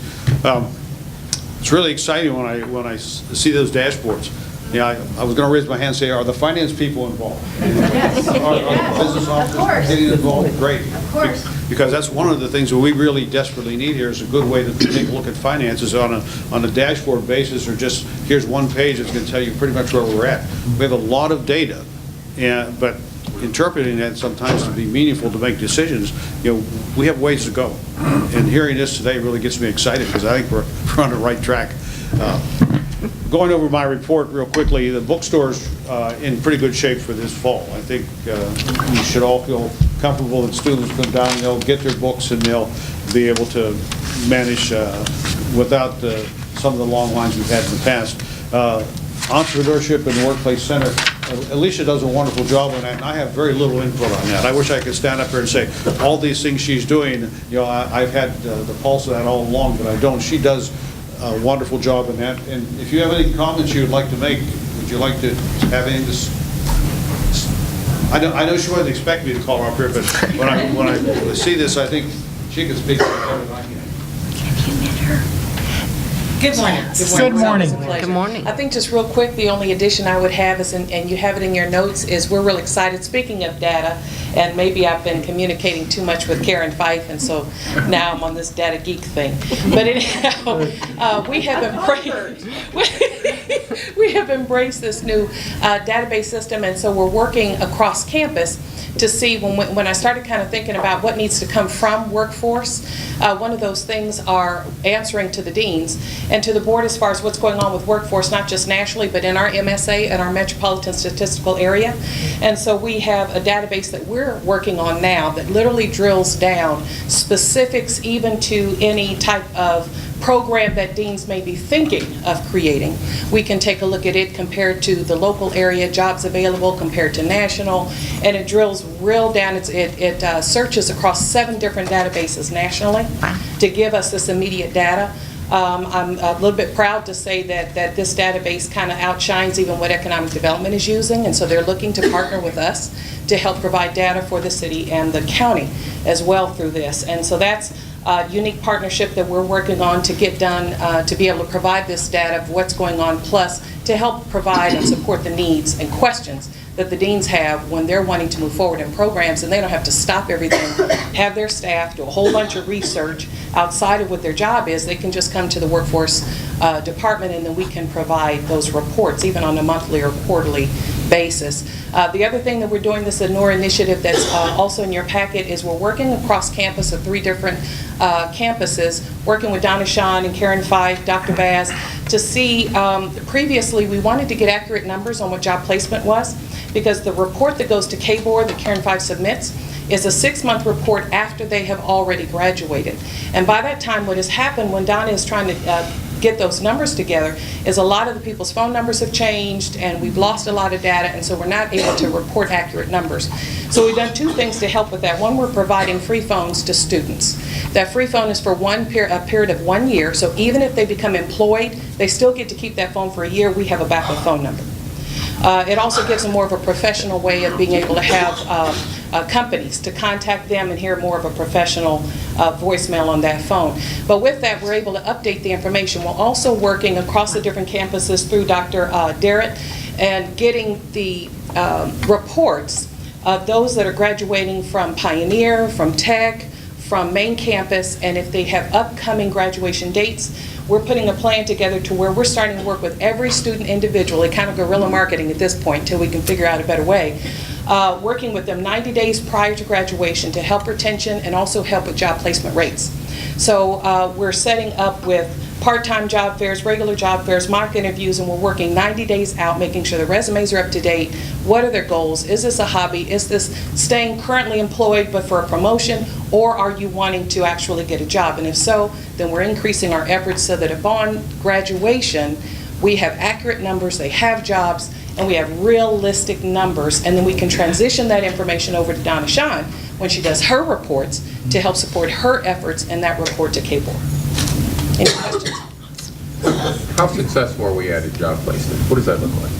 It's really exciting when I see those dashboards. Yeah, I was going to raise my hand and say, are the finance people involved? Yes. Are the business officers getting involved? Great. Of course. Because that's one of the things that we really desperately need here is a good way to take a look at finances on a dashboard basis, or just here's one page that's going to tell you pretty much where we're at. We have a lot of data, but interpreting that sometimes to be meaningful to make decisions, we have ways to go. And hearing this today really gets me excited because I think we're on the right track. Going over my report real quickly, the bookstore's in pretty good shape for this fall. I think we should all feel comfortable that students come down and they'll get their books and they'll be able to manage without some of the long lines we've had in the past. Entrepreneurship and Workplace Center, Alicia does a wonderful job on that, and I have very little input on that. I wish I could stand up here and say, all these things she's doing, I've had the pulse of that all along, but I don't. She does a wonderful job in that. And if you have any comments you would like to make, would you like to have any? I know she wasn't expecting me to call her up here, but when I see this, I think she can speak better than I can. Good morning. Good morning. It's a pleasure. Good morning. I think just real quick, the only addition I would have is, and you have it in your notes, is we're real excited. Speaking of data, and maybe I've been communicating too much with Karen Fife, and so now I'm on this data geek thing. But anyhow, we have embraced this new database system, and so we're working across campus to see when I started kind of thinking about what needs to come from workforce. One of those things are answering to the deans and to the board as far as what's going on with workforce, not just nationally, but in our MSA and our metropolitan statistical area. And so we have a database that we're working on now that literally drills down specifics even to any type of program that deans may be thinking of creating. We can take a look at it compared to the local area jobs available, compared to national, and it drills real down. It searches across 7 different databases nationally to give us this immediate data. I'm a little bit proud to say that this database kind of outshines even what economic development is using, and so they're looking to partner with us to help provide data for the city and the county as well through this. And so that's a unique partnership that we're working on to get done, to be able to provide this data of what's going on, plus to help provide and support the needs and questions that the deans have when they're wanting to move forward in programs, and they don't have to stop everything, have their staff do a whole bunch of research outside of what their job is. They can just come to the workforce department, and then we can provide those reports, even on a monthly or quarterly basis. The other thing that we're doing, this Ignore initiative that's also in your packet, is we're working across campus at 3 different campuses, working with Donna Shawn and Karen Fife, Dr. Vaz, to see, previously we wanted to get accurate numbers on what job placement was, because the report that goes to K-Board that Karen Fife submits is a 6-month report after they have already graduated. And by that time, what has happened when Donna is trying to get those numbers together is a lot of the people's phone numbers have changed, and we've lost a lot of data, and so we're not able to report accurate numbers. So we've done 2 things to help with that. One, we're providing free phones to students. That free phone is for a period of 1 year, so even if they become employed, they still get to keep that phone for a year. We have a backup phone number. It also gives them more of a professional way of being able to have companies to contact them and hear more of a professional voicemail on that phone. But with that, we're able to update the information. We're also working across the different campuses through Dr. Darrett and getting the reports of those that are graduating from Pioneer, from Tech, from main campus, and if they have upcoming graduation dates. We're putting a plan together to where we're starting to work with every student individually, kind of guerrilla marketing at this point until we can figure out a better way, working with them 90 days prior to graduation to help retention and also help with job placement rates. So we're setting up with part-time job fairs, regular job fairs, mock interviews, and we're working 90 days out, making sure the resumes are up to date. What are their goals? Is this a hobby? Is this staying currently employed but for a promotion, or are you wanting to actually get a job? And if so, then we're increasing our efforts so that upon graduation, we have accurate numbers, they have jobs, and we have realistic numbers, and then we can transition that information over to Donna Shawn when she does her reports to help support her efforts in that report to K-Board. Any questions? How successful are we at job placement? What does that look like?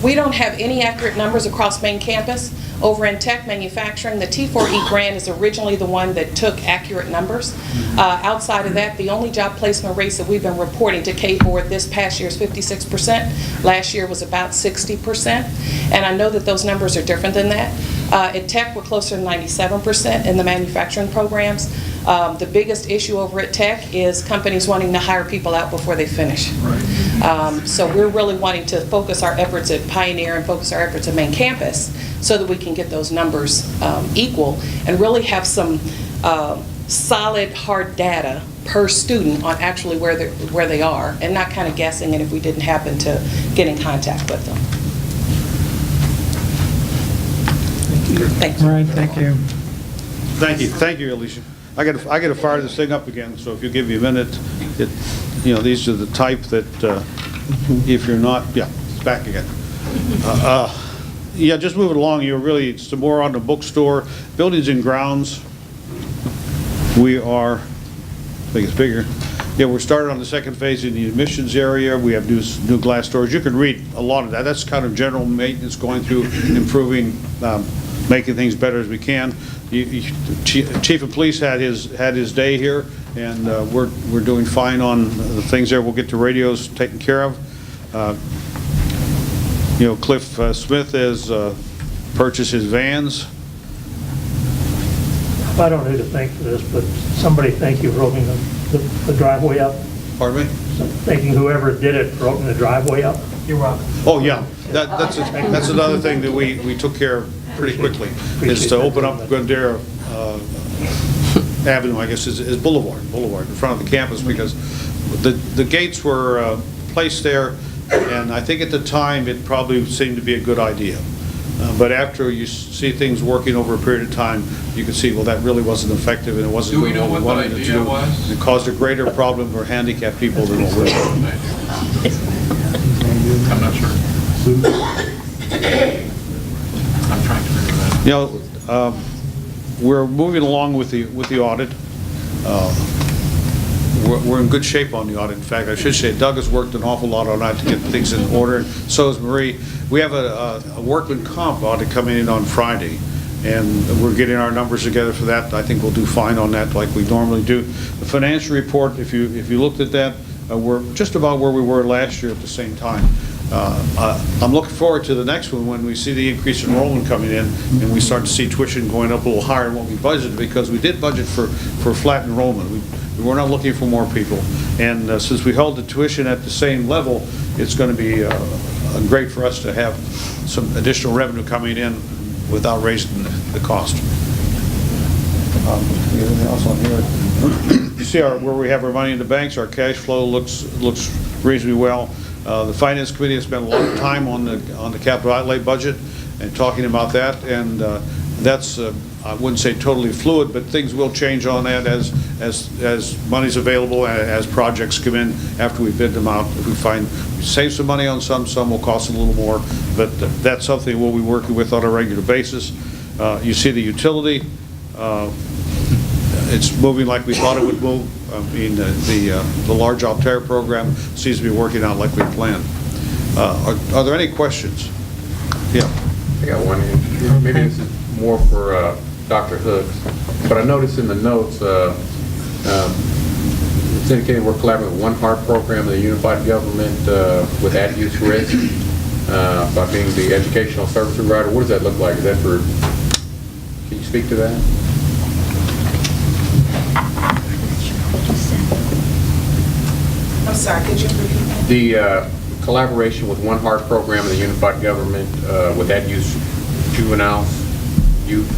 We don't have any accurate numbers across main campus. Over in tech manufacturing, the T4E grant is originally the one that took accurate numbers. Outside of that, the only job placement rates that we've been reporting to K-Board this past year is 56%. Last year was about 60%. And I know that those numbers are different than that. At tech, we're closer to 97% in the manufacturing programs. The biggest issue over at tech is companies wanting to hire people out before they finish. Right. So we're really wanting to focus our efforts at Pioneer and focus our efforts at main campus so that we can get those numbers equal and really have some solid, hard data per student on actually where they are, and not kind of guessing it if we didn't happen to get in contact with them. Thank you. All right, thank you. Thank you, Alicia. I got to fire this thing up again, so if you give me a minute, these are the type that if you're not, it's back again. Just move it along. You're really, some more on the bookstore, buildings and grounds. We are, I think it's bigger. We're started on the second phase in the admissions area. We have new glass doors. You can read a lot of that. That's kind of general maintenance, going through, improving, making things better as we can. Chief of Police had his day here, and we're doing fine on the things there. We'll get the radios taken care of. Cliff Smith has purchased his vans. I don't know who to thank for this, but somebody thank you for opening the driveway up. Pardon me? Thanking whoever did it for opening the driveway up. You're welcome. Oh, yeah. That's another thing that we took care of pretty quickly, is to open up Gondera Avenue, I guess, is Boulevard in front of the campus, because the gates were placed there, and I think at the time it probably seemed to be a good idea. But after you see things working over a period of time, you can see, well, that really wasn't effective and it wasn't Do we doing know what we what the wanted it to idea do. was? It caused a greater problem for handicapped people than what we're doing. I'm not sure. I'm trying to figure that out. You know, we're moving along with the audit. We're in good shape on the audit. In fact, I should say Doug has worked an awful lot on that to get things in order. So has Marie. We have a workman comp audit coming in on Friday, and we're getting our numbers together for that. I think we'll do fine on that like we normally do. The financial report, if you looked at that, we're just about where we were last year at the same time. I'm looking forward to the next one when we see the increased enrollment coming in and we start to see tuition going up a little higher than what we budgeted, because we did budget for flat enrollment. We were not looking for more people. And since we held the tuition at the same level, it's going to be great for us to have some additional revenue coming in without raising the cost. Anything else on here? You see where we have our money in the banks, our cash flow looks reasonably well. The Finance Committee has spent a lot of time on the capital outlay budget and talking about that, and that's I wouldn't say totally fluid, but things will change on that as money's available and as projects come in after we bid them out. If we find we save some money on some will cost a little more, but that's something we'll be working with on a regular basis. You see the utility. It's moving like we thought it would move. I mean, the large Altair program seems to be working out like we planned. Are there any questions? Yeah. I got one. Maybe this is more for Dr. Hooks, but I noticed in the notes it's indicating we're collaborating with One Heart program in the unified government with at-use risk by being the educational service provider. What does that look like? Is that for? Can you speak to that? I'm sorry, could you repeat that? The collaboration with One Heart program in the unified government with at-use juveniles, youth,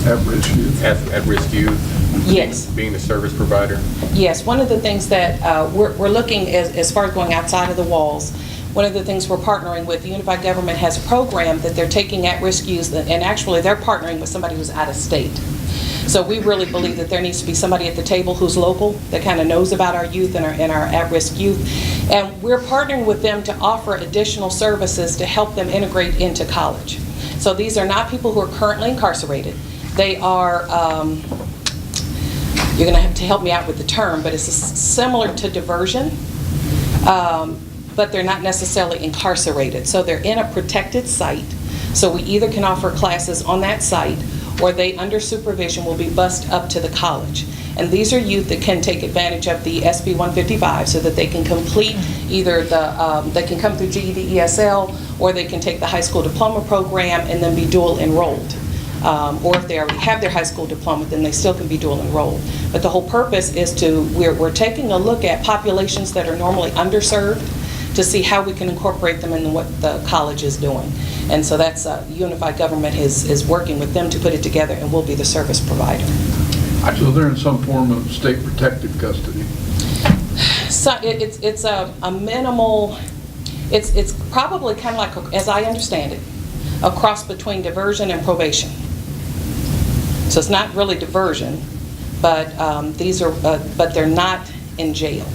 at-risk youth. Yes. Being the service provider. Yes, one of the things that we're looking as far as going outside of the walls, one of the things we're partnering with, the unified government has a program that they're taking at-risk youth, and actually they're partnering with somebody who's out of state. So we really believe that there needs to be somebody at the table who's local, that kind of knows about our youth and our at-risk youth. And we're partnering with them to offer additional services to help them integrate into college. So these are not people who are currently incarcerated. They are, you're going to have to help me out with the term, but it's similar to diversion, but they're not necessarily incarcerated. So they're in a protected site. So we either can offer classes on that site, or they, under supervision, will be bused up to the college. And these are youth that can take advantage of the SB 155 so that they can complete either they can come through GED ESL, or they can take the high school diploma program and then be dual enrolled. Or if they already have their high school diploma, then they still can be dual enrolled. But the whole purpose is we're taking a look at populations that are normally underserved to see how we can incorporate them in what the college is doing. And so that's unified government is working with them to put it together, and we'll be the service provider. So they're in some form of state protected custody. So it's a minimal, it's probably kind of like, as I understand it, a cross between diversion and probation. So it's not really diversion, but but they're not in jail.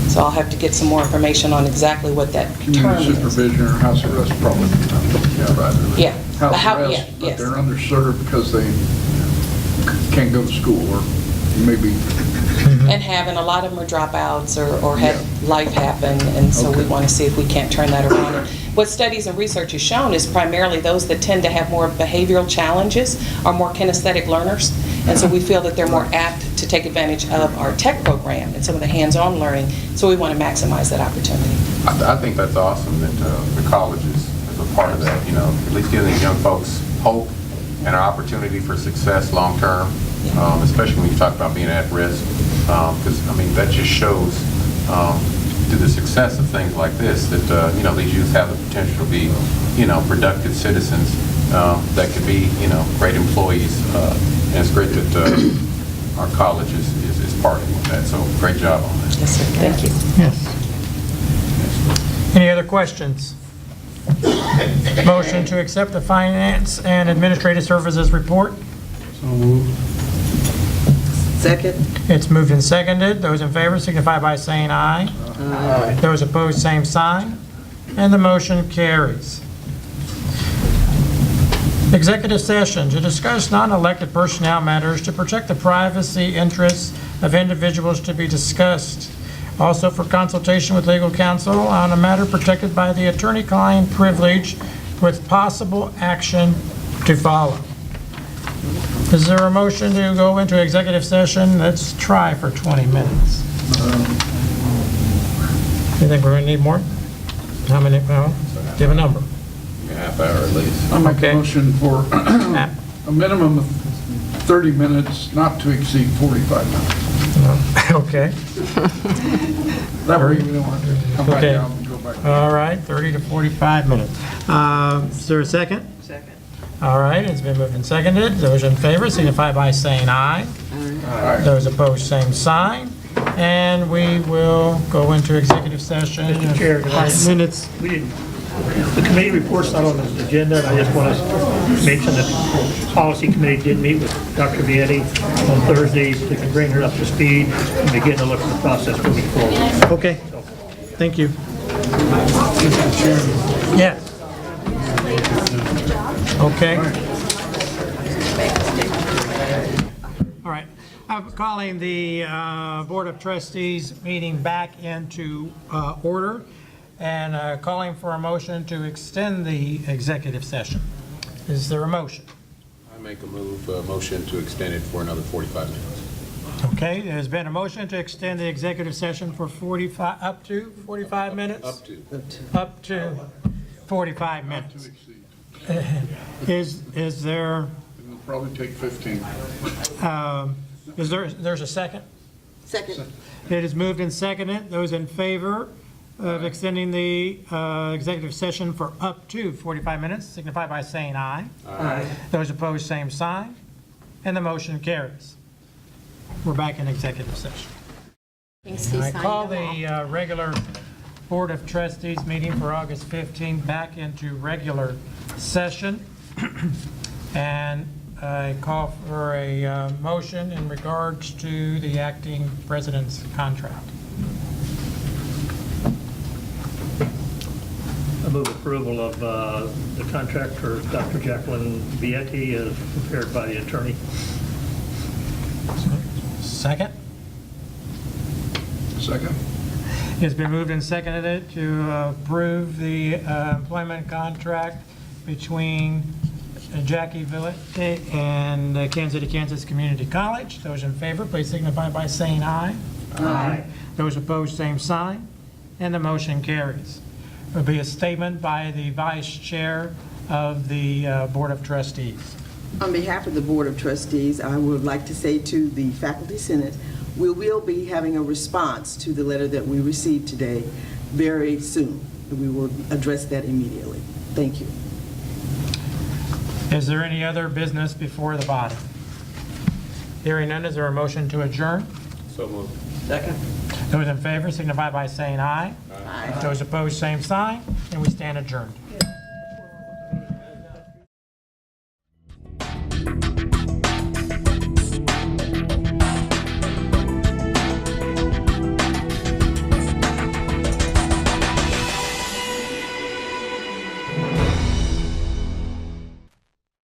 So I'll have to get some more information on exactly what that term Community is. supervision or house arrest probably. Yeah, right. Yeah. House arrest, but they're underserved because they can't go to school or maybe. And having a lot of them are dropouts or had life happen, and so we want to see if we can't turn that around. And what studies and research has shown is primarily those that tend to have more behavioral challenges are more kinesthetic learners, and so we feel that they're more apt to take advantage of our tech program and some of the hands-on learning, so we want to maximize that opportunity. I think that's awesome that the college is a part of that, at least giving young folks hope and an opportunity for success long-term, especially when you talk about being at risk, because, that just shows through the success of things like this that, these youth have the potential to be, productive citizens that could be, great employees, and it's great that our college is partnering with that, so great job on that. Yes, sir. Thank you. Yes. Any other questions? Motion to accept the Finance and Administrative Services report. So moved. Second. It's moved and seconded. Those in favor signify by saying aye. Aye. Those opposed, same sign. And the motion carries. Executive session to discuss non-elected personnel matters to protect the privacy interests of individuals to be discussed. Also for consultation with legal counsel on a matter protected by the attorney-client privilege with possible action to follow. Is there a motion to go into executive session? Let's try for 20 minutes. You think we're going to need more? How many? Well, give a number. A half hour at least. I make Okay. a motion for a minimum of 30 minutes, not to exceed 45 minutes. Okay. That way we don't have to come back Okay. out and go back. All right, 30 to 45 minutes. Is there a second? Second. All right, it's been moved and seconded. Those in favor signify by saying aye. Aye. Those opposed, same sign. And we will go into executive session in Mr. Chair, 5 minutes. We didn't, the committee report's not on the agenda, and I just want to mention that the policy committee did meet with Dr. Vietti on Thursdays to bring her up to speed and begin to look at the process moving forward. Okay, thank you. Mr. Chairman. Yeah. Okay. All right. I'm calling the Board of Trustees meeting back into order and calling for a motion to extend the executive session. Is there a motion? I make a motion to extend it for another 45 minutes. Okay, there's been a motion to extend the executive session for 45, up to 45 minutes? Up to 45 minutes. Is there? It'll probably take 15. There's a second? Second. It is moved and seconded. Those in favor of extending the executive session for up to 45 minutes signify by saying aye. Aye. Those opposed, same sign. And the motion carries. We're back in executive session. I call the regular Board of Trustees meeting for August 15th back into regular session. And I call for a motion in regards to the acting president's contract. I move approval of the contract for Dr. Jacqueline Vietti as prepared by the attorney. Second? Second. It's been moved and seconded to approve the employment contract between Jackie Vietti and Kansas City, Kansas Community College. Those in favor, please signify by saying aye. Aye. Those opposed, same sign. And the motion carries. There will be a statement by the Vice Chair of the Board of Trustees. On behalf of the Board of Trustees, I would like to say to the Faculty Senate, we will be having a response to the letter that we received today very soon. We will address that immediately. Thank you. Is there any other business before the body? Hearing none, is there a motion to adjourn? So moved. Second. Those in favor signify by saying aye. Aye. Those opposed, same sign, and we stand adjourned.